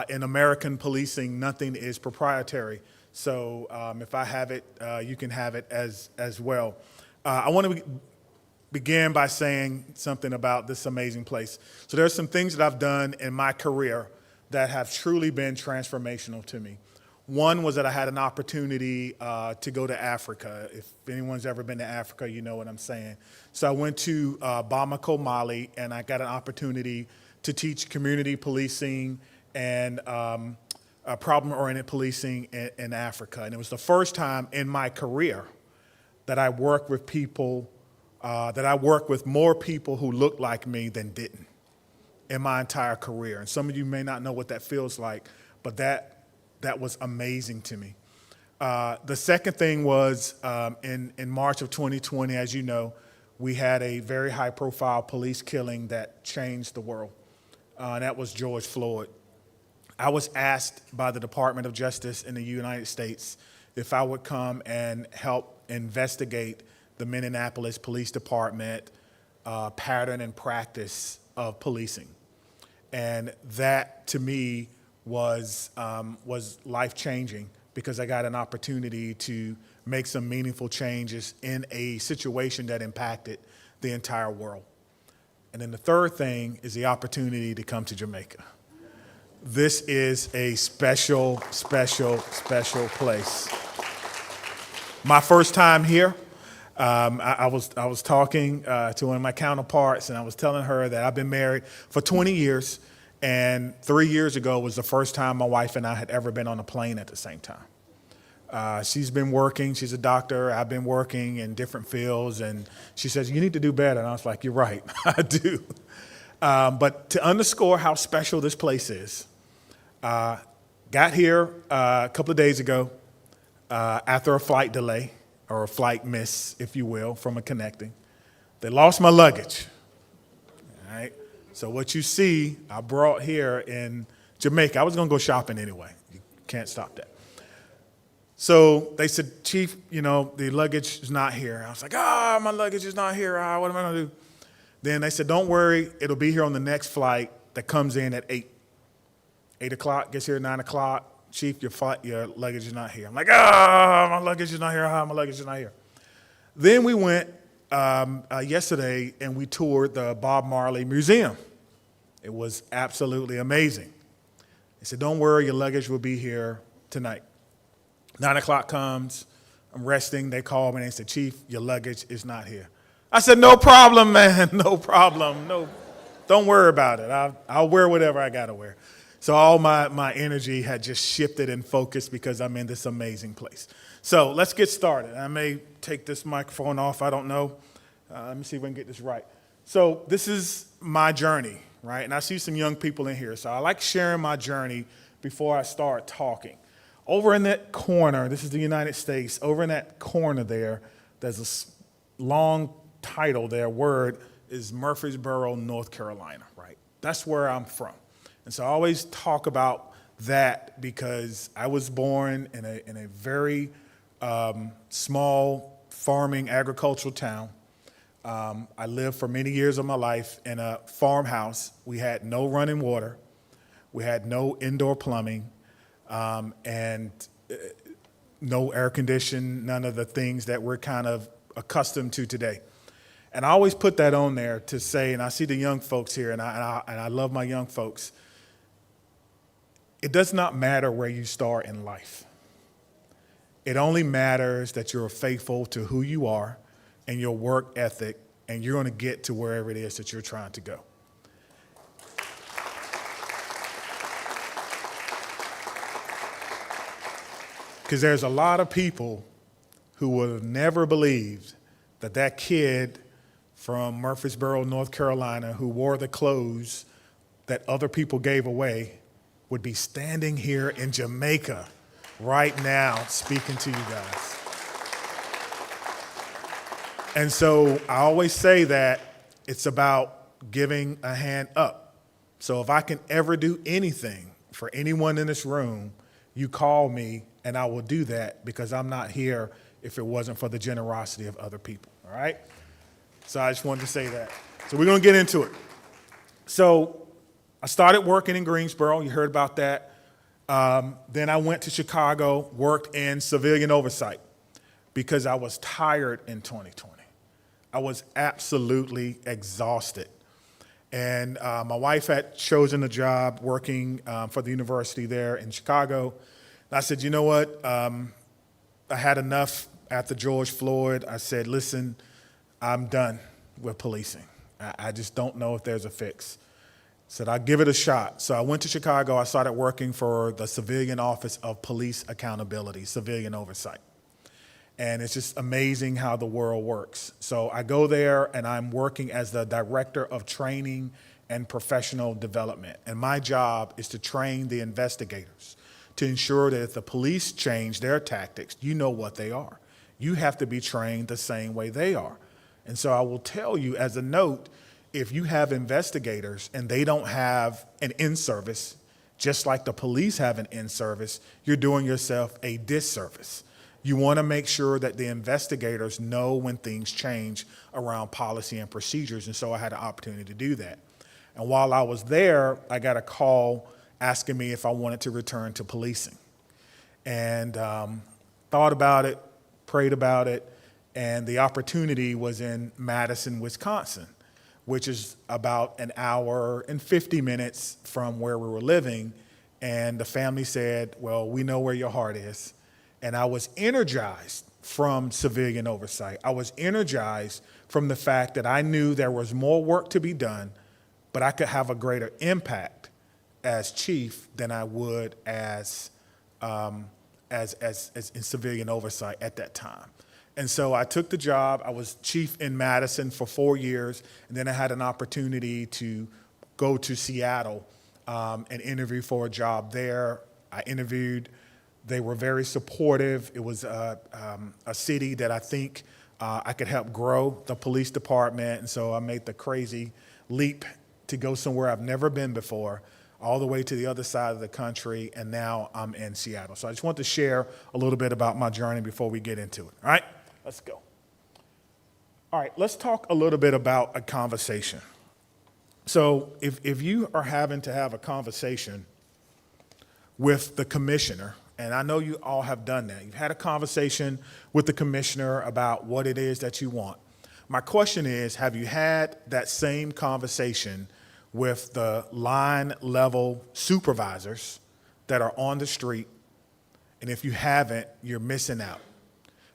In American policing, nothing is proprietary. So if I have it, you can have it as well. I want to begin by saying something about this amazing place. So there's some things that I've done in my career that have truly been transformational to me. One was that I had an opportunity to go to Africa. If anyone's ever been to Africa, you know what I'm saying. So I went to Bamako, Mali, and I got an opportunity to teach community policing and problem-oriented policing in Africa. And it was the first time in my career that I worked with people, that I worked with more people who looked like me than didn't in my entire career. And some of you may not know what that feels like, but that was amazing to me. The second thing was in March of 2020, as you know, we had a very high-profile police killing that changed the world. That was George Floyd. I was asked by the Department of Justice in the United States if I would come and help investigate the Minneapolis Police Department pattern and practice of policing. And that, to me, was life-changing because I got an opportunity to make some meaningful changes in a situation that impacted the entire world. And then the third thing is the opportunity to come to Jamaica. This is a special, special, special place. My first time here, I was talking to one of my counterparts, and I was telling her that I've been married for 20 years, and 3 years ago was the first time my wife and I had ever been on a plane at the same time. She's been working, she's a doctor, I've been working in different fields, and she says, "You need to do better." And I was like, "You're right, I do." But to underscore how special this place is, got here a couple of days ago after a flight delay, or a flight miss, if you will, from a connecting. They lost my luggage, all right? So what you see, I brought here in Jamaica. I was gonna go shopping anyway. You can't stop that. So they said, Chief, the luggage is not here. I was like, my luggage is not here. What am I going to do? Then they said, don't worry, it'll be here on the next flight that comes in at 8. 8 o'clock, gets here at 9 o'clock. Chief, your luggage is not here. I'm like, my luggage is not here. My luggage is not here. Then we went yesterday and we toured the Bob Marley Museum. It was absolutely amazing. They said, don't worry, your luggage will be here tonight. 9 o'clock comes, I'm resting. They called me and they said, Chief, your luggage is not here. I said, no problem, man, no problem. No, don't worry about it. I'll wear whatever I got to wear. So all my energy had just shifted and focused because I'm in this amazing place. So let's get started. I may take this microphone off, I don't know. Let me see if I can get this right. So this is my journey, right? And I see some young people in here. So I like sharing my journey before I start talking. Over in that corner, this is the United States, over in that corner there's a long title there, word is Murfreesboro, North Carolina, right? That's where I'm from. And so I always talk about that because I was born in a very small farming agricultural town. I lived for many years of my life in a farmhouse. We had no running water. We had no indoor plumbing. And no air conditioning, none of the things that we're kind of accustomed to today. And I always put that on there to say, and I see the young folks here, and I love my young folks, it does not matter where you start in life. It only matters that you're faithful to who you are and your work ethic, and you're going to get to wherever it is that you're trying to go. Because there's a lot of people who would have never believed that kid from Murfreesboro, North Carolina, who wore the clothes that other people gave away, would be standing here in Jamaica right now speaking to you guys. And so I always say that it's about giving a hand up. So if I can ever do anything for anyone in this room, you call me and I will do that because I'm not here if it wasn't for the generosity of other people, all right? So I just wanted to say that. So we're going to get into it. So I started working in Greensboro. You heard about that. Then I went to Chicago, worked in civilian oversight because I was tired in 2020. I was absolutely exhausted. And my wife had chosen a job working for the university there in Chicago. And I said, you know what? I had enough after George Floyd. I said, listen, I'm done with policing. I just don't know if there's a fix. Said, I'll give it a shot. So I went to Chicago. I started working for the Civilian Office of Police Accountability, Civilian Oversight. And it's just amazing how the world works. So I go there and I'm working as the Director of Training and Professional Development. And my job is to train the investigators to ensure that if the police change their tactics, you know what they are. You have to be trained the same way they are. And so I will tell you as a note, if you have investigators and they don't have an in-service, just like the police have an in-service, you're doing yourself a disservice. You want to make sure that the investigators know when things change around policy and procedures, and so I had an opportunity to do that. And while I was there, I got a call asking me if I wanted to return to policing. And thought about it, prayed about it, and the opportunity was in Madison, Wisconsin, which is about an hour and 50 minutes from where we were living. And the family said, well, we know where your heart is. And I was energized from civilian oversight. I was energized from the fact that I knew there was more work to be done, but I could have a greater impact as chief than I would as in civilian oversight at that time. And so I took the job. I was chief in Madison for 4 years, and then I had an opportunity to go to Seattle and interview for a job there. I interviewed. They were very supportive. It was a city that I think I could help grow the police department, and so I made the crazy leap to go somewhere I've never been before, all the way to the other side of the country, and now I'm in Seattle. So I just want to share a little bit about my journey before we get into it. All right, let's go. All right, let's talk a little bit about a conversation. So if you are having to have a conversation with the commissioner, and I know you all have done that. You've had a conversation with the commissioner about what it is that you want. My question is, have you had that same conversation with the line level supervisors that are on the street? And if you haven't, you're missing out.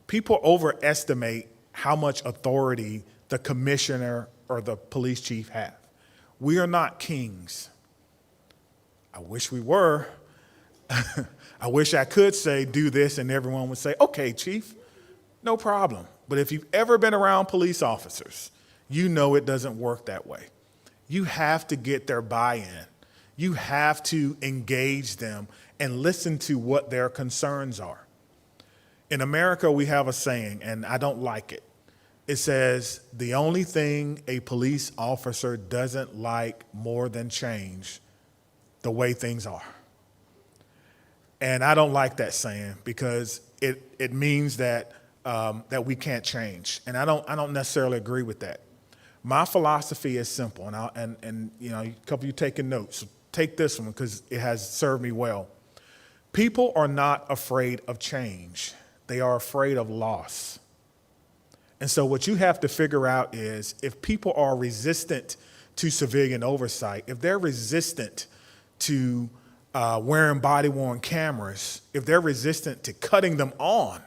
People overestimate how much authority the commissioner or the police chief have. We are not kings. I wish we were. I wish I could say, do this, and everyone would say, okay, chief, no problem. But if you've ever been around police officers, you know it doesn't work that way. You have to get their buy-in. You have to engage them and listen to what their concerns are. In America, we have a saying, and I don't like it. It says, the only thing a police officer doesn't like more than change, the way things are. And I don't like that saying because it means that that we can't change. And I don't necessarily agree with that. My philosophy is simple, and you know, a couple of you taking notes, so take this one because it has served me well. People are not afraid of change. They are afraid of loss. And so what you have to figure out is if people are resistant to civilian oversight, if they're resistant to wearing body-worn cameras, if they're resistant to cutting them on,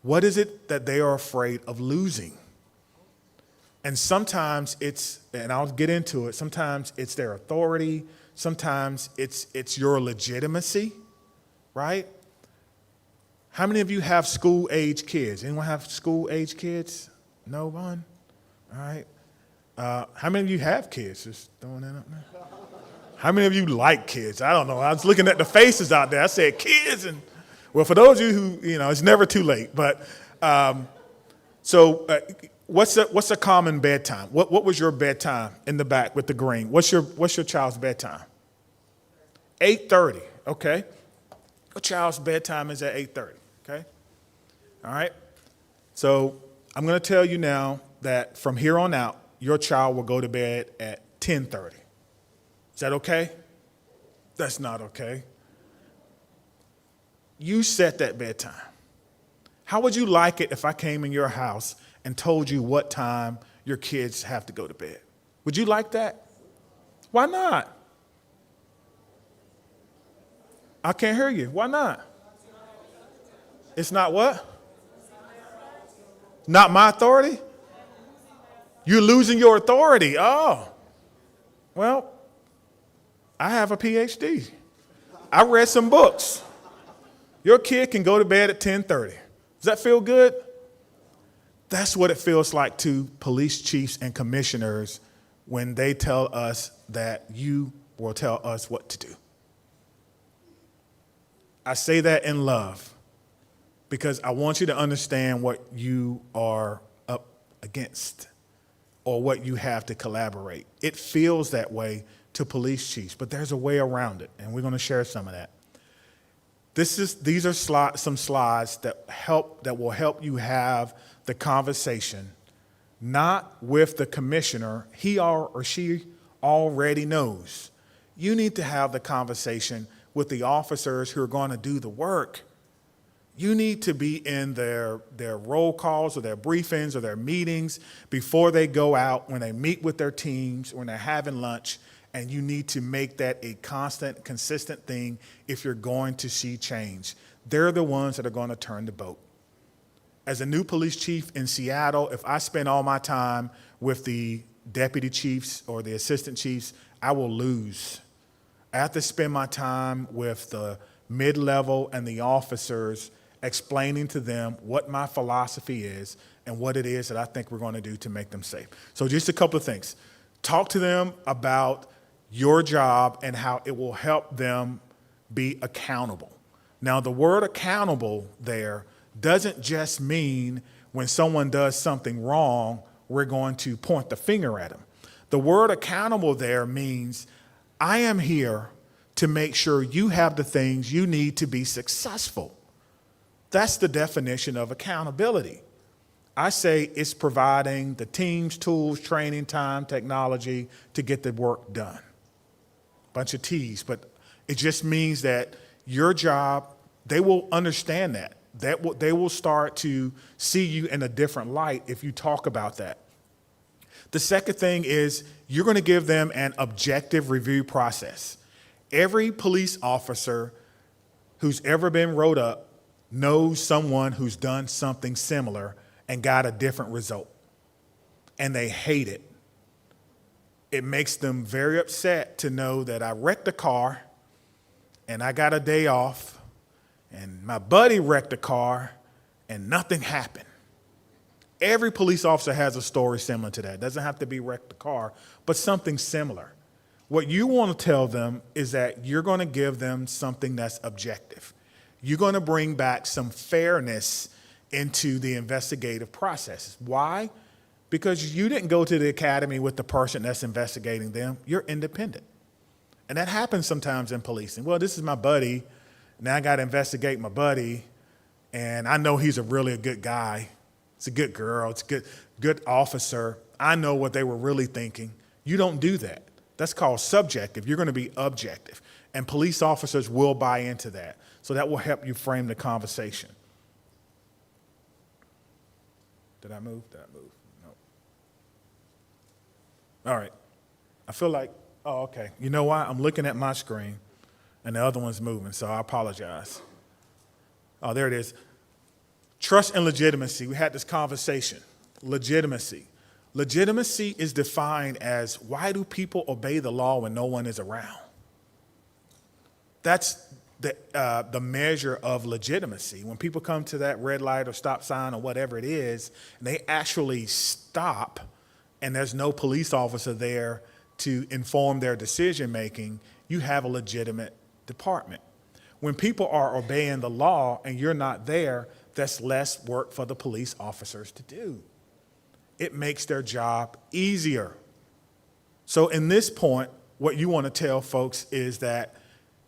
what is it that they are afraid of losing? And sometimes it's, and I'll get into it, sometimes it's their authority, sometimes it's your legitimacy, right? How many of you have school-age kids? Anyone have school-age kids? No one? All right. How many of you have kids? Just throwing that up there. How many of you like kids? I don't know. I was looking at the faces out there. I said kids, and well, for those of you who, you know, it's never too late. But what's a common bedtime? What was your bedtime in the back with the green? What's your child's bedtime? 8:30. Okay. Your child's bedtime is at 8:30. Okay. All right. So I'm going to tell you now that from here on out, your child will go to bed at 10:30. Is that okay? That's not okay. You set that bedtime. How would you like it if I came in your house and told you what time your kids have to go to bed? Would you like that? Why not? I can't hear you. Why not? It's not what? Not my authority? You're losing your authority. Oh. Well, I have a PhD. I read some books. Your kid can go to bed at 10:30. Does that feel good? That's what it feels like to police chiefs and commissioners when they tell us that you will tell us what to do. I say that in love because I want you to understand what you are up against or what you have to collaborate. It feels that way to police chiefs, but there's a way around it, and we're going to share some of that. These are some slides that will help you have the conversation, not with the commissioner. He or she already knows. You need to have the conversation with the officers who are going to do the work. You need to be in their roll calls or their briefings or their meetings before they go out, when they meet with their teams, when they're having lunch, and you need to make that a constant, consistent thing if you're going to see change. They're the ones that are going to turn the boat. As a new police chief in Seattle, if I spend all my time with the deputy chiefs or the assistant chiefs, I will lose. I have to spend my time with the mid-level and the officers, explaining to them what my philosophy is and what it is that I think we're going to do to make them safe. So just a couple of things. Talk to them about your job and how it will help them be accountable. Now, the word accountable there doesn't just mean when someone does something wrong, we're going to point the finger at them. The word accountable there means I am here to make sure you have the things you need to be successful. That's the definition of accountability. I say it's providing the teams, tools, training, time, technology to get the work done. Bunch of T's, but it just means that your job, they will understand that. They will start to see you in a different light if you talk about that. The second thing is you're going to give them an objective review process. Every police officer who's ever been wrote up knows someone who's done something similar and got a different result. And they hate it. It makes them very upset to know that I wrecked a car and I got a day off, and my buddy wrecked a car and nothing happened. Every police officer has a story similar to that. It doesn't have to be wrecked a car, but something similar. What you want to tell them is that you're going to give them something that's objective. You're going to bring back some fairness into the investigative process. Why? Because you didn't go to the academy with the person that's investigating them. You're independent. And that happens sometimes in policing. Well, this is my buddy. Now I got to investigate my buddy. And I know he's a good guy. It's a good girl. It's a good officer. I know what they were really thinking. You don't do that. That's called subjective. You're going to be objective. And police officers will buy into that. So that will help you frame the conversation. Did I move? No. All right. I feel like, okay. You know why? I'm looking at my screen and the other one's moving, so I apologize. Oh, there it is. Trust and legitimacy. We had this conversation. Legitimacy. Legitimacy is defined as, why do people obey the law when no one is around? That's the measure of legitimacy. When people come to that red light or stop sign or whatever it is, and they actually stop and there's no police officer there to inform their decision making, you have a legitimate department. When people are obeying the law and you're not there, that's less work for the police officers to do. It makes their job easier. So in this point, what you want to tell folks is that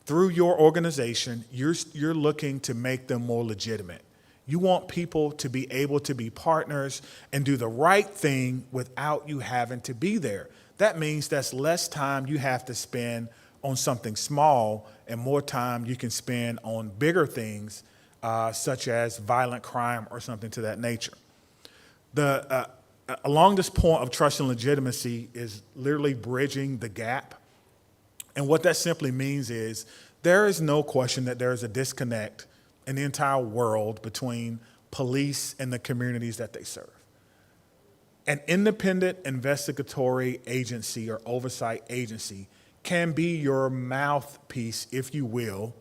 through your organization, you're looking to make them more legitimate. You want people to be able to be partners and do the right thing without you having to be there. That means that's less time you have to spend on something small and more time you can spend on bigger things, such as violent crime or something to that nature. Along this point of trust and legitimacy is literally bridging the gap. And what that simply means is there is no question that there is a disconnect in the entire world between police and the communities that they serve. An independent investigatory agency or oversight agency can be your mouthpiece, if you will,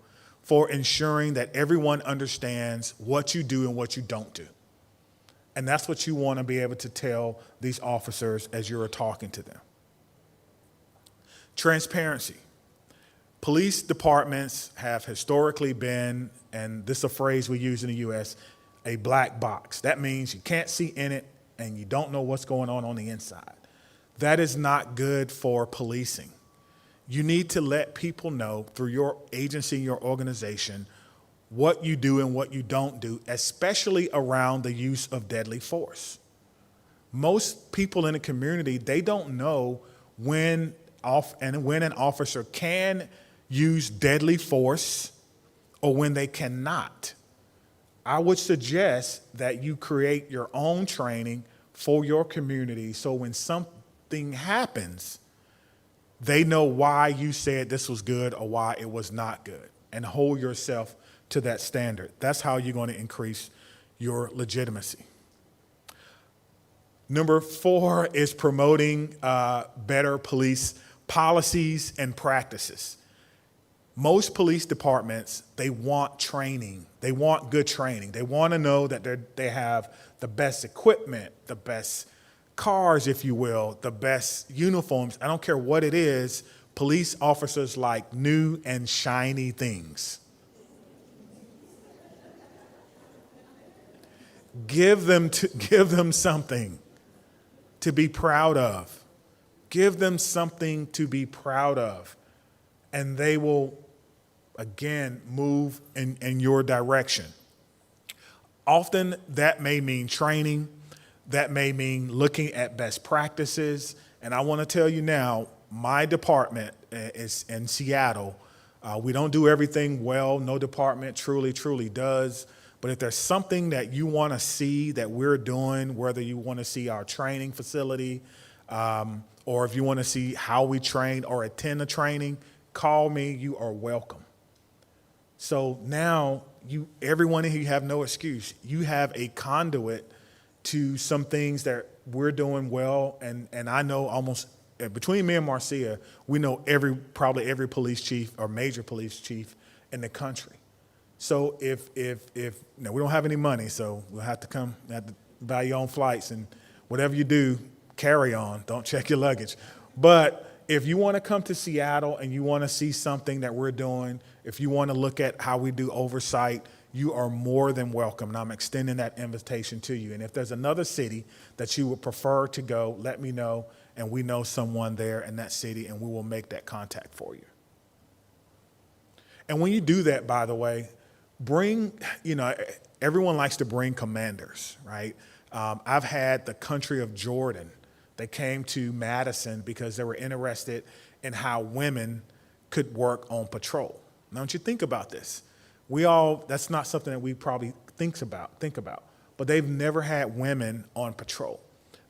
for ensuring that everyone understands what you do and what you don't do. And that's what you want to be able to tell these officers as you're talking to them. Transparency. Police departments have historically been, and this is a phrase we use in the U.S., a black box. That means you can't see in it and you don't know what's going on the inside. That is not good for policing. You need to let people know through your agency, your organization, what you do and what you don't do, especially around the use of deadly force. Most people in the community, they don't know when an officer can use deadly force or when they cannot. I would suggest that you create your own training for your community so when something happens, they know why you said this was good or why it was not good, and hold yourself to that standard. That's how you're going to increase your legitimacy. Number 4 is promoting better police policies and practices. Most police departments, they want training. They want good training. They want to know that they have the best equipment, the best cars, if you will, the best uniforms. I don't care what it is. Police officers like new and shiny things. Give them something to be proud of. Give them something to be proud of. and they will, again, move in your direction. Often that may mean training, that may mean looking at best practices, and I want to tell you now, my department is in Seattle. We don't do everything well. No department truly does. But if there's something that you want to see that we're doing, whether you want to see our training facility, or if you want to see how we train or attend the training, call me. You are welcome. So now everyone in here, you have no excuse. You have a conduit to some things that we're doing well, and I know almost between me and Marcia, we know probably every police chief or major police chief in the country. So if now we don't have any money, so we'll have to buy your own flights, and whatever you do, carry on. Don't check your luggage. But if you want to come to Seattle and you want to see something that we're doing, if you want to look at how we do oversight, you are more than welcome, and I'm extending that invitation to you. And if there's another city that you would prefer to go, let me know, and we know someone there in that city, and we will make that contact for you. And when you do that, by the way, everyone likes to bring commanders, right? I've had the country of Jordan. They came to Madison because they were interested in how women could work on patrol. Now, don't you think about this? That's not something that we probably think about, but they've never had women on patrol.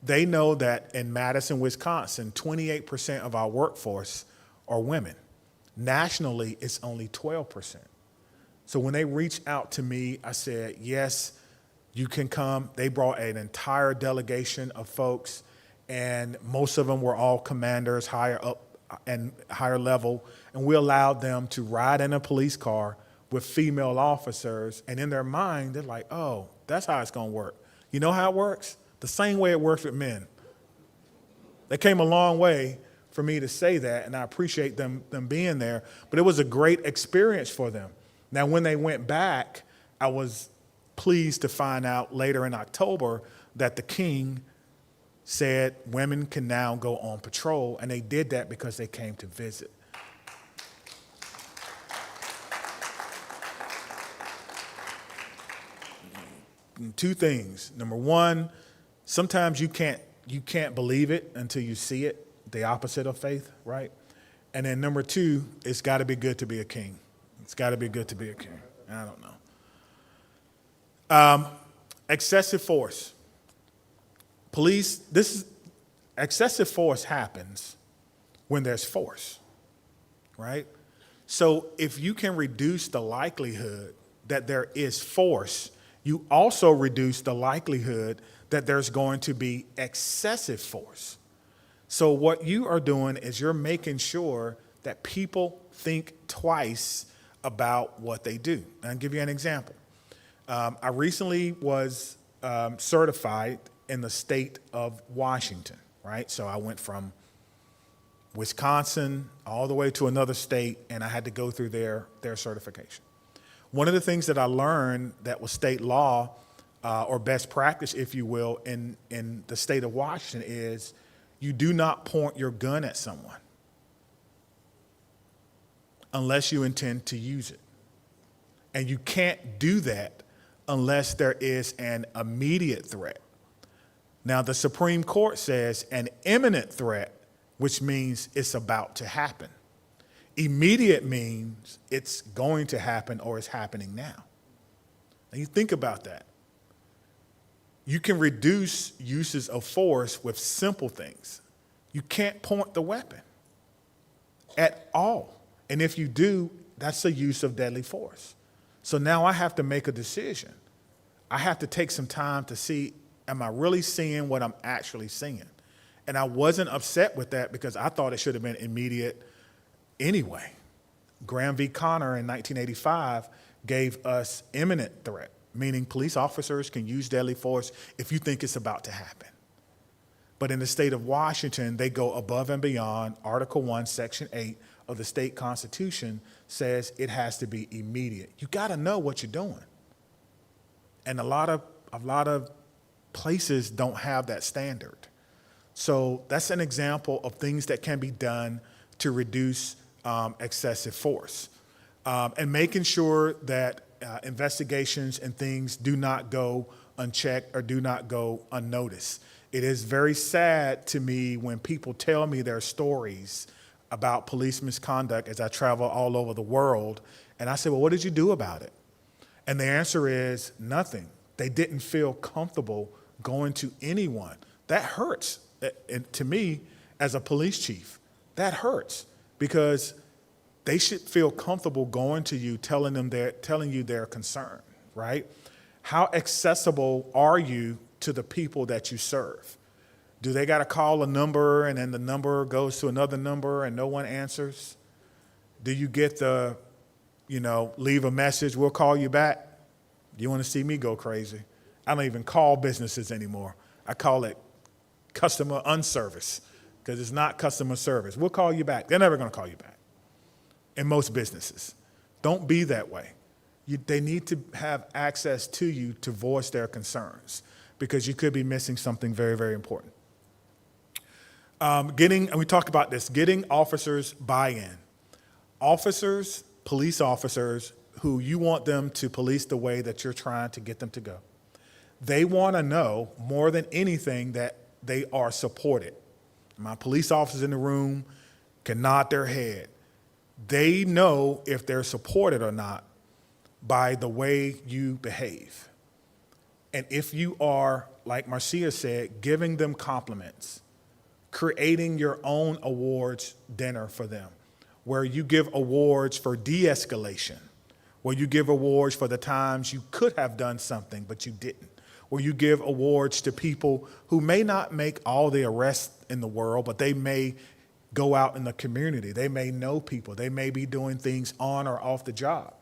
They know that in Madison, Wisconsin, 28% of our workforce are women. Nationally, it's only 12%. So when they reached out to me, I said, yes, you can come. They brought an entire delegation of folks, and most of them were all commanders, higher up and higher level, and we allowed them to ride in a police car with female officers, and in their mind, they're like, oh, that's how it's going to work. You know how it works? The same way it works with men. They came a long way for me to say that, and I appreciate them being there, but it was a great experience for them. Now, when they went back, I was pleased to find out later in October that the king said women can now go on patrol, and they did that because they came to visit. Two things. Number one, sometimes you can't believe it until you see it, the opposite of faith, right? And then number two, it's got to be good to be a king. It's got to be good to be a king. I don't know. Excessive force. Excessive force happens when there's force, right? So if you can reduce the likelihood that there is force, you also reduce the likelihood that there's going to be excessive force. So what you are doing is you're making sure that people think twice about what they do. And I'll give you an example. I recently was certified in the state of Washington, right? So I went from Wisconsin all the way to another state, and I had to go through their certification. One of the things that I learned that was state law or best practice, if you will, in the state of Washington is you do not point your gun at someone unless you intend to use it. And you can't do that unless there is an immediate threat. Now, the Supreme Court says an imminent threat, which means it's about to happen. Immediate means it's going to happen or it's happening now. And you think about that. You can reduce uses of force with simple things. You can't point the weapon at all. And if you do, that's the use of deadly force. So now I have to make a decision. I have to take some time to see, am I really seeing what I'm actually seeing? And I wasn't upset with that because I thought it should have been immediate anyway. Graham v. Connor in 1985 gave us imminent threat, meaning police officers can use deadly force if you think it's about to happen. But in the state of Washington, they go above and beyond. Article 1, Section 8 of the state constitution says it has to be immediate. You got to know what you're doing. And a lot of places don't have that standard. So that's an example of things that can be done to reduce excessive force, and making sure that investigations and things do not go unchecked or do not go unnoticed. It is very sad to me when people tell me their stories about police misconduct as I travel all over the world, and I say, well, what did you do about it? And the answer is nothing. They didn't feel comfortable going to anyone. That hurts. And to me, as a police chief, that hurts because they should feel comfortable going to you, telling you their concern, right? How accessible are you to the people that you serve? Do they got to call a number and then the number goes to another number and no one answers? Do you get the, leave a message, we'll call you back? You want to see me go crazy? I don't even call businesses anymore. I call it customer unservice because it's not customer service. We'll call you back. They're never going to call you back in most businesses. Don't be that way. They need to have access to you to voice their concerns because you could be missing something very, very important. And we talked about this, getting officers buy-in. Police officers who you want them to police the way that you're trying to get them to go. They want to know more than anything that they are supported. My police officers in the room can nod their head. They know if they're supported or not by the way you behave. And if you are, like Marcia said, giving them compliments, creating your own awards dinner for them, where you give awards for de-escalation, where you give awards for the times you could have done something but you didn't, where you give awards to people who may not make all the arrests in the world, but they may go out in the community. They may know people. They may be doing things on or off the job.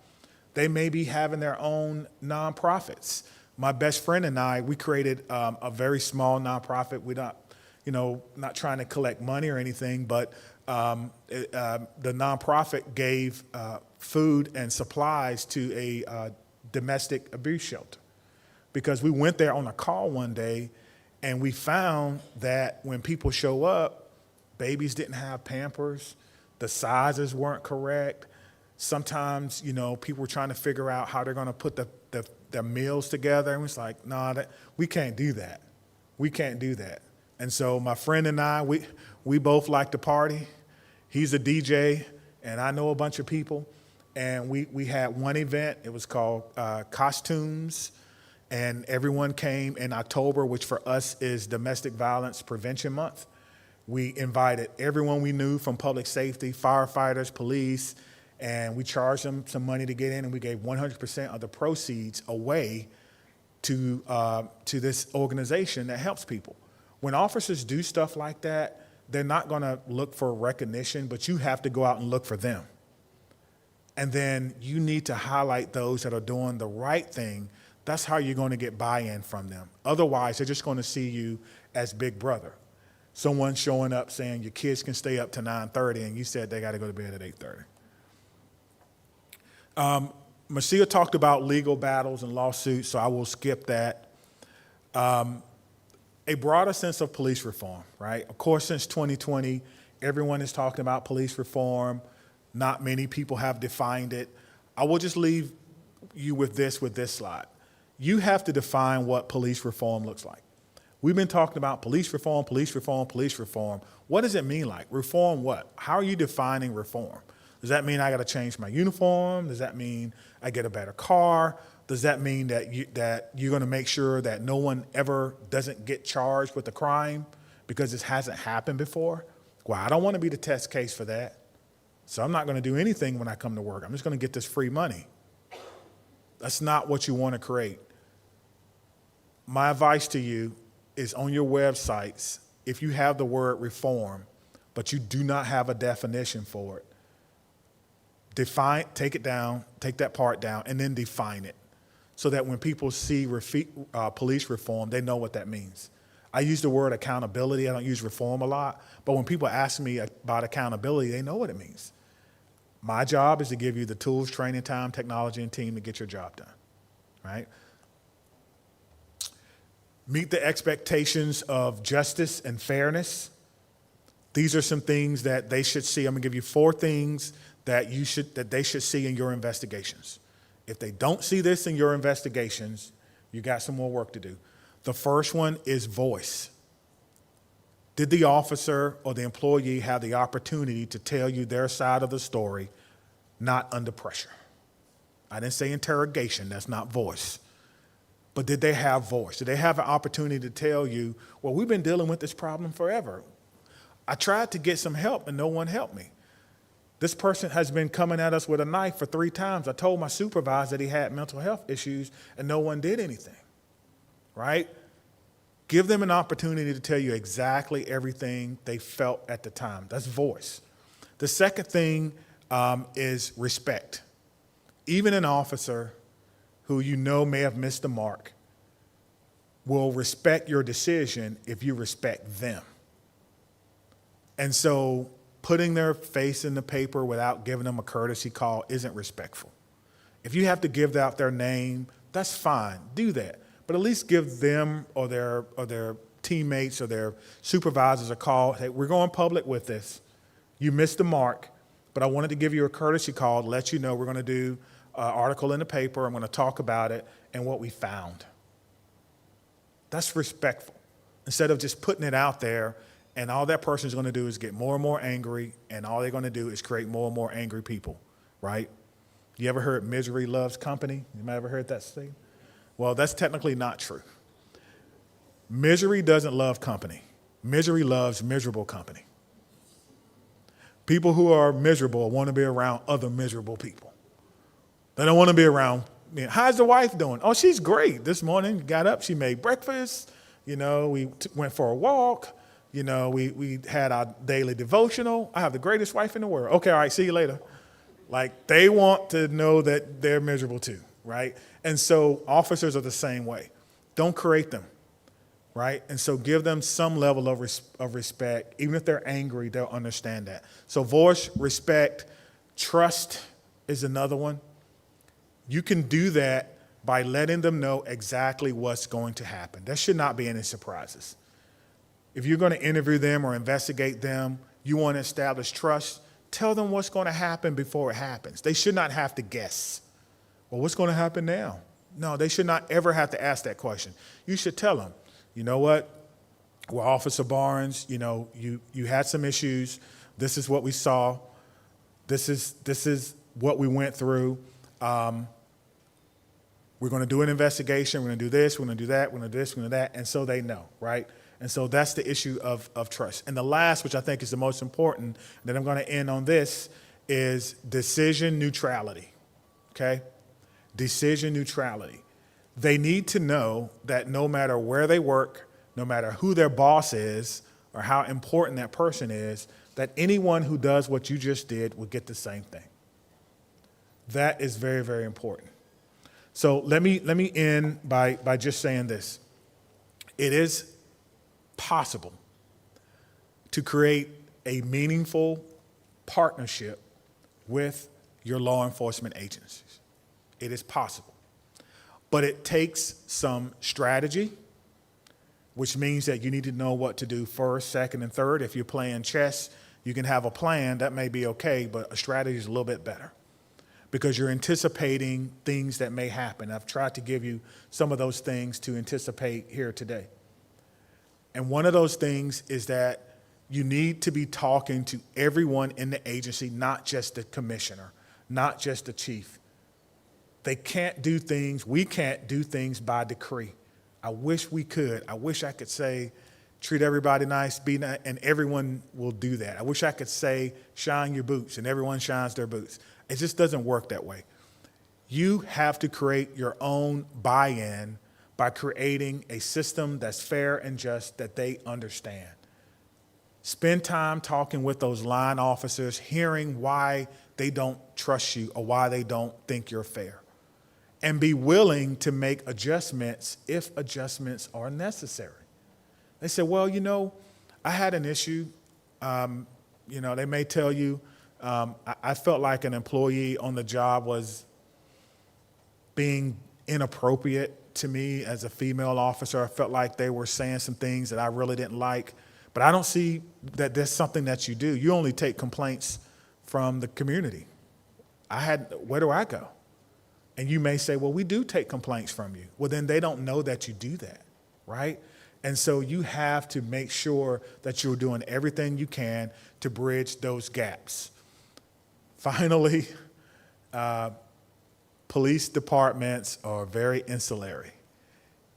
They may be having their own nonprofits. My best friend and I, we created a very small nonprofit. We're not trying to collect money or anything, but the nonprofit gave food and supplies to a domestic abuse shelter. Because we went there on a call one day and we found that when people show up, babies didn't have Pampers, the sizes weren't correct. Sometimes, people were trying to figure out how they're going to put their meals together. And it's like, no, we can't do that. We can't do that. And so my friend and I, we both like to party. He's a DJ, and I know a bunch of people. And we had one event. It was called Costumes. And everyone came in October, which for us is Domestic Violence Prevention Month. We invited everyone we knew from public safety, firefighters, police, and we charged them some money to get in, and we gave 100% of the proceeds away to this organization that helps people. When officers do stuff like that, they're not going to look for recognition, but you have to go out and look for them. And then you need to highlight those that are doing the right thing. That's how you're going to get buy-in from them. Otherwise, they're just going to see you as big brother. Someone showing up saying your kids can stay up to 9:30 and you said they got to go to bed at 8:30. Marcia talked about legal battles and lawsuits, so I will skip that. A broader sense of police reform, right? Of course, since 2020, everyone is talking about police reform. Not many people have defined it. I will just leave you with this slide. You have to define what police reform looks like. We've been talking about police reform, police reform, police reform. What does it mean like? Reform what? How are you defining reform? Does that mean I got to change my uniform? Does that mean I get a better car? Does that mean that you're going to make sure that no one ever doesn't get charged with a crime because this hasn't happened before? Well, I don't want to be the test case for that. So I'm not going to do anything when I come to work. I'm just going to get this free money. That's not what you want to create. My advice to you is on your websites, if you have the word reform, but you do not have a definition for it, take it down, take that part down, and then define it so that when people see police reform, they know what that means. I use the word accountability. I don't use reform a lot, but when people ask me about accountability, they know what it means. My job is to give you the tools, training, time, technology, and team to get your job done, right? Meet the expectations of justice and fairness. These are some things that they should see. I'm gonna give you 4 things that they should see in your investigations. If they don't see this in your investigations, you got some more work to do. The first one is voice. Did the officer or the employee have the opportunity to tell you their side of the story, not under pressure? I didn't say interrogation, that's not voice. But did they have voice? Did they have an opportunity to tell you, well, we've been dealing with this problem forever. I tried to get some help and no one helped me. This person has been coming at us with a knife for 3 times. I told my supervisor that he had mental health issues and no one did anything, right? Give them an opportunity to tell you exactly everything they felt at the time. That's voice. The second thing is respect. Even an officer who you know may have missed the mark will respect your decision if you respect them. And so putting their face in the paper without giving them a courtesy call isn't respectful. If you have to give out their name, that's fine, do that. But at least give them or their teammates or their supervisors a call. Hey, we're going public with this. You missed the mark, but I wanted to give you a courtesy call to let you know we're going to do an article in the paper. I'm going to talk about it and what we found. That's respectful. Instead of just putting it out there and all that person is going to do is get more and more angry, and all they're going to do is create more and more angry people, right? You ever heard misery loves company? You might ever heard that statement? Well, that's technically not true. Misery doesn't love company. Misery loves miserable company. People who are miserable want to be around other miserable people. They don't want to be around, how's the wife doing? Oh, she's great. This morning, got up, she made breakfast. We went for a walk. We had our daily devotional. I have the greatest wife in the world. Okay, all right, see you later. Like, they want to know that they're miserable too, right? And so officers are the same way. Don't create them, right? And so give them some level of respect. Even if they're angry, they'll understand that. So voice, respect, trust is another one. You can do that by letting them know exactly what's going to happen. There should not be any surprises. If you're going to interview them or investigate them, you want to establish trust, tell them what's going to happen before it happens. They should not have to guess. Well, what's going to happen now? No, they should not ever have to ask that question. You should tell them, you know what? Well, Officer Barnes, you had some issues. This is what we saw. This is what we went through. We're going to do an investigation. We're going to do this. We're going to do that. We're going to do this. We're going to do that. And so they know, right? And so that's the issue of trust. And the last, which I think is the most important, that I'm going to end on this, is decision neutrality, okay? Decision neutrality. They need to know that no matter where they work, no matter who their boss is or how important that person is, that anyone who does what you just did will get the same thing. That is very, very important. So let me end by just saying this. It is possible to create a meaningful partnership with your law enforcement agencies. It is possible. But it takes some strategy, which means that you need to know what to do first, second, and third. If you're playing chess, you can have a plan. That may be okay, but a strategy is a little bit better because you're anticipating things that may happen. I've tried to give you some of those things to anticipate here today. And one of those things is that you need to be talking to everyone in the agency, not just the commissioner, not just the chief. They can't do things, we can't do things by decree. I wish we could. I wish I could say, treat everybody nice, be nice, and everyone will do that. I wish I could say, shine your boots, and everyone shines their boots. It just doesn't work that way. You have to create your own buy-in by creating a system that's fair and just that they understand. Spend time talking with those line officers, hearing why they don't trust you or why they don't think you're fair. And be willing to make adjustments if adjustments are necessary. They say, well, I had an issue. They may tell you, I felt like an employee on the job was being inappropriate to me as a female officer. I felt like they were saying some things that I really didn't like. But I don't see that there's something that you do. You only take complaints from the community. Where do I go? And you may say, well, we do take complaints from you. Well, then they don't know that you do that, right? And so you have to make sure that you're doing everything you can to bridge those gaps. Finally, police departments are very insular.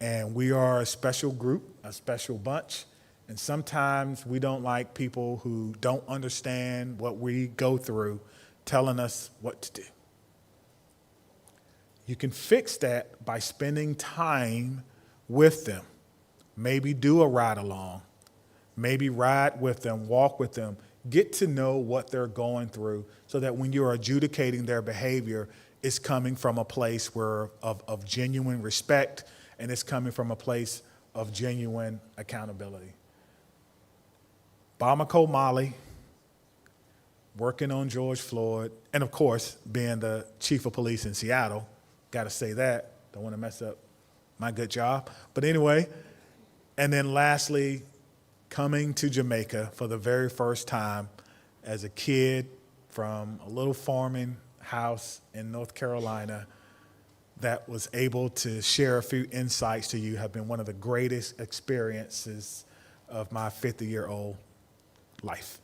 And we are a special group, a special bunch. And sometimes we don't like people who don't understand what we go through telling us what to do. You can fix that by spending time with them. Maybe do a ride along. Maybe ride with them, walk with them, get to know what they're going through so that when you're adjudicating their behavior, it's coming from a place of genuine respect, and it's coming from a place of genuine accountability. Bamako Mali, working on George Floyd, and of course, being the chief of police in Seattle. Got to say that. Don't want to mess up my good job. But anyway, and then lastly, coming to Jamaica for the very first time as a kid from a little farming house in North Carolina that was able to share a few insights to you have been one of the greatest experiences of my 50-year-old life.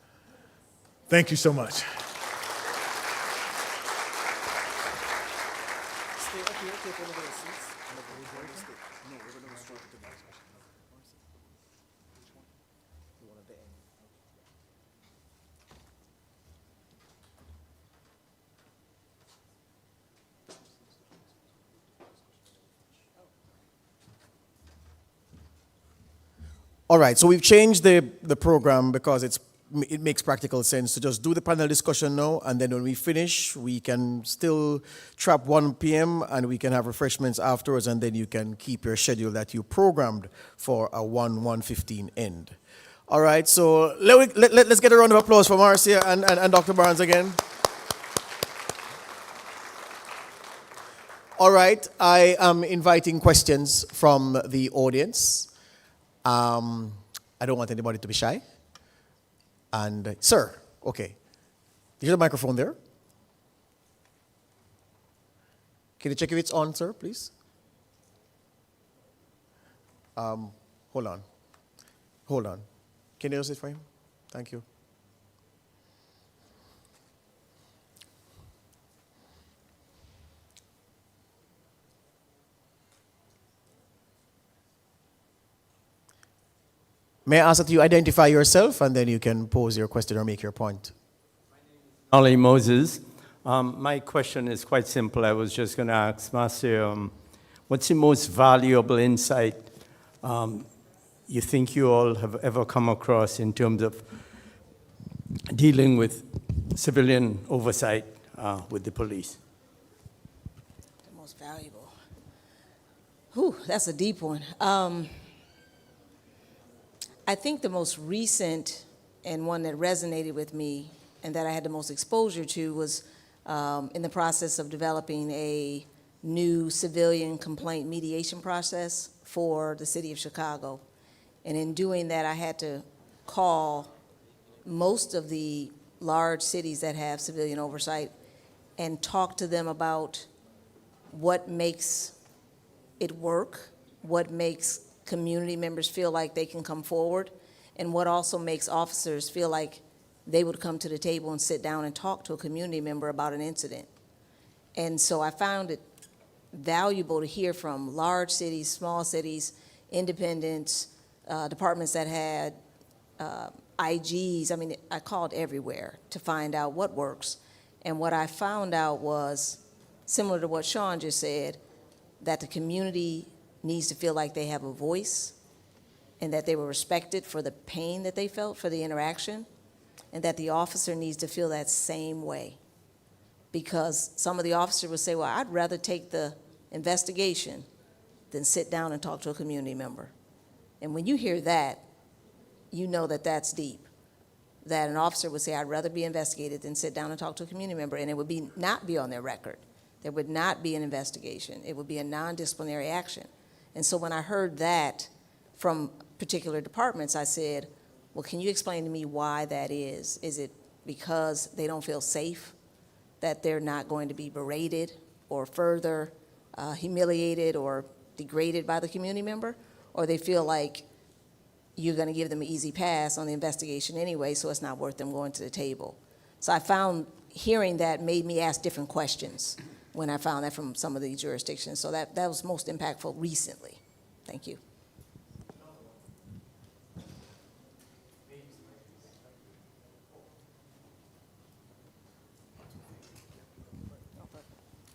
Thank you so much. Stay up here, take one of those seats. No, we're going to go straight to the next one. Which one? The one at the end. All right, so we've changed the program because it makes practical sense to just do the panel discussion now, and then when we finish, we can still trap 1 p.m. and we can have refreshments afterwards, and then you can keep your schedule that you programmed for a 1:15 end. All right, so let's get a round of applause for Marcia and Dr. Barnes again. All right, I am inviting questions from the audience. I don't want anybody to be shy. And, sir, okay. There's a microphone there. Can you check if it's on, sir, please? Hold on. Can you just sit for him? Thank you. May I ask that you identify yourself and then you can pose your question or make your point? Ollie Moses. My question is quite simple. I was just going to ask Marcia, what's the most valuable insight you think you all have ever come across in terms of dealing with civilian oversight with the police? The most valuable. Whew, that's a deep one. I think the most recent and one that resonated with me and that I had the most exposure to was in the process of developing a new civilian complaint mediation process for the city of Chicago. And in doing that, I had to call most of the large cities that have civilian oversight and talk to them about what makes it work, what makes community members feel like they can come forward, and what also makes officers feel like they would come to the table and sit down and talk to a community member about an incident. And so I found it valuable to hear from large cities, small cities, independents, departments that had IGs. I mean, I called everywhere to find out what works. And what I found out was, similar to what Shon just said, that the community needs to feel like they have a voice and that they were respected for the pain that they felt for the interaction, and that the officer needs to feel that same way. Because some of the officers would say, well, I'd rather take the investigation than sit down and talk to a community member. And when you hear that, you know that that's deep. That an officer would say, I'd rather be investigated than sit down and talk to a community member, and it would not be on their record. There would not be an investigation. It would be a non-disciplinary action. And so when I heard that from particular departments, I said, Well, can you explain to me why that is? Is it because they don't feel safe, that they're not going to be berated or further humiliated or degraded by the community member? Or they feel like you're going to give them an easy pass on the investigation anyway, so it's not worth them going to the table? So I found hearing that made me ask different questions when I found that from some of these jurisdictions. So that was most impactful recently. Thank you.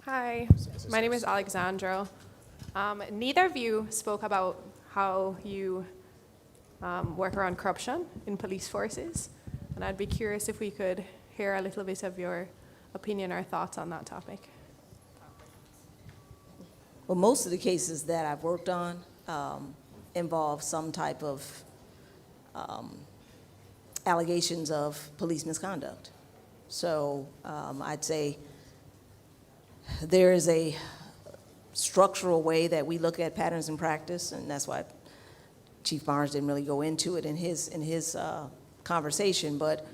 Hi, my name is Alexandra. Neither of you spoke about how you work around corruption in police forces, and I'd be curious if we could hear a little bit of your opinion or thoughts on that topic. Well, most of the cases that I've worked on involve some type of allegations of police misconduct. So I'd say there is a structural way that we look at patterns in practice, and that's why Chief Barnes didn't really go into it in his conversation, but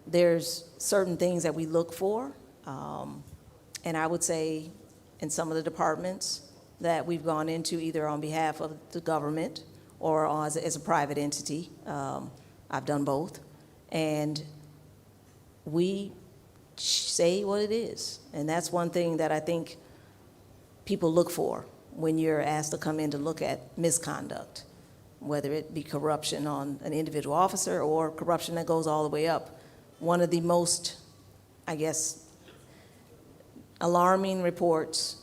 there's certain things that we look for, and I would say in some of the departments that we've gone into either on behalf of the government or as a private entity. I've done both, and we say what it is. And that's one thing that I think people look for when you're asked to come in to look at misconduct, whether it be corruption on an individual officer or corruption that goes all the way up. One of the most, I guess, alarming reports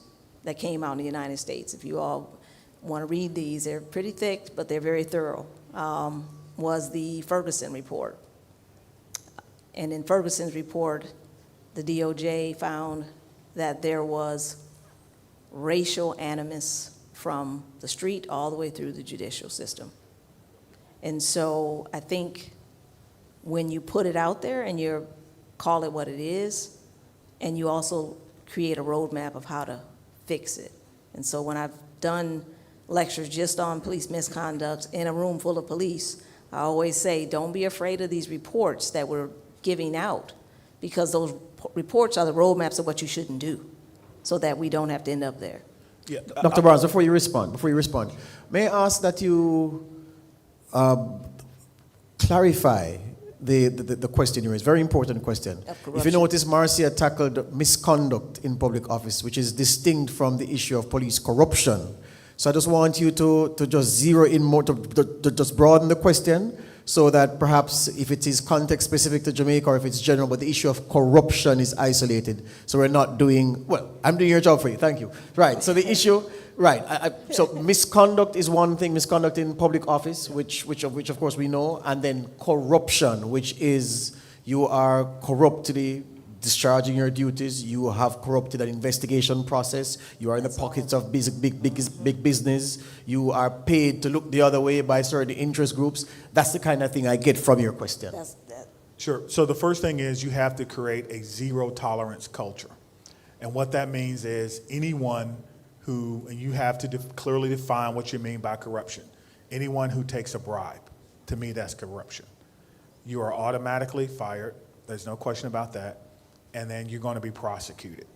that came out in the United States, if you all want to read these, they're pretty thick, but they're very thorough, was the Ferguson report. And in Ferguson's report, the DOJ found that there was racial animus from the street all the way through the judicial system. And so I think when you put it out there and you call it what it is, and you also create a roadmap of how to fix it. And so when I've done lectures just on police misconduct in a room full of police, I always say, don't be afraid of these reports that we're giving out, because those reports are the roadmaps of what you shouldn't do, so that we don't have to end up there. Yeah, Dr. Barnes, before you respond, may I ask that you clarify the question you raised? Very important question. If you notice, Marcia tackled misconduct in public office, which is distinct from the issue of police corruption. So I just want you to just zero in more, to just broaden the question, so that perhaps if it is context specific to Jamaica or if it's general, but the issue of corruption is isolated. So we're not doing, well, I'm doing your job for you, thank you. Right, so the issue, right, so misconduct is one thing, misconduct in public office, which of course we know, and then corruption, which is you are corruptly discharging your duties, you have corrupted an investigation process, you are in the pockets of big business, you are paid to look the other way by certain interest groups. That's the kind of thing I get from your question. Sure. So the first thing is you have to create a zero tolerance culture. And what that means is anyone who, and you have to clearly define what you mean by corruption. Anyone who takes a bribe, to me that's corruption. You are automatically fired. There's no question about that. And then you're going to be prosecuted.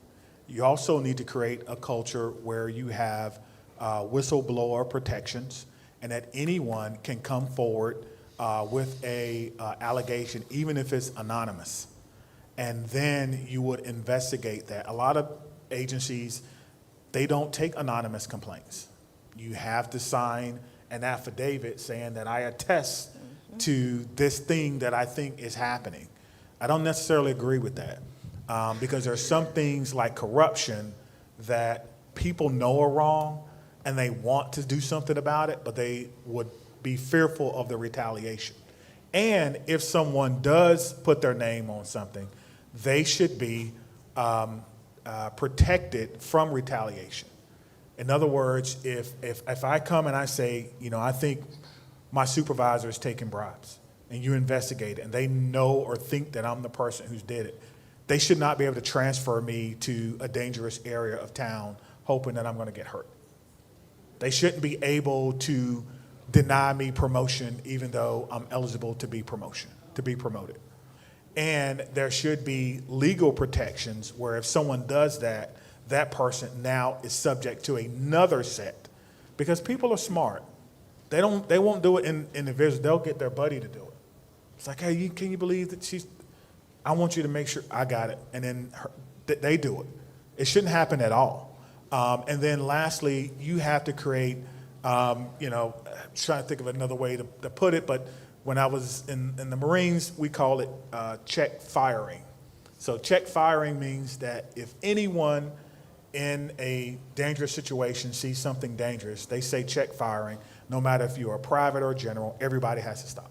You also need to create a culture where you have whistleblower protections, and that anyone can come forward with a allegation, even if it's anonymous. And then you would investigate that. A lot of agencies, they don't take anonymous complaints. You have to sign an affidavit saying that I attest to this thing that I think is happening. I don't necessarily agree with that. Because there are some things like corruption that people know are wrong and they want to do something about it, but they would be fearful of the retaliation. And if someone does put their name on something, they should be protected from retaliation. In other words, if I come and I say, you know, I think my supervisor is taking bribes, and you investigate it, and they know or think that I'm the person who's did it, they should not be able to transfer me to a dangerous area of town hoping that I'm going to get hurt. They shouldn't be able to deny me promotion even though I'm eligible to be promoted. And there should be legal protections where if someone does that, that person now is subject to another set, because people are smart. They won't do it individually. They'll get their buddy to do it. It's like, hey, can you believe that I want you to make sure I got it. And then they do it. It shouldn't happen at all. And then lastly, you have to create, trying to think of another way to put it, but when I was in the Marines, we call it check firing. So check firing means that if anyone in a dangerous situation sees something dangerous, they say check firing. No matter if you're a private or general, everybody has to stop.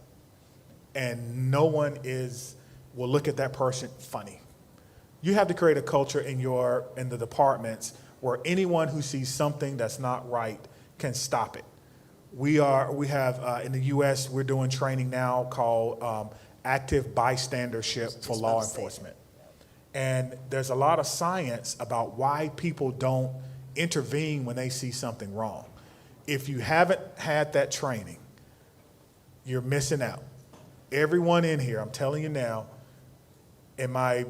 And no one will look at that person funny. You have to create a culture in the departments where anyone who sees something that's not right can stop it. We have in the U.S. we're doing training now called active bystandership for law enforcement, and there's a lot of science about why people don't intervene when they see something wrong. If you haven't had that training, you're missing out. Everyone in here, I'm telling you now, in my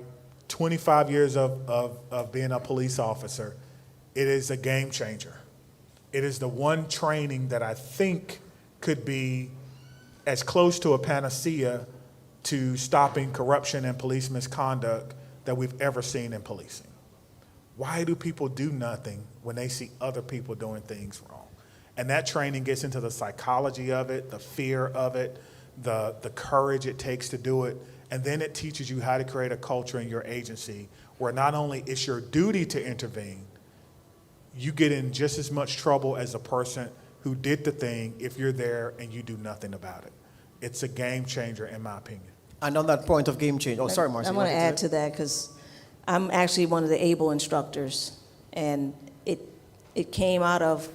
25 years of being a police officer, it is a game changer. It is the one training that I think could be as close to a panacea to stopping corruption and police misconduct that we've ever seen in policing. Why do people do nothing when they see other people doing things wrong? And that training gets into the psychology of it, the fear of it, the courage it takes to do it, and then it teaches you how to create a culture in your agency where not only it's your duty to intervene, you get in just as much trouble as a person who did the thing if you're there and you do nothing about it. It's a game changer, in my opinion. And on that point of game change, sorry, Marcia. I want to add to that because I'm actually one of the ABLE instructors, and it came out of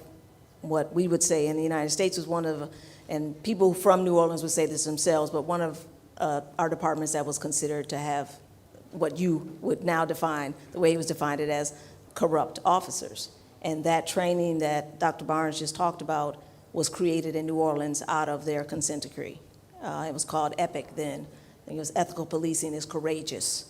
what we would say in the United States was one of, and people from New Orleans would say this themselves, but one of our departments that was considered to have what you would now define, the way he was defined it as corrupt officers. And that training that Dr. Barnes just talked about was created in New Orleans out of their consent decree. It was called EPIC then. I think it was Ethical Policing is Courageous.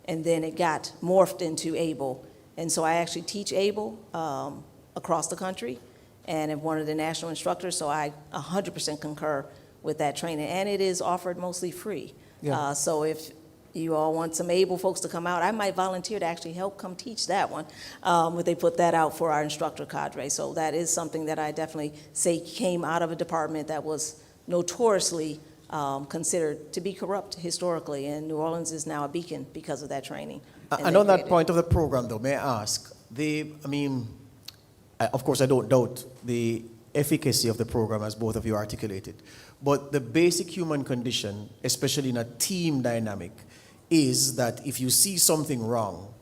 And then it got morphed into ABLE. And so I actually teach ABLE across the country and am one of the national instructors, so I 100% concur with that training. And it is offered mostly free. Yeah. So if you all want some ABLE folks to come out, I might volunteer to actually help come teach that one, but they put that out for our instructor cadre. So that is something that I definitely say came out of a department that was notoriously considered to be corrupt historically, and New Orleans is now a beacon because of that training. And on that point of the program, though, may I ask, of course I don't doubt the efficacy of the program as both of you articulated, but the basic human condition, especially in a team dynamic, is that if you see something wrong,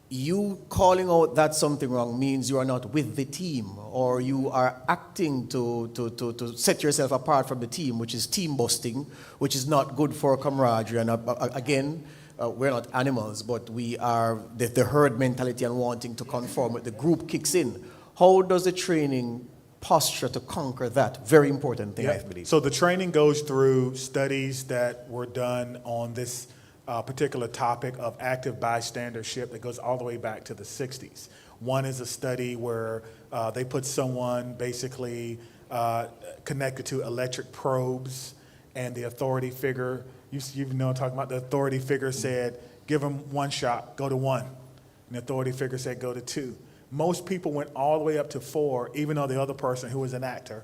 you calling out that something wrong means you are not with the team, or you are acting to set yourself apart from the team, which is team busting, which is not good for camaraderie. And again, we're not animals, but we are the herd mentality and wanting to conform with the group kicks in. How does the training posture to conquer that? Very important thing, I believe. So the training goes through studies that were done on this particular topic of active bystandership that goes all the way back to the 60s. One is a study where they put someone basically connected to electric probes, and the authority figure, you know, talking about the authority figure said, give them one shot, go to one. And the authority figure said, go to two. Most people went all the way up to 4, even though the other person, who was an actor,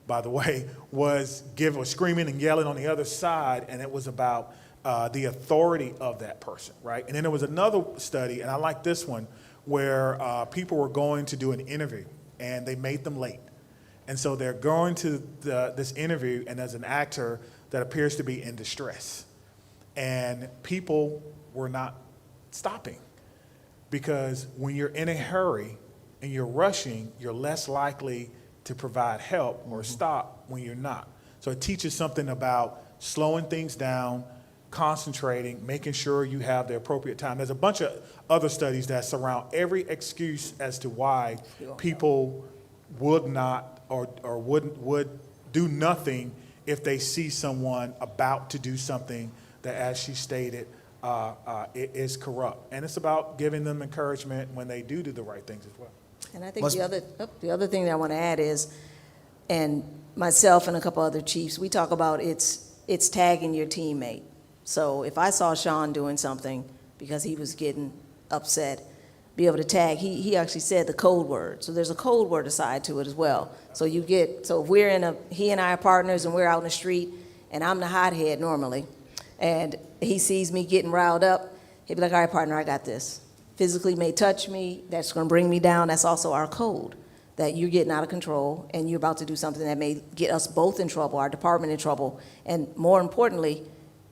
by the way, was screaming and yelling on the other side, and it was about the authority of that person, right? And then there was another study, and I like this one, where people were going to do an interview, and they made them late. And so they're going to this interview, and there's an actor that appears to be in distress. And people were not stopping. Because when you're in a hurry and you're rushing, you're less likely to provide help or stop when you're not. So it teaches something about slowing things down, concentrating, making sure you have the appropriate time. There's a bunch of other studies that surround every excuse as to why people would not or would do nothing if they see someone about to do something that, as she stated, it is corrupt. And it's about giving them encouragement when they do the right things as well. And I think the other thing that I want to add is, and myself and a couple other chiefs, we talk about it's tagging your teammate. So if I saw Shon doing something because he was getting upset, be able to tag, he actually said the code word. So there's a code word aside to it as well. So if we're he and I are partners and we're out in the street and I'm the hothead normally, and he sees me getting riled up, he'd be like, all right, partner, I got this. Physically may touch me, that's gonna bring me down. That's also our code, that you're getting out of control and you're about to do something that may get us both in trouble, our department in trouble, and more importantly,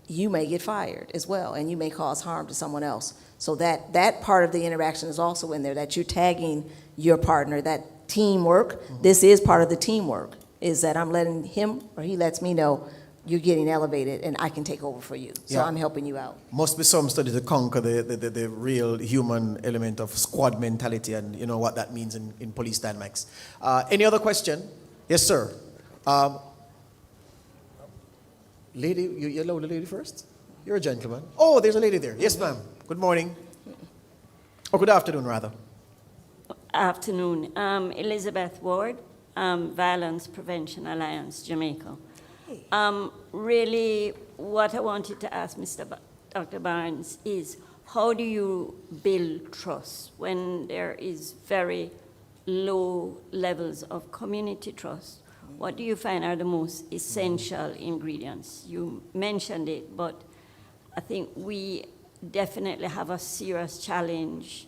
you may get fired as well, and you may cause harm to someone else. So that part of the interaction is also in there, that you're tagging your partner, that teamwork. This is part of the teamwork, is that I'm letting him, or he lets me know, you're getting elevated and I can take over for you. So I'm helping you out. Must be some study to conquer the real human element of squad mentality and you know what that means in police dynamics. Any other question? Yes, sir. Lady, you allow the lady first? You're a gentleman. Oh, there's a lady there. Yes, ma'am. Good morning. Or good afternoon, rather. Afternoon. Elizabeth Ward, Violence Prevention Alliance, Jamaica. Really, what I wanted to ask Dr. Barnes is, how do you build trust when there is very low levels of community trust? What do you find are the most essential ingredients? You mentioned it, but I think we definitely have a serious challenge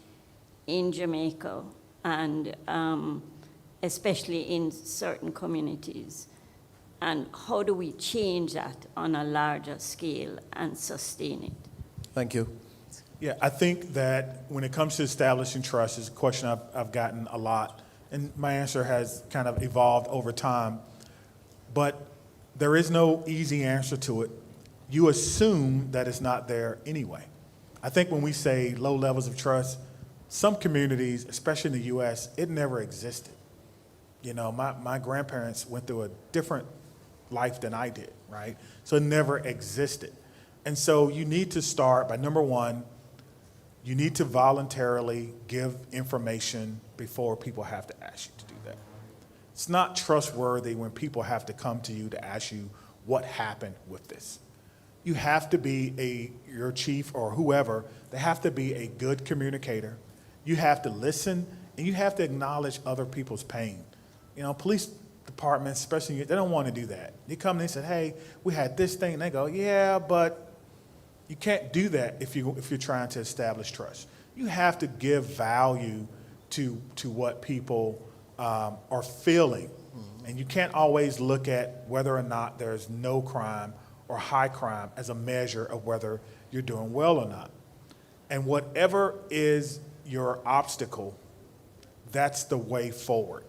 in Jamaica, and especially in certain communities. And how do we change that on a larger scale and sustain it? Thank you. Yeah, I think that when it comes to establishing trust, is a question I've gotten a lot, and my answer has kind of evolved over time. But there is no easy answer to it. You assume that it's not there anyway. I think when we say low levels of trust, some communities, especially in the U.S., it never existed. You know, my grandparents went through a different life than I did, right? So it never existed. And so you need to start by, number one, you need to voluntarily give information before people have to ask you to do that. It's not trustworthy when people have to come to you to ask you what happened with this. You have to be your chief or whoever, they have to be a good communicator. You have to listen, and you have to acknowledge other people's pain. You know, police departments, especially, they don't want to do that. They come and they say, hey, we had this thing, and they go, yeah, but you can't do that if you're trying to establish trust. You have to give value to what people are feeling. And you can't always look at whether or not there's no crime or high crime as a measure of whether you're doing well or not. And whatever is your obstacle, that's the way forward.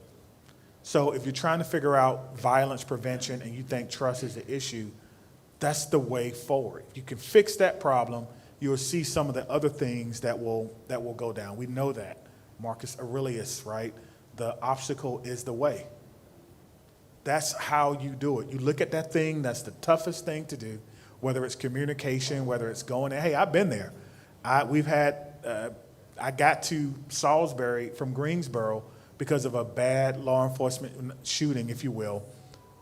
So if you're trying to figure out violence prevention and you think trust is the issue, that's the way forward. If you can fix that problem, you'll see some of the other things that will go down. We know that. Marcus Aurelius, right? The obstacle is the way. That's how you do it. You look at that thing, that's the toughest thing to do, whether it's communication, whether it's going, hey, I've been there. I got to Salisbury from Greensboro because of a bad law enforcement shooting, if you will.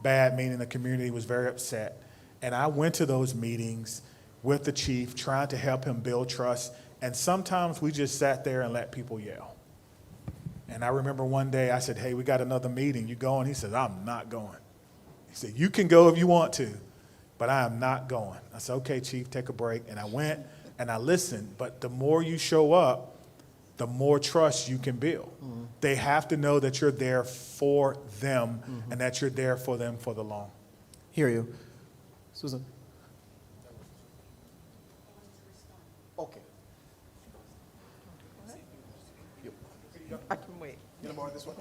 Bad meaning the community was very upset. And I went to those meetings with the chief, trying to help him build trust. And sometimes we just sat there and let people yell. And I remember one day I said, hey, we got another meeting. You going? He said, I'm not going. He said, you can go if you want to, but I am not going. I said, okay, chief, take a break. And I went and I listened. But the more you show up, the more trust you can build. Mm-hmm. They have to know that you're there for them, mm-hmm. and that you're there for them for the long. Hear you. Susan. Okay. I can wait. You know more of this one?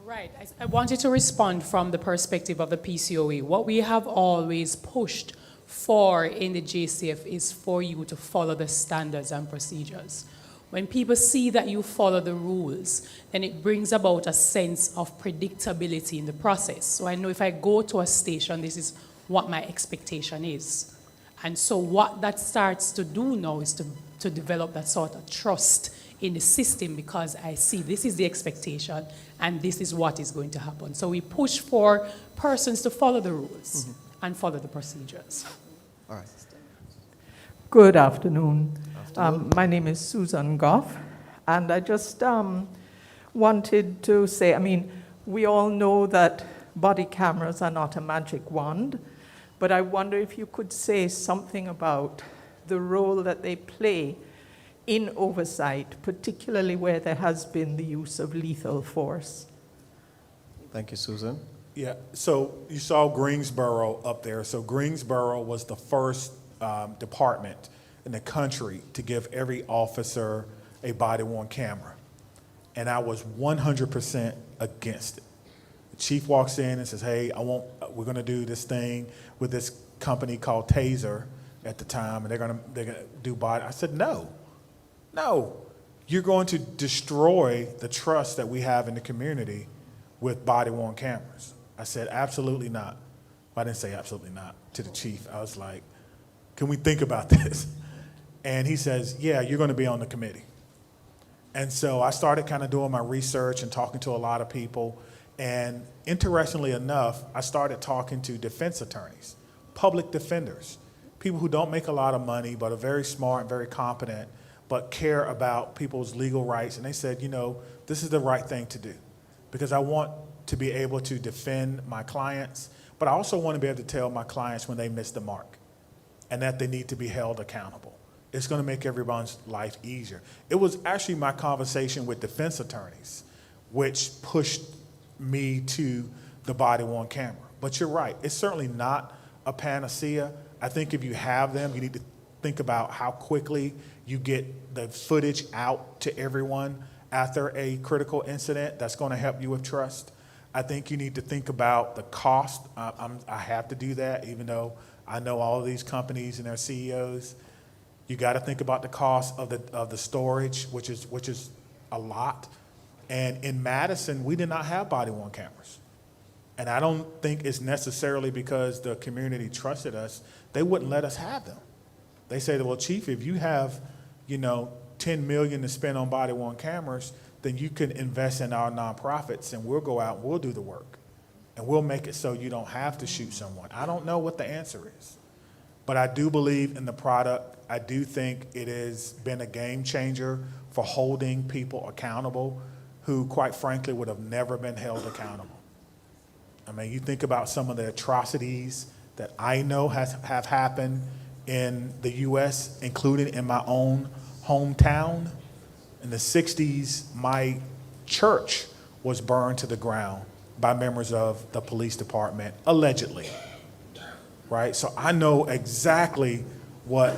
Right. I wanted to respond from the perspective of the PCOE. What we have always pushed for in the JCF is for you to follow the standards and procedures. When people see that you follow the rules, then it brings about a sense of predictability in the process. So I know if I go to a station, this is what my expectation is. And so what that starts to do now is to develop that sort of trust in the system, because I see this is the expectation and this is what is going to happen. So we push for persons to follow the rules and follow the procedures. All right. Good afternoon. My name is Susan Goff, and I just wanted to say, I mean, we all know that body cameras are not a magic wand, but I wonder if you could say something about the role that they play in oversight, particularly where there has been the use of lethal force. Thank you, Susan. Yeah, so you saw Greensboro up there. So Greensboro was the first department in the country to give every officer a body-worn camera. And I was 100% against it. The chief walks in and says, hey, we're gonna do this thing with this company called Taser at the time, and they're gonna do body. I said, no, you're going to destroy the trust that we have in the community with body-worn cameras. I said, absolutely not. Well, I didn't say absolutely not to the chief. I was like, can we think about this? And he says, yeah, you're going to be on the committee. And so I started kind of doing my research and talking to a lot of people. And interestingly enough, I started talking to defense attorneys, public defenders, people who don't make a lot of money but are very smart and very competent, but care about people's legal rights. And they said, you know, this is the right thing to do, because I want to be able to defend my clients, but I also want to be able to tell my clients when they miss the mark and that they need to be held accountable. It's going to make everyone's life easier. It was actually my conversation with defense attorneys which pushed me to the body-worn camera. But you're right, it's certainly not a panacea. I think if you have them, you need to think about how quickly you get the footage out to everyone after a critical incident. That's going to help you with trust. I think you need to think about the cost. I have to do that, even though I know all of these companies and their CEOs. You got to think about the cost of the storage, which is a lot. And in Madison, we did not have body-worn cameras. And I don't think it's necessarily because the community trusted us. They wouldn't let us have them. They said, well, Chief, if you have, $10 million to spend on body-worn cameras, then you can invest in our nonprofits and we'll go out and we'll do the work. And we'll make it so you don't have to shoot someone. I don't know what the answer is. But I do believe in the product. I do think it has been a game changer for holding people accountable who, quite frankly, would have never been held accountable. I mean, you think about some of the atrocities that I know have happened in the U.S., including in my own hometown. In the 60s, my church was burned to the ground by members of the police department, allegedly. Right? So I know exactly what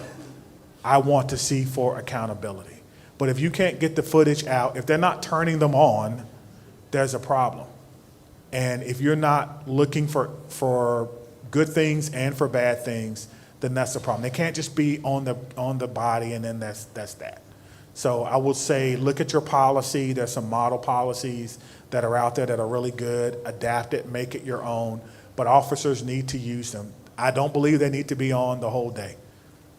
I want to see for accountability. But if you can't get the footage out, if they're not turning them on, there's a problem. And if you're not looking for good things and for bad things, then that's the problem. They can't just be on the body and then that's that. So I would say look at your policy. There's some model policies that are out there that are really good. Adapt it, make it your own. But officers need to use them. I don't believe they need to be on the whole day.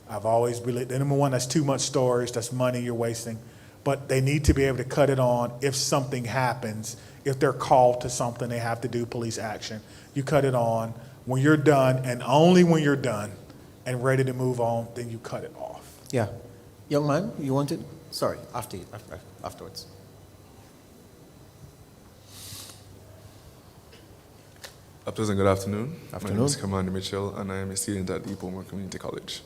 I've always believed, number one, that's too much storage, that's money you're wasting. But they need to be able to cut it on if something happens. If they're called to something, they have to do police action. You cut it on. When you're done, and only when you're done and ready to move on, then you cut it off. Yeah. Young man, you wanted? Sorry, afterwards. Pleasant good afternoon. Afternoon. My name is Commander Mitchell, and I am a student at Deepomore Community College.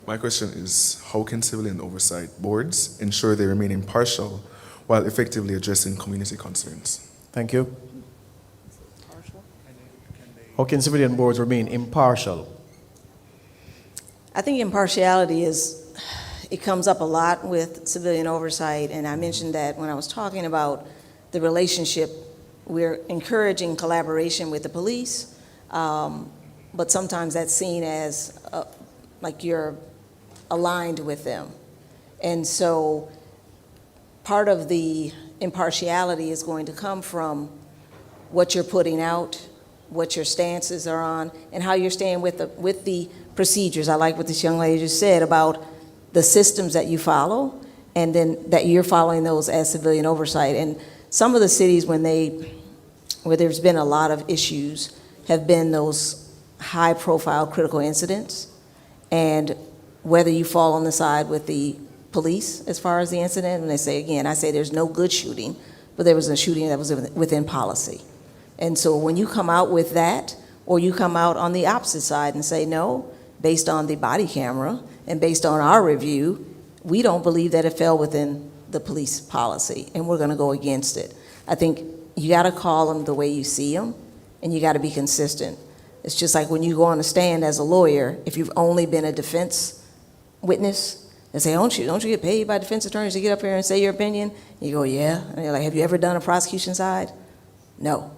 My question is, how can civilian oversight boards ensure they remain impartial while effectively addressing community concerns? Thank you. How can civilian boards remain impartial? I think impartiality it comes up a lot with civilian oversight, and I mentioned that when I was talking about the relationship. We're encouraging collaboration with the police, but sometimes that's seen as like you're aligned with them. And so part of the impartiality is going to come from what you're putting out, what your stances are on, and how you're staying with the procedures. I like what this young lady just said about the systems that you follow, and then that you're following those as civilian oversight. And some of the cities where there's been a lot of issues have been those high-profile critical incidents, and whether you fall on the side with the police as far as the incident, and they say, again, I say there's no good shooting, but there was a shooting that was within policy. And so when you come out with that, or you come out on the opposite side and say, no, based on the body camera and based on our review, we don't believe that it fell within the police policy, and we're gonna go against it. I think you gotta call them the way you see them, and you gotta be consistent. It's just like when you go on the stand as a lawyer, if you've only been a defense witness, they say, don't you get paid by defense attorneys to get up here and say your opinion? And you go, yeah. And they're like, have you ever done a prosecution side? No.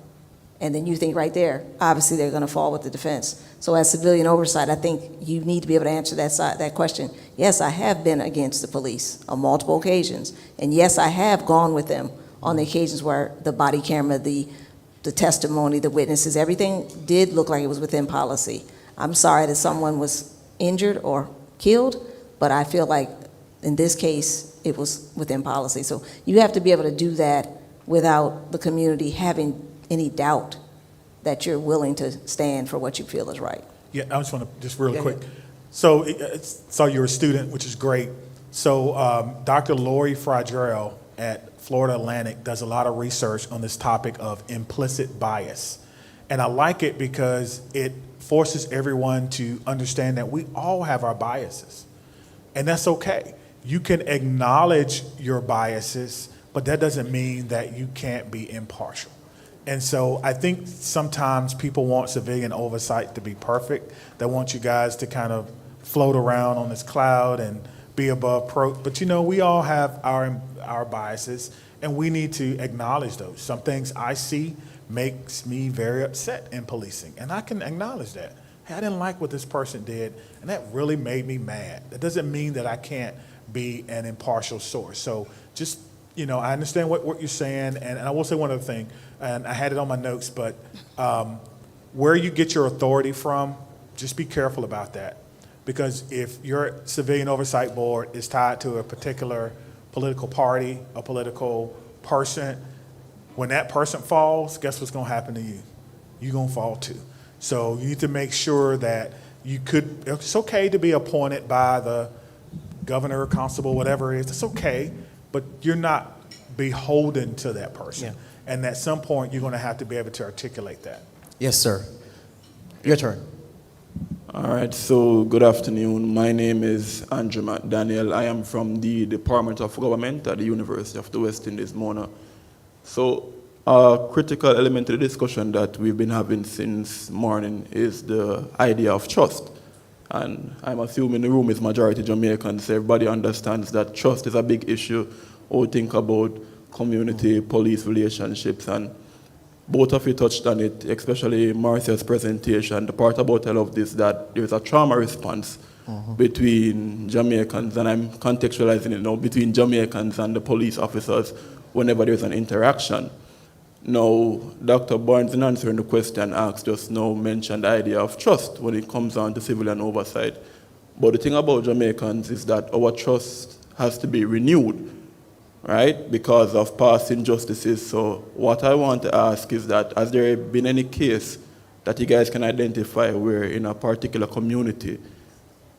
And then you think right there, obviously they're gonna fall with the defense. So as civilian oversight, I think you need to be able to answer that question. Yes, I have been against the police on multiple occasions. And yes, I have gone with them on the occasions where the body camera, the testimony, the witnesses, everything did look like it was within policy. I'm sorry that someone was injured or killed, but I feel like in this case, it was within policy. So you have to be able to do that without the community having any doubt that you're willing to stand for what you feel is right. Yeah, I just want to, just really quick. So, saw you're a student, which is great. So Dr. Lori Fragero at Florida Atlantic does a lot of research on this topic of implicit bias. And I like it because it forces everyone to understand that we all have our biases. And that's okay. You can acknowledge your biases, but that doesn't mean that you can't be impartial. And so I think sometimes people want civilian oversight to be perfect. They want you guys to kind of float around on this cloud and be above pro. But you know, we all have our biases, and we need to acknowledge those. Some things I see makes me very upset in policing, and I can acknowledge that. Hey, I didn't like what this person did, and that really made me mad. That doesn't mean that I can't be an impartial source. So just, you know, I understand what you're saying, and I will say one other thing, and I had it on my notes, but where you get your authority from, just be careful about that. Because if your civilian oversight board is tied to a particular political party, a political person, when that person falls, guess what's gonna happen to you? You're gonna fall too. So you need to make sure that it's okay to be appointed by the governor, constable, whatever it is, it's okay, but you're not beholden to that person. Yeah. And at some point, you're gonna have to be able to articulate that. Yes, sir. Your turn. All right, so good afternoon. My name is Andrew McDaniel. I am from the Department of Government at the University of the West Indies, Mona. So a critical element of the discussion that we've been having since morning is the idea of trust. And I'm assuming the room is majority Jamaicans, so everybody understands that trust is a big issue. Or think about community-police relationships, and both of you touched on it, especially Marcia's presentation. The part about all of this, that there's a trauma response between Jamaicans, and I'm contextualizing it now, between Jamaicans and the police officers whenever there's an interaction. Now, Dr. Barnes, in answering the question asked just now, mentioned the idea of trust when it comes down to civilian oversight. But the thing about Jamaicans is that our trust has to be renewed, right, because of past injustices. So what I want to ask is that, has there been any case that you guys can identify where in a particular community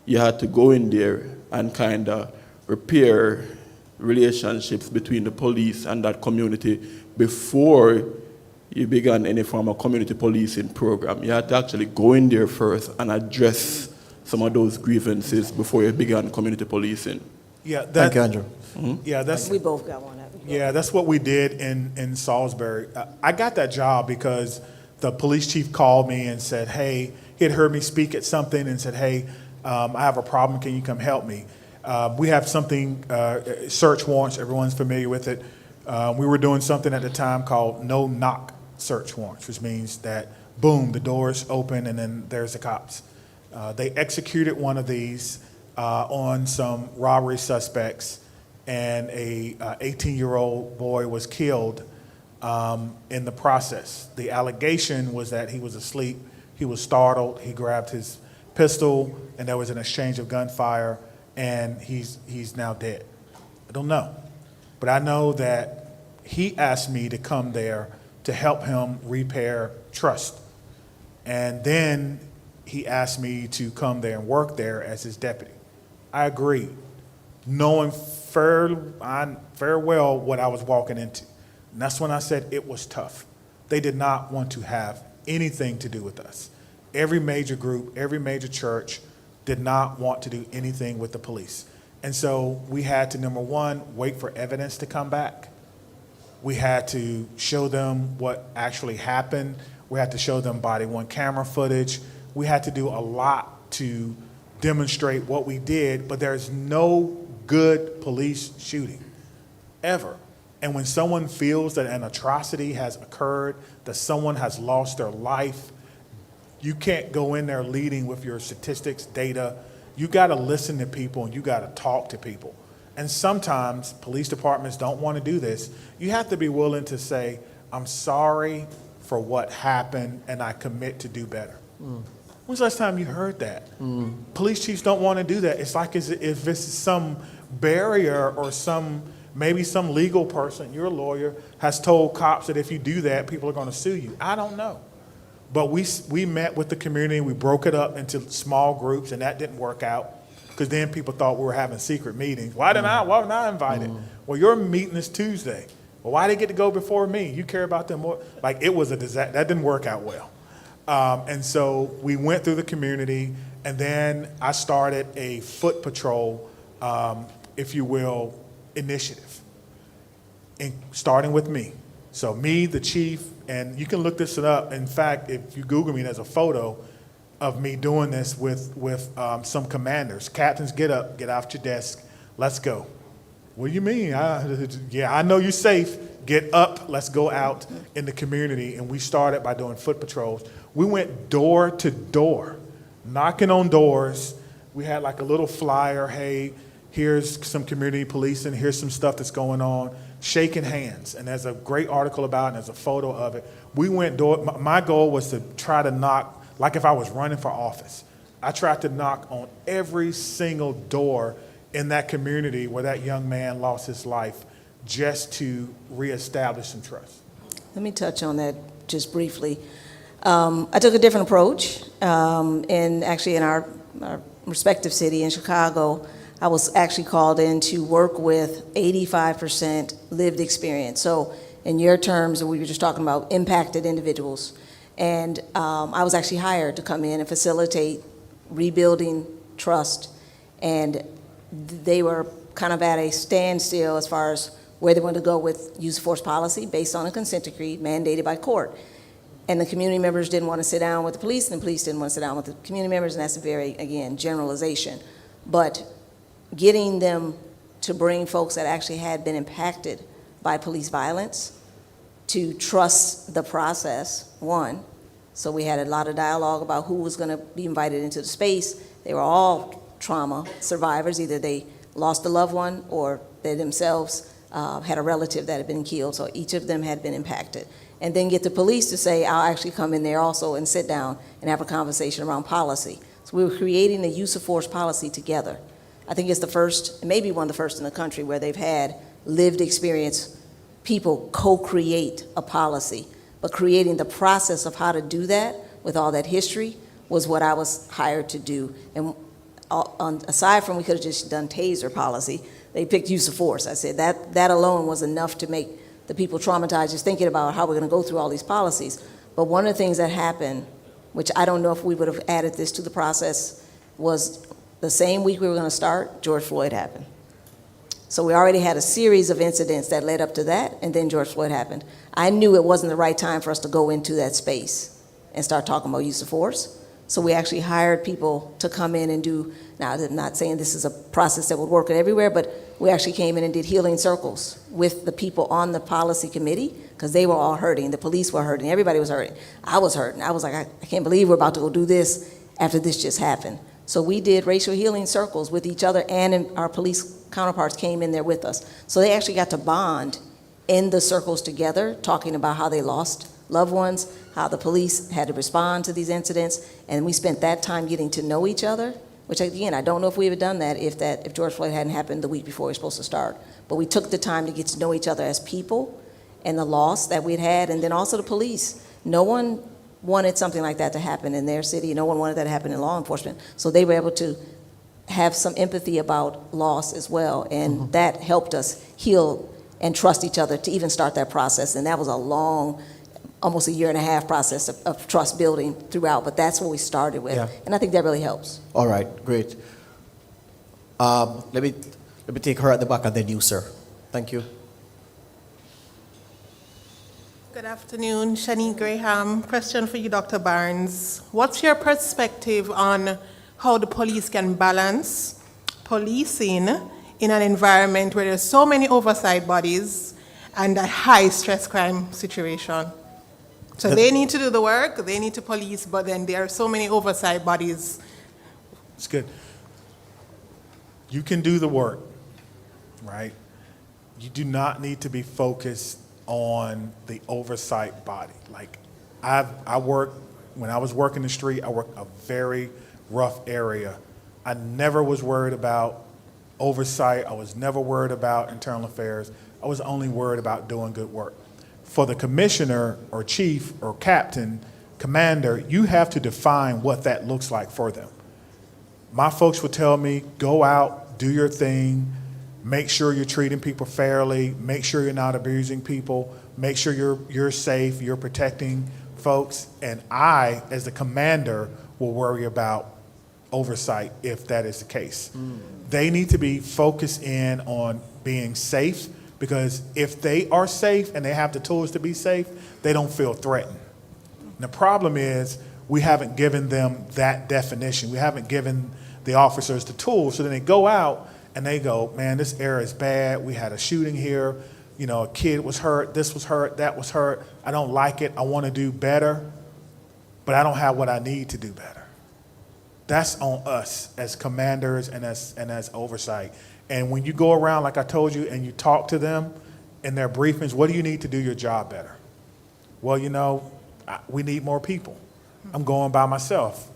you had to go in there and kind of repair relationships between the police and that community before you began any form of community policing program? You had to actually go in there first and address some of those grievances before you began community policing. Yeah, Thank you, Andrew. Yeah, that's We both got one. Yeah, that's what we did in Salisbury. I got that job because the police chief called me and said, hey, he had heard me speak at something and said, hey, I have a problem, can you come help me? We have something, search warrants, everyone's familiar with it. We were doing something at the time called no-knock search warrants, which means that, boom, the doors open and then there's the cops. They executed one of these on some robbery suspects, and a 18-year-old boy was killed in the process. The allegation was that he was asleep, he was startled, he grabbed his pistol, and there was an exchange of gunfire, and he's now dead. I don't know, but I know that he asked me to come there to help him repair trust. And then he asked me to come there and work there as his deputy. I agreed, knowing very well what I was walking into. And that's when I said it was tough. They did not want to have anything to do with us. Every major group, every major church did not want to do anything with the police. And so we had to, number one, wait for evidence to come back. We had to show them what actually happened. We had to show them body-worn camera footage. We had to do a lot to demonstrate what we did, but there's no good police shooting, ever. And when someone feels that an atrocity has occurred, that someone has lost their life, you can't go in there leading with your statistics, data. You gotta listen to people and you gotta talk to people. And sometimes police departments don't wanna do this. You have to be willing to say, I'm sorry for what happened and I commit to do better. When's the last time you heard that? Police chiefs don't wanna do that. It's like as if this is some barrier or maybe some legal person, you're a lawyer, has told cops that if you do that, people are gonna sue you. I don't know. But we met with the community, we broke it up into small groups, and that didn't work out because then people thought we were having secret meetings. Why wasn't I invited? Well, your meeting is Tuesday. Well, why did they get to go before me? You care about them more? Like, it was a disaster. That didn't work out well. And so we went through the community, and then I started a foot patrol, if you will, initiative, starting with me. So me, the chief, and you can look this up. In fact, if you Google me, there's a photo of me doing this with some commanders. Captains, get up, get off your desk, let's go. What do you mean? Yeah, I know you're safe. Get up, let's go out in the community. And we started by doing foot patrols. We went door to door, knocking on doors. We had like a little flyer, hey, here's some community policing, here's some stuff that's going on, shaking hands. And there's a great article about it, and there's a photo of it. We went door, my goal was to try to knock, like if I was running for office, I tried to knock on every single door in that community where that young man lost his life just to reestablish some trust. Let me touch on that just briefly. I took a different approach, and actually in our respective city in Chicago, I was actually called in to work with 85% lived experience. So in your terms, we were just talking about impacted individuals. And I was actually hired to come in and facilitate rebuilding trust. And they were kind of at a standstill as far as where they wanted to go with use of force policy based on a consent decree mandated by court. And the community members didn't want to sit down with the police, and the police didn't want to sit down with the community members, and that's a very, again, generalization. But getting them to bring folks that actually had been impacted by police violence to trust the process, one. So we had a lot of dialogue about who was going to be invited into the space. They were all trauma survivors. Either they lost a loved one or they themselves had a relative that had been killed. So each of them had been impacted. And then get the police to say, I'll actually come in there also and sit down and have a conversation around policy. So we were creating a use of force policy together. I think it's the first, maybe one of the first in the country where they've had lived experience people co-create a policy. But creating the process of how to do that with all that history was what I was hired to do. And aside from we could have just done taser policy, they picked use of force. I said that alone was enough to make the people traumatized just thinking about how we're going to go through all these policies. But one of the things that happened, which I don't know if we would have added this to the process, was the same week we were going to start, George Floyd happened. So we already had a series of incidents that led up to that, and then George Floyd happened. I knew it wasn't the right time for us to go into that space and start talking about use of force. So we actually hired people to come in and do, now I'm not saying this is a process that would work everywhere, but we actually came in and did healing circles with the people on the policy committee, because they were all hurting. The police were hurting. Everybody was hurting. I was hurting. I was like, I can't believe we're about to go do this after this just happened. So we did racial healing circles with each other and in our police counterparts came in there with us. So they actually got to bond in the circles together, talking about how they lost loved ones, how the police had to respond to these incidents, and we spent that time getting to know each other, which again, I don't know if we would have done that if George Floyd hadn't happened the week before we were supposed to start. But we took the time to get to know each other as people and the loss that we'd had, and then also the police. No one wanted something like that to happen in their city. No one wanted that to happen in law enforcement. So they were able to have some empathy about loss as well, and that helped us heal and trust each other to even start that process. And that was a long, almost a year and a half process of trust building throughout, but that's what we started with. Yeah. And I think that really helps. All right, great. Let me take her at the back and then you, sir. Thank you. Good afternoon, Shani Graham. Question for you, Dr. Barnes. What's your perspective on how the police can balance policing in an environment where there's so many oversight bodies and a high stress crime situation? So they need to do the work, they need to police, but then there are so many oversight bodies. It's good. You can do the work, right? You do not need to be focused on the oversight body. Like when I was working the street, I worked a very rough area. I never was worried about oversight. I was never worried about internal affairs. I was only worried about doing good work. For the commissioner or chief or captain, commander, you have to define what that looks like for them. My folks would tell me, go out, do your thing, make sure you're treating people fairly, make sure you're not abusing people, make sure you're safe, you're protecting folks, and I, as the commander, will worry about oversight if that is the case. They need to be focused in on being safe, because if they are safe and they have the tools to be safe, they don't feel threatened. And the problem is we haven't given them that definition. We haven't given the officers the tools, so then they go out and they go, man, this area is bad. We had a shooting here. You know, a kid was hurt. This was hurt. That was hurt. I don't like it. I want to do better, but I don't have what I need to do better. That's on us as commanders and as oversight. And when you go around, like I told you, and you talk to them in their briefings, what do you need to do your job better? Well, you know, we need more people. I'm going by myself.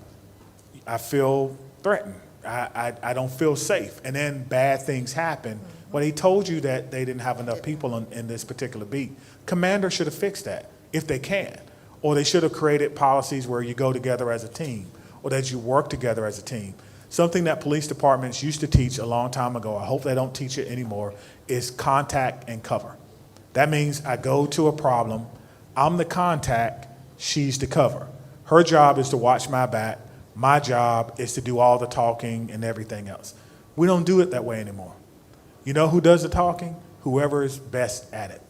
I feel threatened. I don't feel safe. And then bad things happen. Well, he told you that they didn't have enough people in this particular beat. Commander should have fixed that if they can. Or they should have created policies where you go together as a team, or that you work together as a team. Something that police departments used to teach a long time ago, I hope they don't teach it anymore, is contact and cover. That means I go to a problem, I'm the contact, she's the cover. Her job is to watch my back. My job is to do all the talking and everything else. We don't do it that way anymore. You know who does the talking? Whoever is best at it.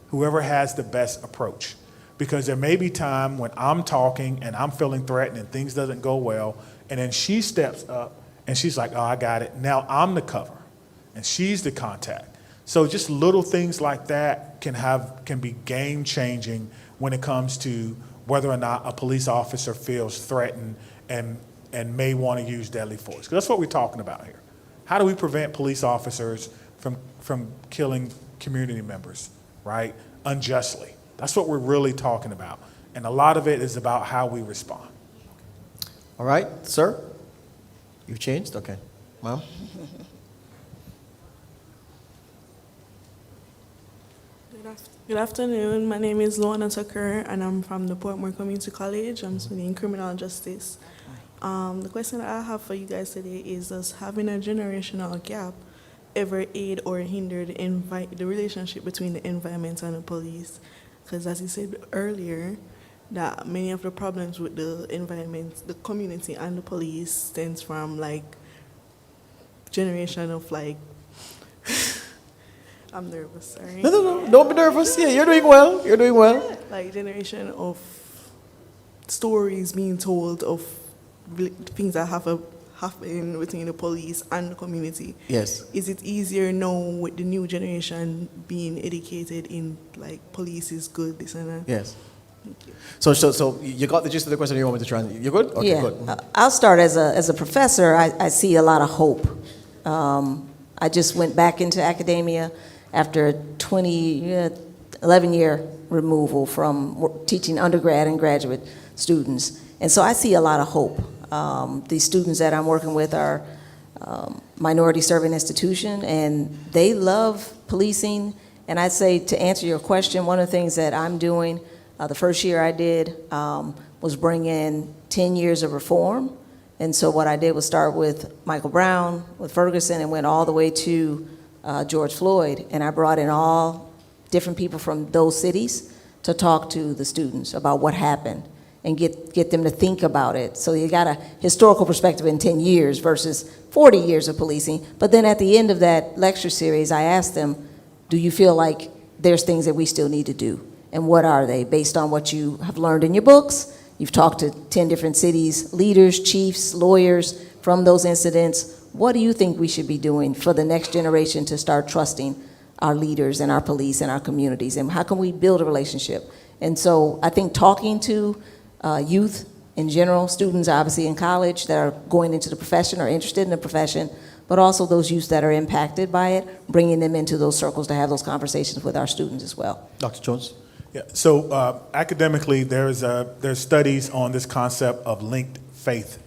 Whoever has the best approach. Because there may be time when I'm talking and I'm feeling threatened and things doesn't go well, and then she steps up and she's like, oh, I got it. Now I'm the cover and she's the contact. So just little things like that can be game changing when it comes to whether or not a police officer feels threatened and may want to use deadly force. 'Cause that's what we're talking about here. How do we prevent police officers from killing community members, right, unjustly? That's what we're really talking about. And a lot of it is about how we respond. All right, sir? You've changed? Okay. Ma'am? Good afternoon. My name is Luana Tucker, and I'm from the Portmore Community College. I'm studying criminal justice. The question I have for you guys today is, does having a generational gap ever aid or hinder the relationship between the environment and the police? Because as you said earlier, that many of the problems with the environment, the community and the police stems from like generation of like, I'm nervous, sorry. No, don't be nervous. Yeah, you're doing well. You're doing well. Like generation of stories being told of things that happen between the police and the community. Yes. Is it easier now with the new generation being educated in like police is good, this and that? Yes. Thank you. So you got the gist of the question you want me to try and, you're good? Okay, yeah. good. I'll start as a professor. I see a lot of hope. I just went back into academia after a 11-year removal from teaching undergrad and graduate students. And so I see a lot of hope. These students that I'm working with are minority serving institution, and they love policing. And I'd say, to answer your question, one of the things that I'm doing, the first year I did was bring in 10 years of reform. And so what I did was start with Michael Brown, with Ferguson, and went all the way to George Floyd. And I brought in all different people from those cities to talk to the students about what happened and get them to think about it. So you got a historical perspective in 10 years versus 40 years of policing. But then at the end of that lecture series, I asked them, do you feel like there's things that we still need to do? And what are they, based on what you have learned in your books? You've talked to 10 different cities, leaders, chiefs, lawyers from those incidents. What do you think we should be doing for the next generation to start trusting our leaders and our police and our communities? And how can we build a relationship? And so I think talking to youth in general, students obviously in college that are going into the profession or interested in the profession, but also those youths that are impacted by it, bringing them into those circles to have those conversations with our students as well. Dr. Jones? Yeah, so academically, there's studies on this concept of linked faith.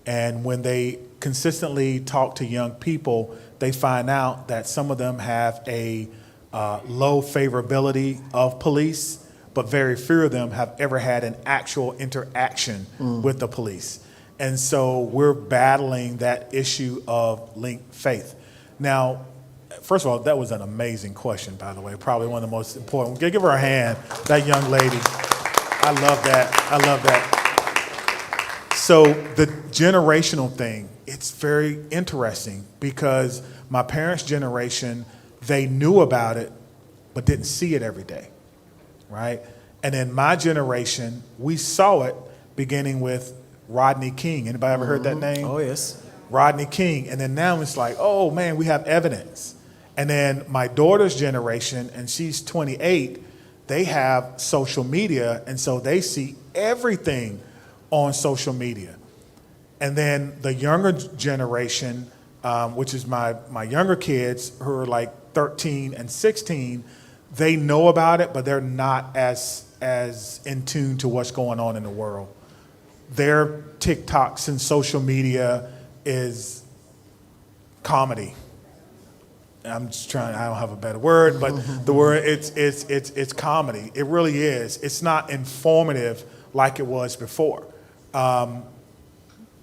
And when they consistently talk to young people, they find out that some of them have a low favorability of police, but very few of them have ever had an actual interaction with the police. And so we're battling that issue of linked faith. Now, first of all, that was an amazing question, by the way. Probably one of the most important. Give her a hand, that young lady. I love that. I love that. So the generational thing, it's very interesting because my parents' generation, they knew about it, but didn't see it every day, right? And in my generation, we saw it beginning with Rodney King. Anybody ever heard that name? Oh, yes. Rodney King. And then now it's like, oh, man, we have evidence. And then my daughter's generation, and she's 28, they have social media, and so they see everything on social media. And then the younger generation, which is my younger kids who are like 13 and 16, they know about it, but they're not as in tune to what's going on in the world. Their TikToks and social media is comedy. I'm just trying, I don't have a better word, but the word, it's comedy. It really is. It's not informative like it was before.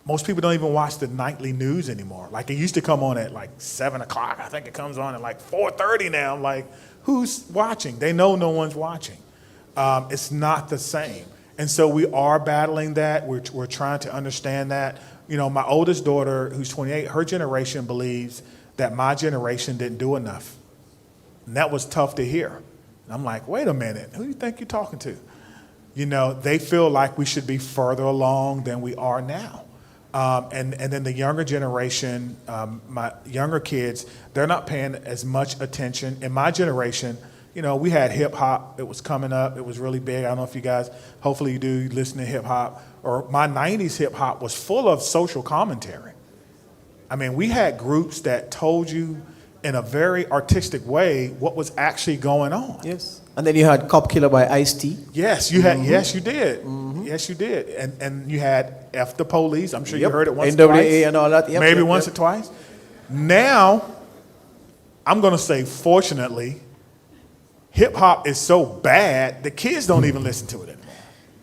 Most people don't even watch the nightly news anymore. Like it used to come on at like 7 o'clock. I think it comes on at like 4:30 now. I'm like, who's watching? They know no one's watching. It's not the same. And so we are battling that. We're trying to understand that. You know, my oldest daughter, who's 28, her generation believes that my generation didn't do enough. And that was tough to hear. And I'm like, wait a minute, who do you think you're talking to? You know, they feel like we should be further along than we are now. And then the younger generation, my younger kids, they're not paying as much attention. In my generation, you know, we had hip hop. It was coming up. It was really big. I don't know if you guys, hopefully you do listen to hip hop. Or my 90s hip hop was full of social commentary. I mean, we had groups that told you in a very artistic way what was actually going on. Yes. And then you had Cop Killer by Ice-T. Yes, you had. Yes, you did. Yes, you did. And you had F the Police. I'm sure you heard it once or twice. NWA and all that. Maybe once or twice. Now, I'm going to say, fortunately, hip hop is so bad the kids don't even listen to it anymore.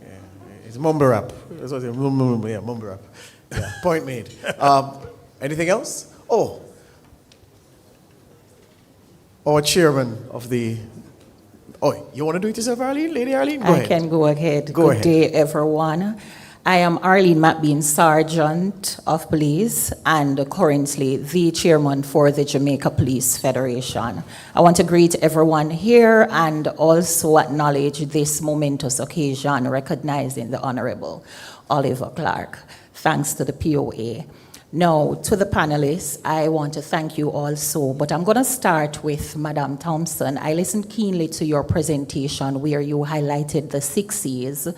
Yeah, it's mumble rap. That's what mumble rap. Yeah, point made. Anything else? Oh, our chairman of the. Oh, you want to do it yourself, Arlene? Lady Arlene? Go ahead. I can go ahead. Go Good ahead. day, everyone. I am Arlene McBean, Sergeant of Police, and currently the chairman for the Jamaica Police Federation. I want to greet everyone here and also acknowledge this momentous occasion recognizing the Honorable Oliver Clarke. Thanks to the POA. Now, to the panelists, I want to thank you also, but I'm going to start with Madam Thompson. I listened keenly to your presentation where you highlighted the 6 C's,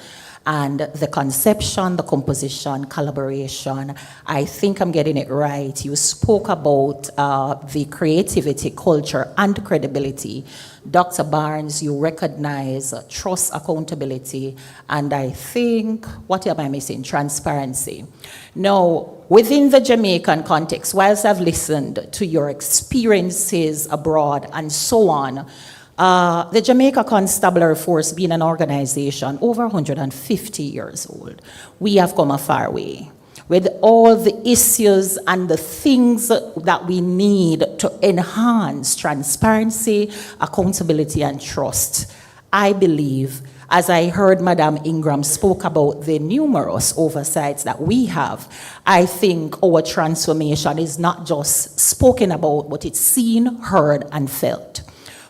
And the conception, the composition, collaboration, I think I'm getting it right. You spoke about the creativity, culture, and credibility. Dr. Barnes, you recognize trust, accountability, and I think, what am I missing? Transparency. Now, within the Jamaican context, whilst I've listened to your experiences abroad and so on, the Jamaica Constabulary Force being an organization over 150 years old, we have come a far way with all the issues and the things that we need to enhance transparency, accountability, and trust. I believe, as I heard Madam Ingram spoke about the numerous oversights that we have, I think our transformation is not just spoken about, but it's seen, heard, and felt.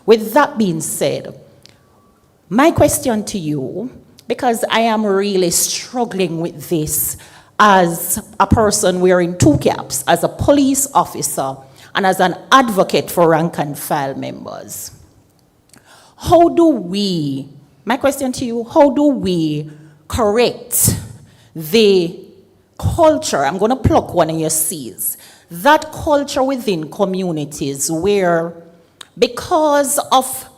With that being said, my question to you, because I am really struggling with this as a person wearing two caps, as a police officer and as an advocate for rank and file members. How do we, my question to you, how do we correct the culture? I'm going to pluck one of your C's. That culture within communities where, because of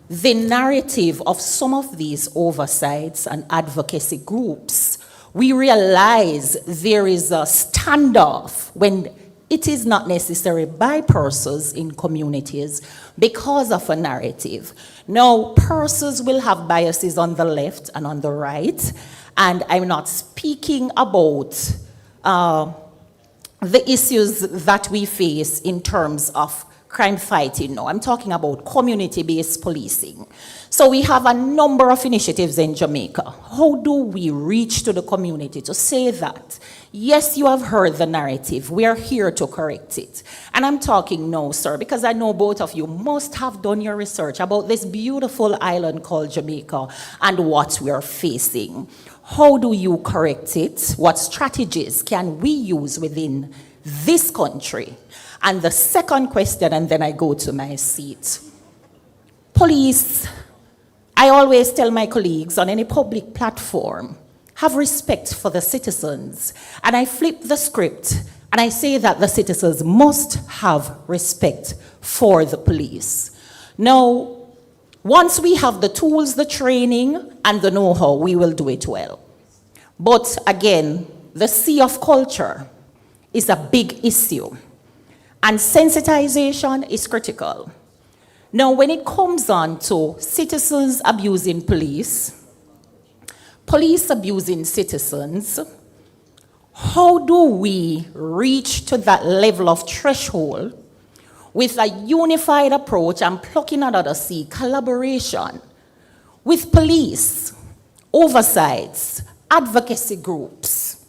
the narrative of some of these oversights and advocacy groups, we realize there is a standoff when it is not necessary by persons in communities because of a narrative. Now, persons will have biases on the left and on the right, and I'm not speaking about the issues that we face in terms of crime fighting. No, I'm talking about community-based policing. So we have a number of initiatives in Jamaica. How do we reach to the community to say that, yes, you have heard the narrative, we are here to correct it? And I'm talking now, sir, because I know both of you must have done your research about this beautiful island called Jamaica and what we are facing. How do you correct it? What strategies can we use within this country? And the second question, and then I go to my seat. Police, I always tell my colleagues on any public platform, have respect for the citizens. And I flip the script and I say that the citizens must have respect for the police. Now, once we have the tools, the training, and the know-how, we will do it well. But again, the sea of culture is a big issue. And sensitization is critical. Now, when it comes on to citizens abusing police, police abusing citizens, how do we reach to that level of threshold with a unified approach and plucking another C, collaboration with police, oversights, advocacy groups,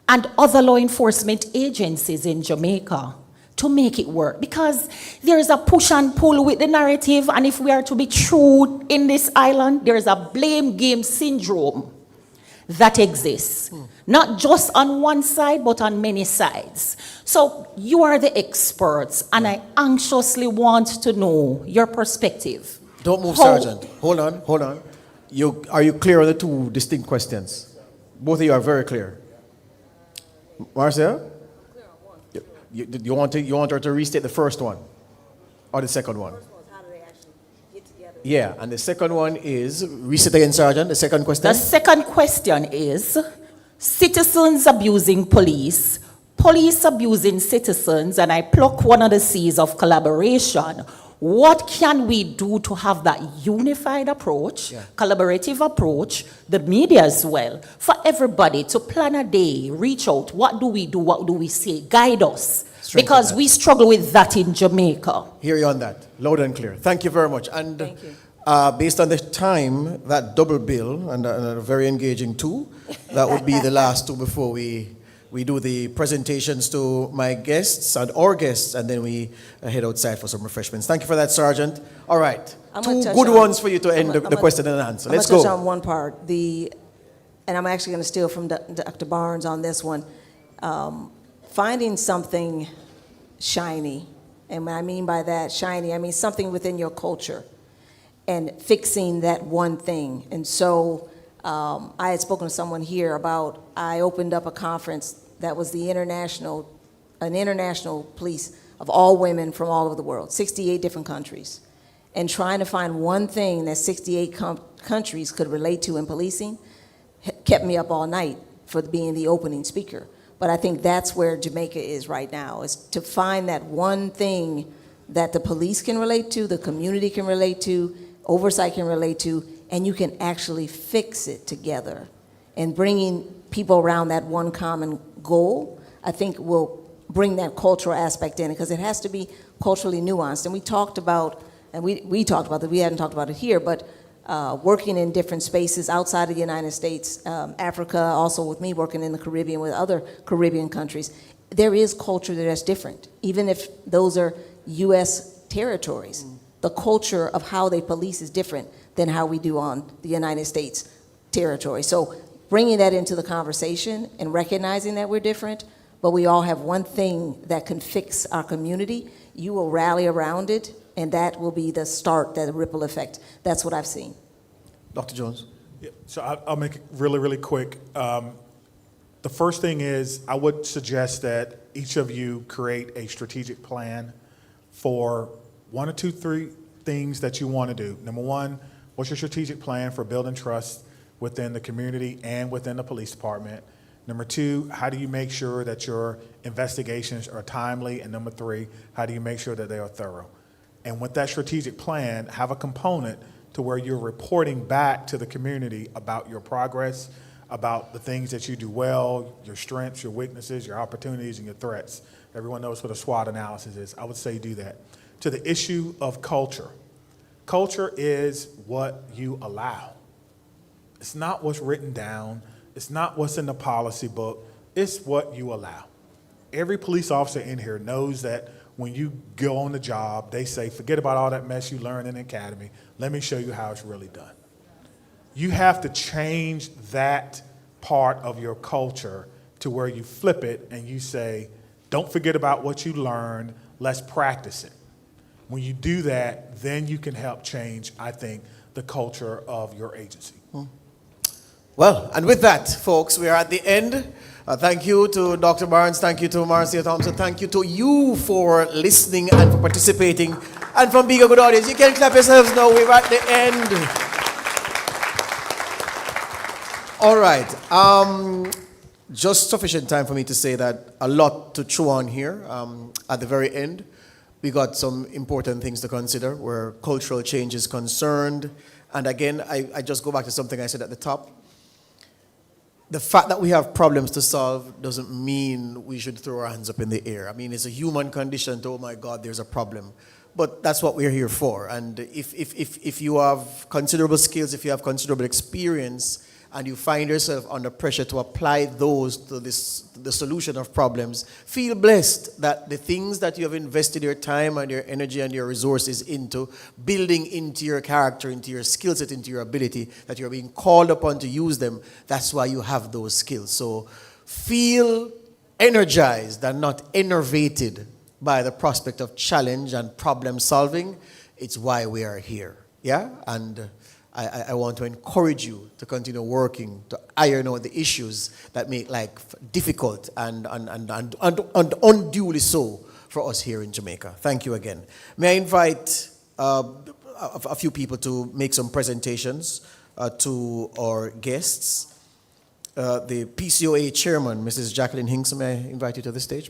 and other law enforcement agencies in Jamaica to make it work? Because there is a push and pull with the narrative, and if we are to be true in this island, there is a blame game syndrome that exists, not just on one side, but on many sides. So you are the experts, and I anxiously want to know your perspective. Don't move, Sergeant. Hold on. Are you clear on the two distinct questions? Both of you are very clear. Marcia? You want her to restate the first one or the second one? How do they actually get together? Yeah, and the second one is, restate again, Sergeant, the second question? The second question is, citizens abusing police, police abusing citizens, and I pluck one of the C's of collaboration. What can we do to have that unified approach, collaborative approach, the media as well, for everybody to plan a day, reach out, what do we do, what do we say, guide us, because we struggle with that in Jamaica. Hear you on that, loud and clear. Thank you very much. And Thank you. Based on the time, that double bill, and a very engaging two, that would be the last two before we do the presentations to my guests and our guests, and then we head outside for some refreshments. Thank you for that, Sergeant. All right, two good ones for you to end the question and answer. Let's go. I'm going to touch on one part. And I'm actually going to steal from Dr. Barnes on this one. Finding something shiny, and what I mean by that shiny, I mean something within your culture, and fixing that one thing. And so I had spoken to someone here about, I opened up a conference that was an international police of all women from all over the world, 68 different countries. And trying to find one thing that 68 countries could relate to in policing kept me up all night for being the opening speaker. But I think that's where Jamaica is right now, is to find that one thing that the police can relate to, the community can relate to, Oversight can relate to, and you can actually fix it together. And bringing people around that one common goal, I think will bring that cultural aspect in, because it has to be culturally nuanced. And we talked about, and we talked about that, we hadn't talked about it here, but working in different spaces outside of the United States, Africa, also with me working in the Caribbean with other Caribbean countries, there is culture that's different, even if those are U.S. territories. The culture of how they police is different than how we do on the United States territory. So bringing that into the conversation and recognizing that we're different, but we all have one thing that can fix our community, you will rally around it, and that will be the start, that ripple effect. That's what I've seen. Dr. Jones? Yeah, so I'll make it really, really quick. The first thing is, I would suggest that each of you create a strategic plan for 1 or 2, 3 things that you want to do. Number one, what's your strategic plan for building trust within the community and within the police department? Number two, how do you make sure that your investigations are timely? And number three, how do you make sure that they are thorough? And with that strategic plan, have a component to where you're reporting back to the community about your progress, about the things that you do well, your strengths, your weaknesses, your opportunities, and your threats. Everyone knows what a SWOT analysis is. I would say do that. To the issue of culture. Culture is what you allow. It's not what's written down. It's not what's in the policy book. It's what you allow. Every police officer in here knows that when you go on the job, they say, forget about all that mess you learned in the academy. Let me show you how it's really done. You have to change that part of your culture to where you flip it and you say, don't forget about what you learned, let's practice it. When you do that, then you can help change, I think, the culture of your agency. Well, and with that, folks, we are at the end. Thank you to Dr. Barnes, thank you to Marcia Thompson, thank you to you for listening and for participating and for being a good audience. You can clap yourselves now, we're at the end. All right, just sufficient time for me to say that a lot to chew on here. At the very end, we got some important things to consider where cultural change is concerned. And again, I just go back to something I said at the top. The fact that we have problems to solve doesn't mean we should throw our hands up in the air. I mean, it's a human condition to, oh my God, there's a problem. But that's what we're here for. And if you have considerable skills, if you have considerable experience, and you find yourself under pressure to apply those to the solution of problems, feel blessed that the things that you have invested your time and your energy and your resources into, building into your character, into your skill set, into your ability, that you're being called upon to use them, that's why you have those skills. So feel energized and not enervated by the prospect of challenge and problem solving. It's why we are here, yeah? And I want to encourage you to continue working to iron out the issues that make life difficult and unduly so for us here in Jamaica. Thank you again. May I invite a few people to make some presentations to our guests. The PCOA chairman, Mrs. Jacqueline Hinks, may I invite you to the stage?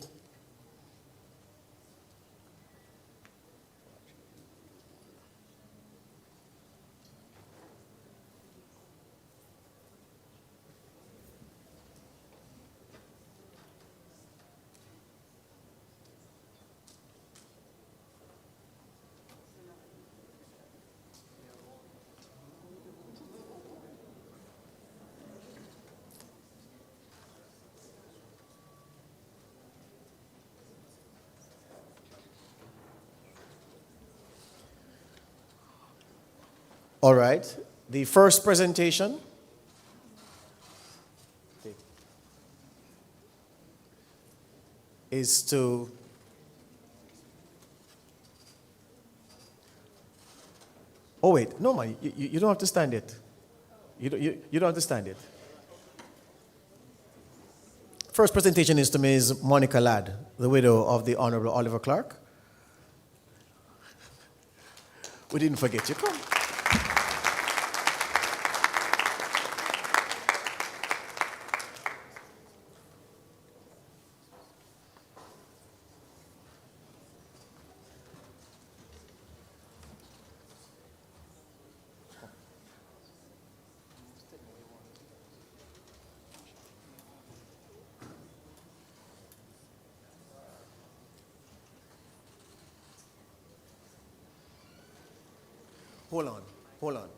All right, the first presentation is to oh wait, no, you don't have to stand yet. You don't understand it. First presentation is to Ms. Monica Ladd, the widow of the Honorable Oliver Clarke. We didn't forget you. Come. Hold on.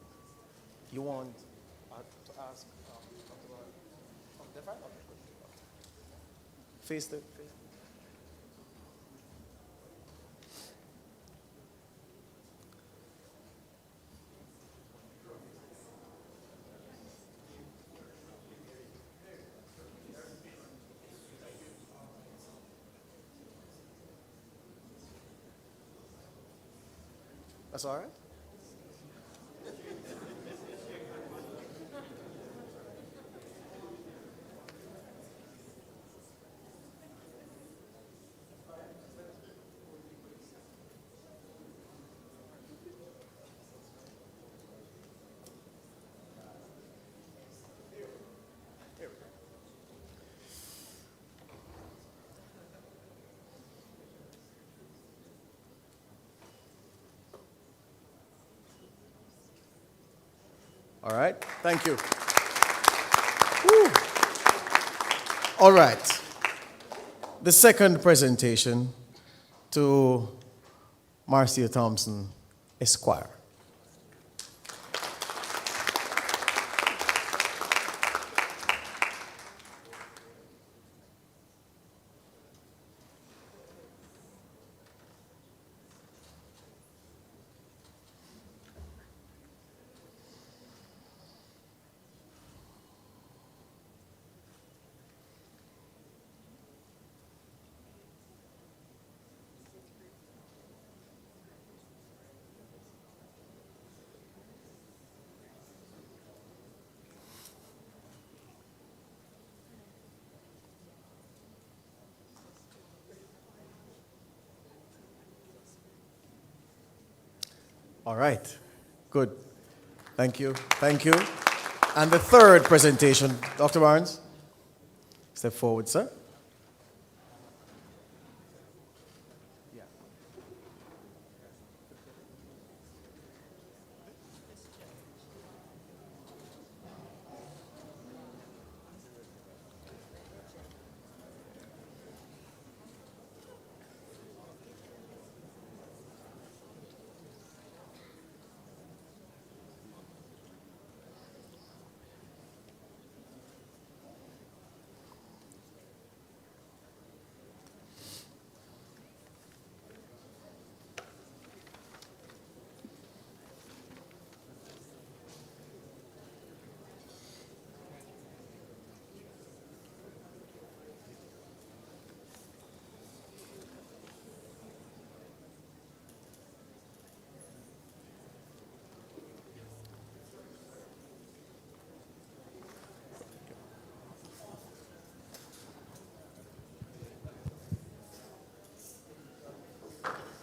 You want to ask face the. That's all right? All right, thank you. Woo. All right, the second presentation to Marcia Thompson, Esquire. All right, good. Thank you. And the third presentation, Dr. Barnes, step forward, sir.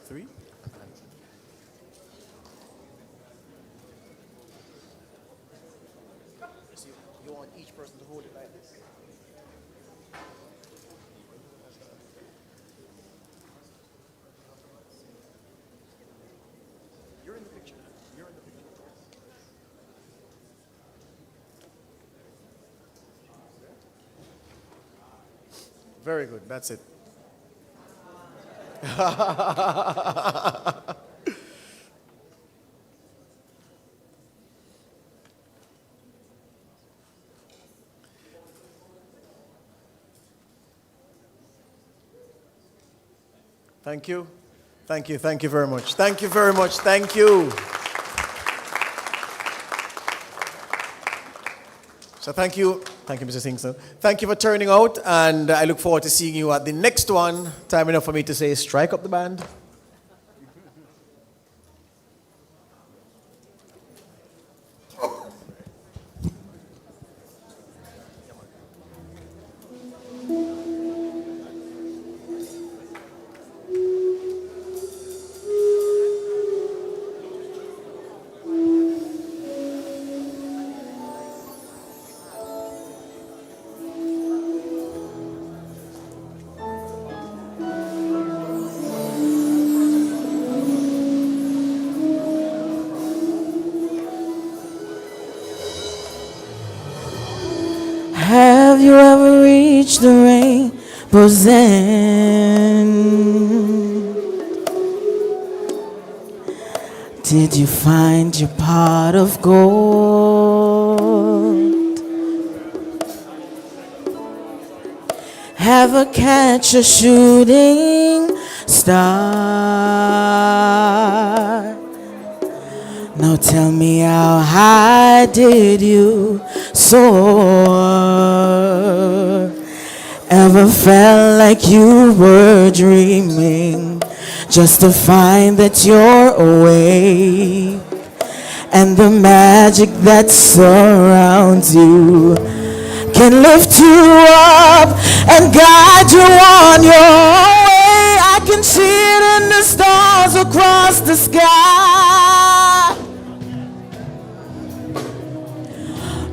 Three. So you want each person to hold it like this? You're in the picture. Very good. That's it. Thank you. Thank you. Thank you very much. Thank you very much. Thank you. So thank you. Thank you, Mr. Singson. Thank you for turning out, and I look forward to seeing you at the next one. Time enough for me to say, strike up the band. you ever reach the rainbow's end? Did you find your pot of gold? Ever catch a shooting star? Now tell me, how high did you soar? Ever felt like you were dreaming, just to find that you're awake, and the magic that surrounds you can lift you up and guide you on your way? I can see it in the stars across the sky.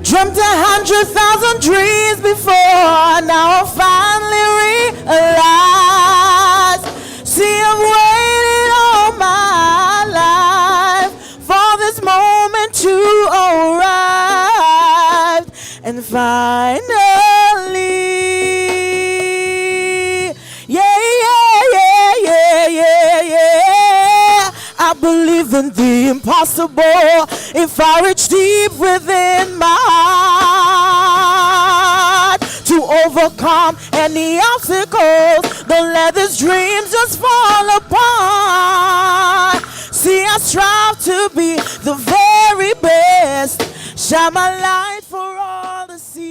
Dreamt 100,000 dreams before, now I finally realize. See, I've waited all my life for this moment to arrive, and finally, I believe in the impossible. If I reach deep within my heart to overcome any obstacles, don't let this dream just fall apart. See, I strive to be the very best, shine my light for all to see,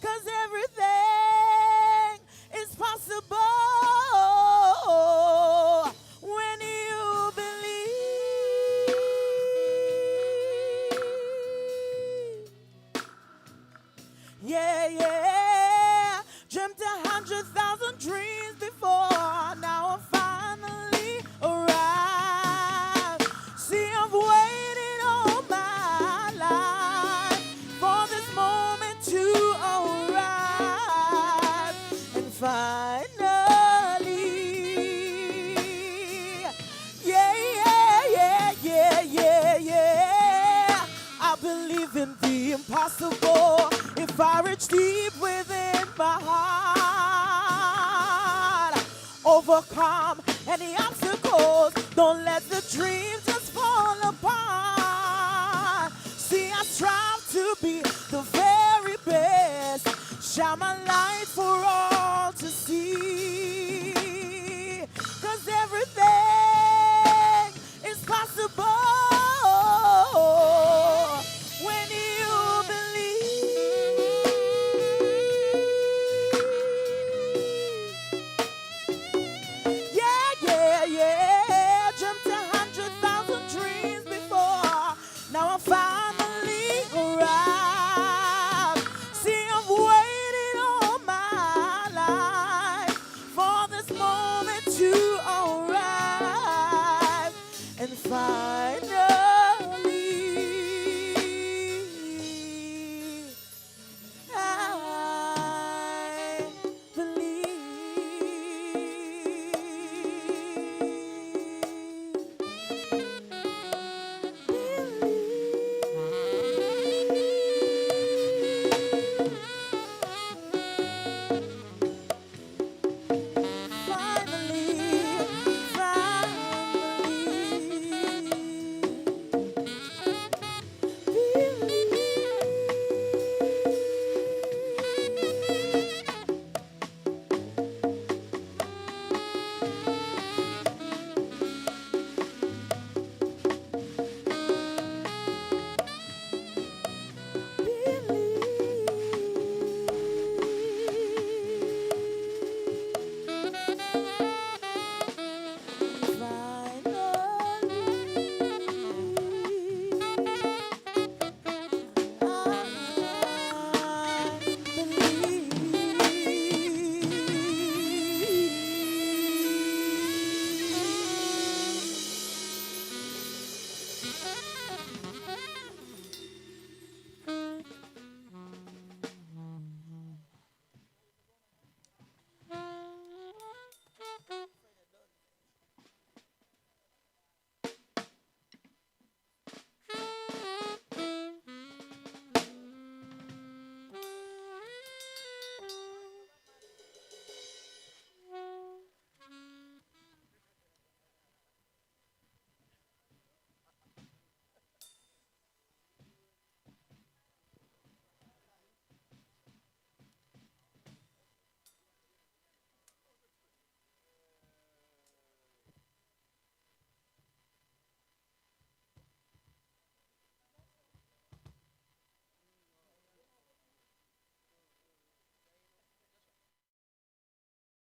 'cause everything is possible when you believe. Yeah. Dreamt 100,000 dreams before, now I finally arrived. See, I've waited all my life for this moment to arrive, and finally, I believe in the impossible. If I reach deep within my heart, overcome any obstacles, don't let the dream just fall apart. See, I strive to be the very best, shine my light for all.